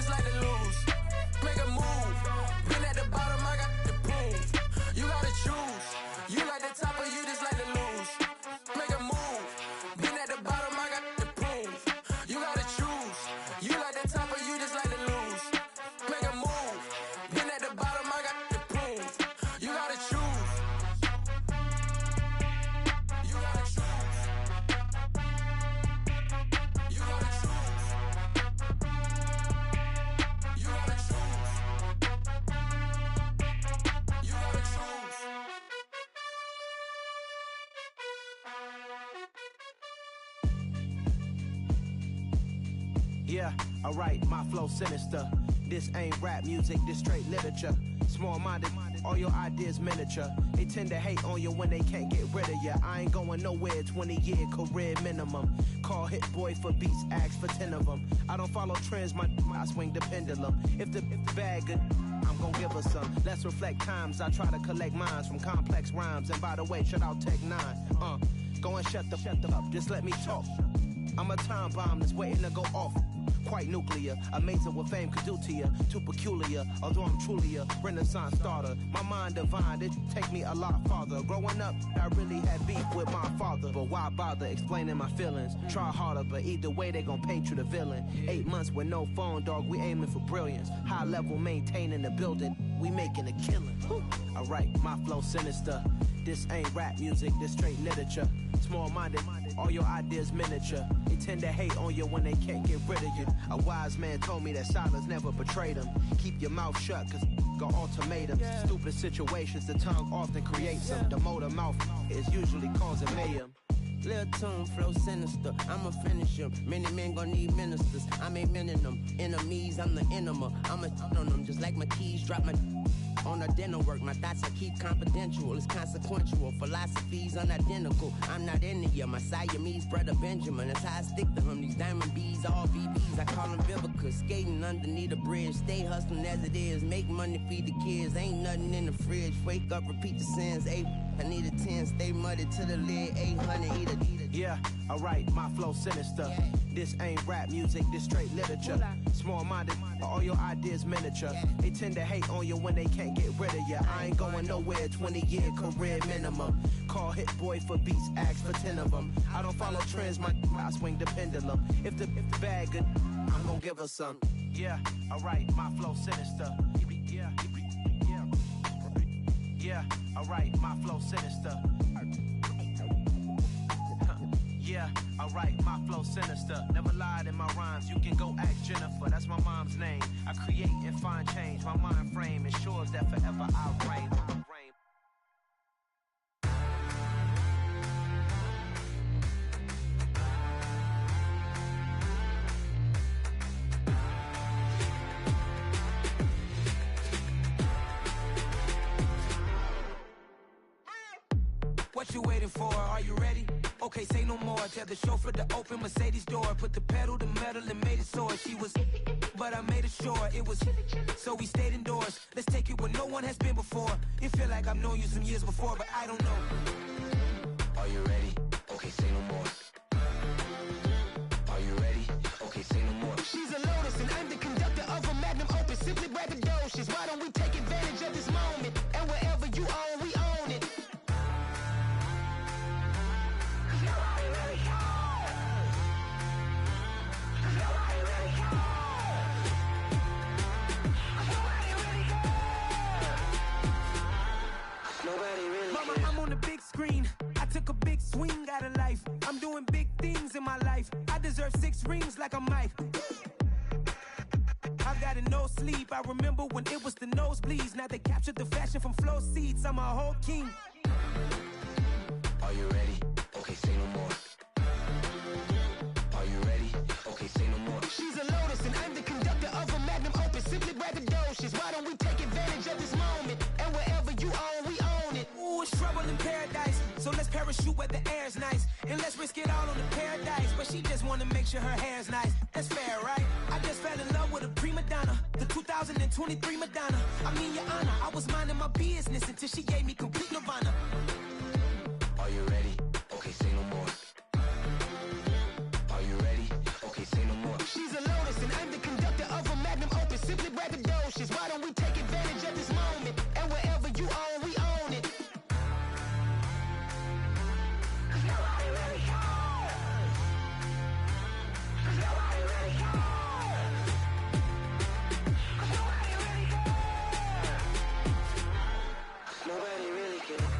[SPEAKER 21] Yeah, alright, my flow sinister. This ain't rap music, this straight literature. Small-minded, all your ideas miniature. They tend to hate on you when they can't get rid of you. I ain't going nowhere, 20-year career minimum. Call Hit Boy for beats, ask for 10 of them. I don't follow trends, I swing the pendulum. If the bag good, I'm gon' give her some. Let's reflect times, I try to collect minds from complex rhymes. And by the way, shout out Tech 9. Go and shut the up, just let me talk. I'm a time bomb that's waiting to go off. Quite nuclear, amazing what fame could do to you. Too peculiar, although I'm truly a renaissance starter. My mind divine, it take me a lot farther. Growing up, I really had beef with my father. But why bother explaining my feelings? Try harder, but either way they gon' paint you the villain. 8 months with no phone, dog, we aiming for brilliance. High level maintaining the building, we making a killing. Alright, my flow sinister. This ain't rap music, this straight literature. Small-minded, all your ideas miniature. They tend to hate on you when they can't get rid of you. A wise man told me that silence never betrayed him. Keep your mouth shut, cause got ultimatums. Stupid situations, the tongue often creates them. The motor mouth is usually causing mayhem.
[SPEAKER 1] Lil' tune, flow sinister, I'ma finish him. Many men gon' need ministers, I'm ain't mending them. Enemies, I'm the enema, I'ma on them. Just like my keys, drop my on the dinner work. My thoughts I keep confidential, it's consequential. Philosophies unidentical, I'm not into you. My Siamese brother Benjamin, that's how I stick to him. These diamond bees, all VBs, I call them Vivica. Skating underneath a bridge, stay hustling as it is. Make money, feed the kids, ain't nothing in the fridge. Wake up, repeat the sins, I need a 10, stay muddy to the lid, 800, eat a.
[SPEAKER 21] Yeah, alright, my flow sinister. This ain't rap music, this straight literature. Small-minded, all your ideas miniature. They tend to hate on you when they can't get rid of you. I ain't going nowhere, 20-year career minimum. Call Hit Boy for beats, ask for 10 of them. I don't follow trends, I swing the pendulum. If the bag good, I'm gon' give her some. Yeah, alright, my flow sinister. Yeah, alright, my flow sinister. Yeah, alright, my flow sinister. Never lied in my rhymes, you can go ask Jennifer. That's my mom's name. I create and find change. My mind frame ensures that forever I reign.
[SPEAKER 15] What you waiting for? Are you ready? Okay, say no more. Tell the chauffeur to open Mercedes door. Put the pedal to metal and made it soar. She was, but I made it sure it was. So we stayed indoors. Let's take it where no one has been before. It feel like I've known you some years before, but I don't know.
[SPEAKER 10] Are you ready? Okay, say no more. Are you ready? Okay, say no more.
[SPEAKER 12] She's a Lotus and I'm the conductor of a magnum opus. Simply braggadocious. Why don't we take advantage of this moment? And wherever you own, we own it.
[SPEAKER 15] Mama, I'm on the big screen. I took a big swing out of life. I'm doing big things in my life. I deserve 6 rings like a Mike. I've got no sleep. I remember when it was the nosebleeds. Now they captured the fashion from flow seats. I'm a whole king.
[SPEAKER 10] Are you ready? Okay, say no more. Are you ready? Okay, say no more.
[SPEAKER 12] She's a Lotus and I'm the conductor of a magnum opus. Simply braggadocious. Why don't we take advantage of this moment? And wherever you own, we own it.
[SPEAKER 15] Ooh, it's trouble in paradise. So let's parachute where the air's nice. And let's risk it all on the paradise. But she just wanna make sure her hair's nice. That's fair, right? I just fell in love with a prima donna. The 2023 Madonna. I mean, your honor, I was minding my business until she gave me complete nirvana.
[SPEAKER 10] Are you ready? Okay, say no more. Are you ready? Okay, say no more.
[SPEAKER 12] She's a Lotus and I'm the conductor of a magnum opus. Simply braggadocious. Why don't we take advantage of this moment? And wherever you own, we own it. Nobody really cares. Nobody really cares. Nobody really cares.
[SPEAKER 10] Nobody really cares.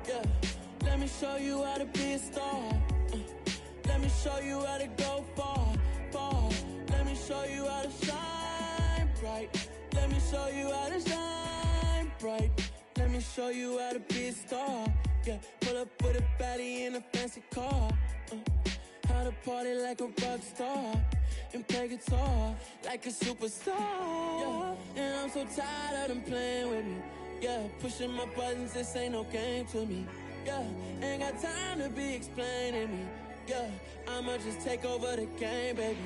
[SPEAKER 2] Yeah, let me show you how to be a star. Let me show you how to go far, far. Let me show you how to shine bright. Let me show you how to shine bright. Let me show you how to be a star. Yeah, pull up with a baddie in a fancy car. How to party like a rock star and play guitar like a superstar. Yeah, and I'm so tired of them playing with me. Yeah, pushing my buttons, this ain't no game to me. Yeah, ain't got time to be explaining me. Yeah, I'ma just take over the game, baby.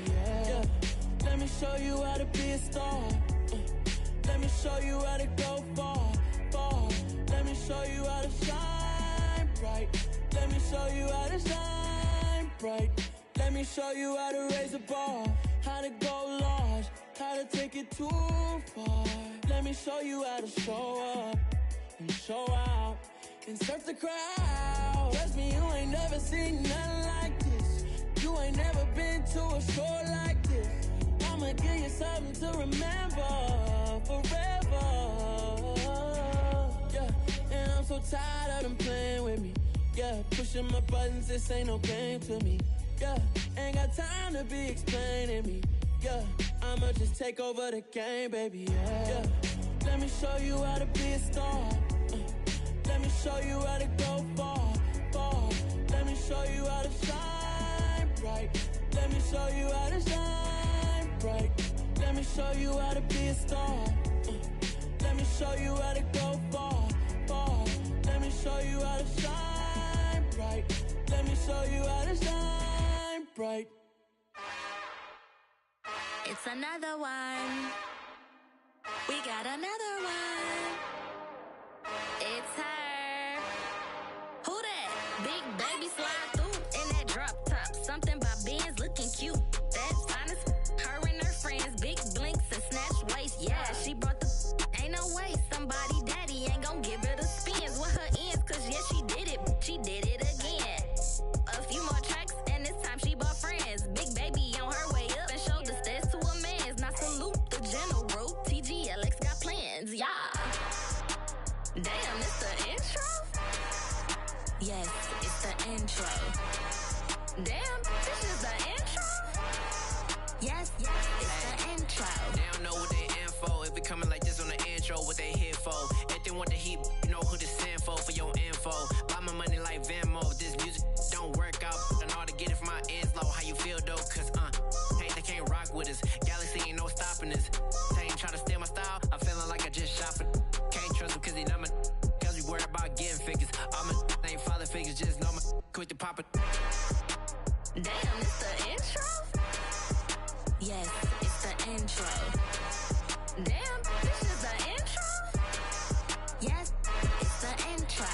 [SPEAKER 2] Yeah, let me show you how to be a star. Let me show you how to go far, far. Let me show you how to shine bright. Let me show you how to shine bright. Let me show you how to raise a bar, how to go large, how to take it too far. Let me show you how to show up and show out and surf the crowd. Trust me, you ain't never seen nothing like this. You ain't never been to a show like this. I'ma give you something to remember forever. Yeah, and I'm so tired of them playing with me. Yeah, pushing my buttons, this ain't no game to me. Yeah, ain't got time to be explaining me. Yeah, I'ma just take over the game, baby. Yeah, let me show you how to be a star. Let me show you how to go far, far. Let me show you how to shine bright. Let me show you how to shine bright. Let me show you how to be a star. Let me show you how to go far, far. Let me show you how to shine bright. Let me show you how to shine bright.
[SPEAKER 23] It's another one. We got another one. It's her. Who that? Big baby slide through in that drop top. Something about Benz looking cute. That's honest. Her and her friends, big blinks and snatch waist. Yeah, she brought the. Ain't no way somebody daddy ain't gon' give her the spins with her ends. Cause yeah, she did it. She did it again. A few more tracks and this time she bought friends. Big baby on her way up and showed the stairs to a man's. Now salute the general. TGLX got plans. Yeah. Damn, it's the intro? Yes, it's the intro. Damn, this is the intro? Yes, it's the intro.
[SPEAKER 16] They don't know what they info. If it coming like this on the intro, what they here for? If they want the heat, you know who to send for your info. Buy my money like Venmo. This music don't work out. I know how to get it from my ends low. How you feel though? Cause hey, they can't rock with us. Galaxy ain't no stopping us. They ain't try to steal my style. I'm feeling like I just shopping. Can't trust him cause he not my. Cause we worried about getting figures. All my ain't father figures. Just know my quit the pop it.
[SPEAKER 23] Damn, it's the intro? Yes, it's the intro. Damn, this is the intro? Yes, it's the intro.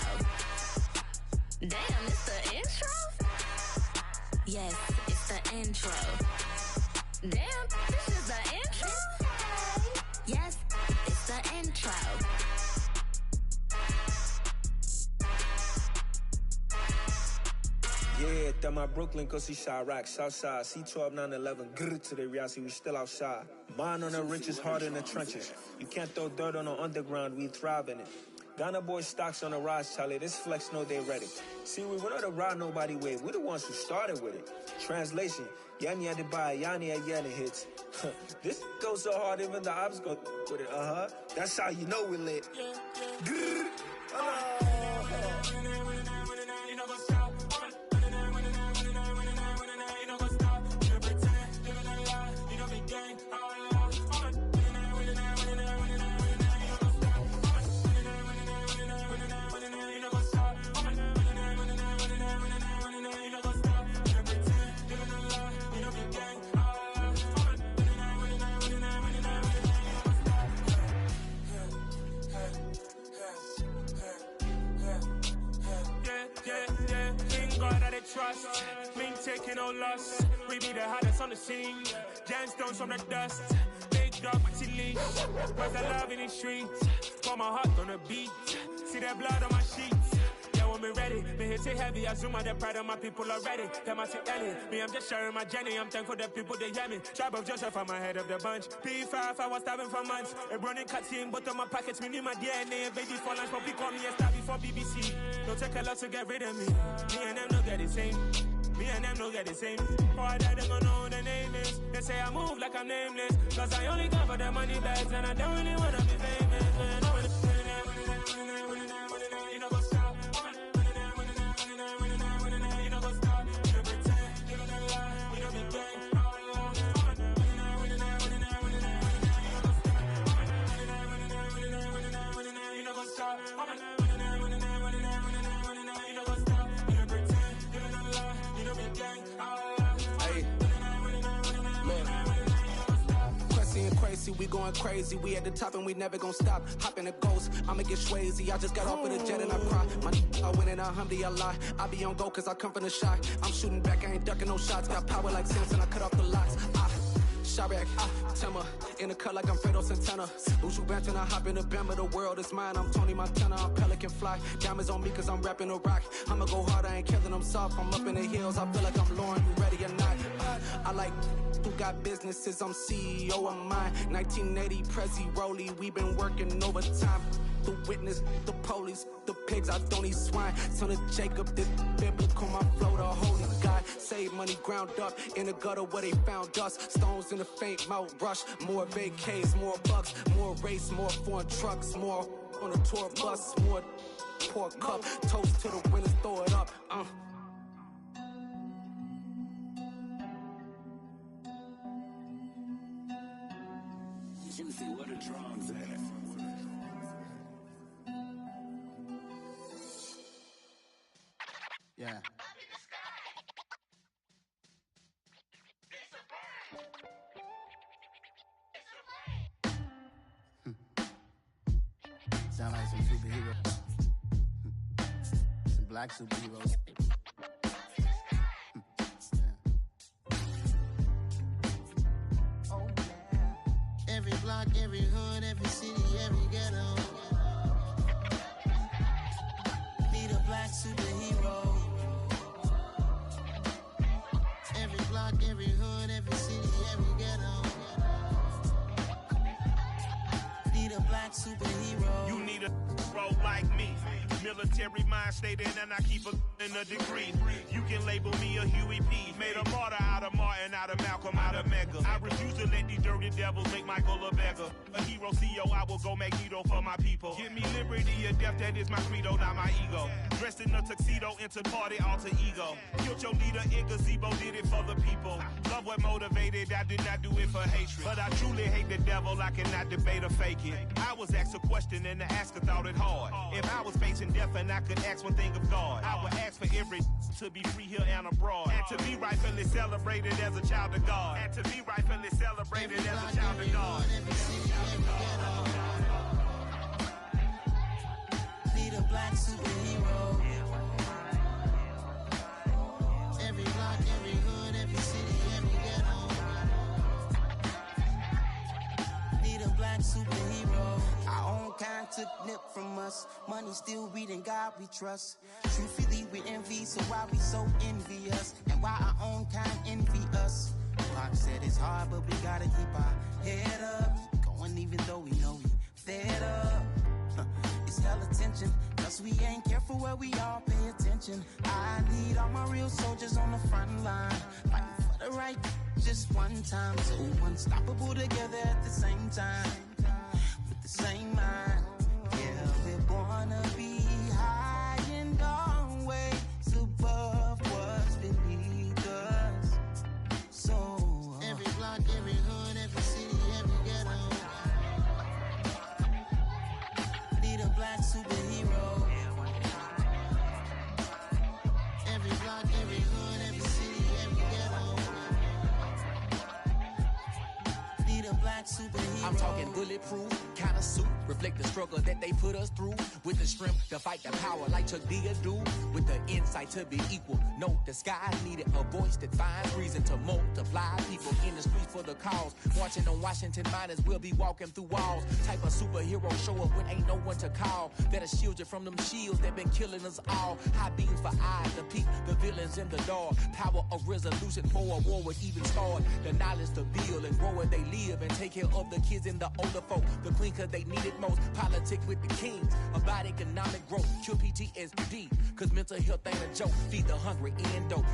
[SPEAKER 23] Damn, it's the intro? Yes, it's the intro. Damn, this is the intro? Yes, it's the intro.
[SPEAKER 17] Yeah, that my Brooklyn, cause he shot rock, Southside, C12, 911, grr to the reality, we still outside. Mine on the riches, hard in the trenches. You can't throw dirt on the underground, we thrive in it. Ghana boys stocks on the rise, Charlie, this flex know they ready. See, we not the ride nobody wave, we the ones who started with it. Translation, Yanni had to buy, Yanni had Yanni hits. This goes so hard, even the ops go with it, That's how you know we lit. Grr,
[SPEAKER 3] Trust, me taking no loss. We be the hottest on the scene. Gemstones from the dust. Big dog, pretty leash. Where's the love in the streets? Got my heart on the beat. See that blood on my sheets. Yeah,
[SPEAKER 18] want me ready. Me hit it heavy, I zoom out the pride of my people already. Them I see Ellie, me I'm just sharing my journey. I'm thankful that people they hear me. Tribe of Joseph, I'm ahead of the bunch. P5, I was starving for months. A running cut seeing but on my pockets, me need my DNA. Baby for lunch, but call me a star before BBC. Don't take a lot to get rid of me. Me and them don't get the same. Me and them don't get the same. Before I die, they gon' know the name is. They say I move like I'm nameless. Cause I only cover the money bags and I don't really wanna be famous. You know go stop. You know go stop. You know pretend. You know lie. You know be gang. You know go stop.
[SPEAKER 21] We going crazy, we at the top and we never gon' stop. Hop in a ghost, I'ma get swayzy. I just got off of the jet and I cry. I win in a Humvee, I lie. I be on go cause I come from the shot. I'm shooting back, I ain't ducking no shots. Got power like Samson, I cut off the locks. Shabak, Timmer, in the cut like I'm Fredo Santana. Ushu Banton, I hop in the Bama, the world is mine. I'm Tony Montana, I'm Pelican Fly. Diamonds on me cause I'm rapping a rock. I'ma go hard, I ain't killing them soft. I'm up in the hills, I feel like I'm Lauren, you ready or not? I like who got businesses, I'm CEO of mine. 1980 Prezi Rolly, we been working overtime. The witness, the police, the pigs, I don't eat swine. Son of Jacob, this biblical, my flow, the holy God. Save money ground up in the gutter where they found us. Stones in the faint mouth rush. More vacays, more bucks, more race, more foreign trucks, more on a tour bus, more pour cup. Toast to the winners, throw it up.
[SPEAKER 19] You see what the drums at.
[SPEAKER 20] Yeah. Sound like some superheroes. Some black superheroes.
[SPEAKER 5] Oh, yeah. Every block, every hood, every city, every ghetto. Need a black superhero. Every block, every hood, every city, every ghetto. Need a black superhero.
[SPEAKER 24] You need a bro like me. Military mind stated and I keep a degree. You can label me a Huey P. Made a martyr out of Martin, out of Malcolm, out of Mega. I refuse to let these dirty devils make Michael a beggar. A hero CEO, I will go Magneto for my people. Give me liberty or death, that is my credo, not my ego. Dressed in a tuxedo, into party, alter ego. Killed your leader in gazebo, did it for the people. Love what motivated, I did not do it for hatred. But I truly hate the devil, I cannot debate or fake it. I was asked a question and the asker thought it hard. If I was facing death and I could ask one thing of God, I would ask for every to be free here and abroad. And to be rightfully celebrated as a child of God. And to be rightfully celebrated as a child of God.
[SPEAKER 5] Need a black superhero. Every block, every hood, every city, every ghetto. Need a black superhero. Our own kind took nip from us. Money still reading God we trust. Truthfully we envy, so why we so envious? And why our own kind envy us? Pac said it's hard, but we gotta keep our head up. Going even though we know we fed up. It's hella tension, cause we ain't careful where we all pay attention. I need all my real soldiers on the front line, fighting for the right just one time. So unstoppable together at the same time, with the same mind. Yeah, we're born to be high and always above what's beneath us. So every block, every hood, every city, every ghetto. Need a black superhero. Every block, every hood, every city, every ghetto. Need a black superhero.
[SPEAKER 4] I'm talking bulletproof, kind of suit, reflect the struggle that they put us through. With the strength to fight the power like Chuck D do. With the insight to be equal, no disguise needed. A voice that finds reason to multiply. People in the streets for the cause. Marching on Washington miners will be walking through walls. Type of superhero show up when ain't no one to call. That'll shield you from them shields that been killing us all. High beams for eyes to peek the villains in the dark. Power of resolution for a war would even start. The knowledge to build and grow where they live and take care of the kids and the older folk. The queen cause they need it most. Politic with the kings. About economic growth. Cure PTSD. Cause mental health ain't a joke. Feed the hungry and dope.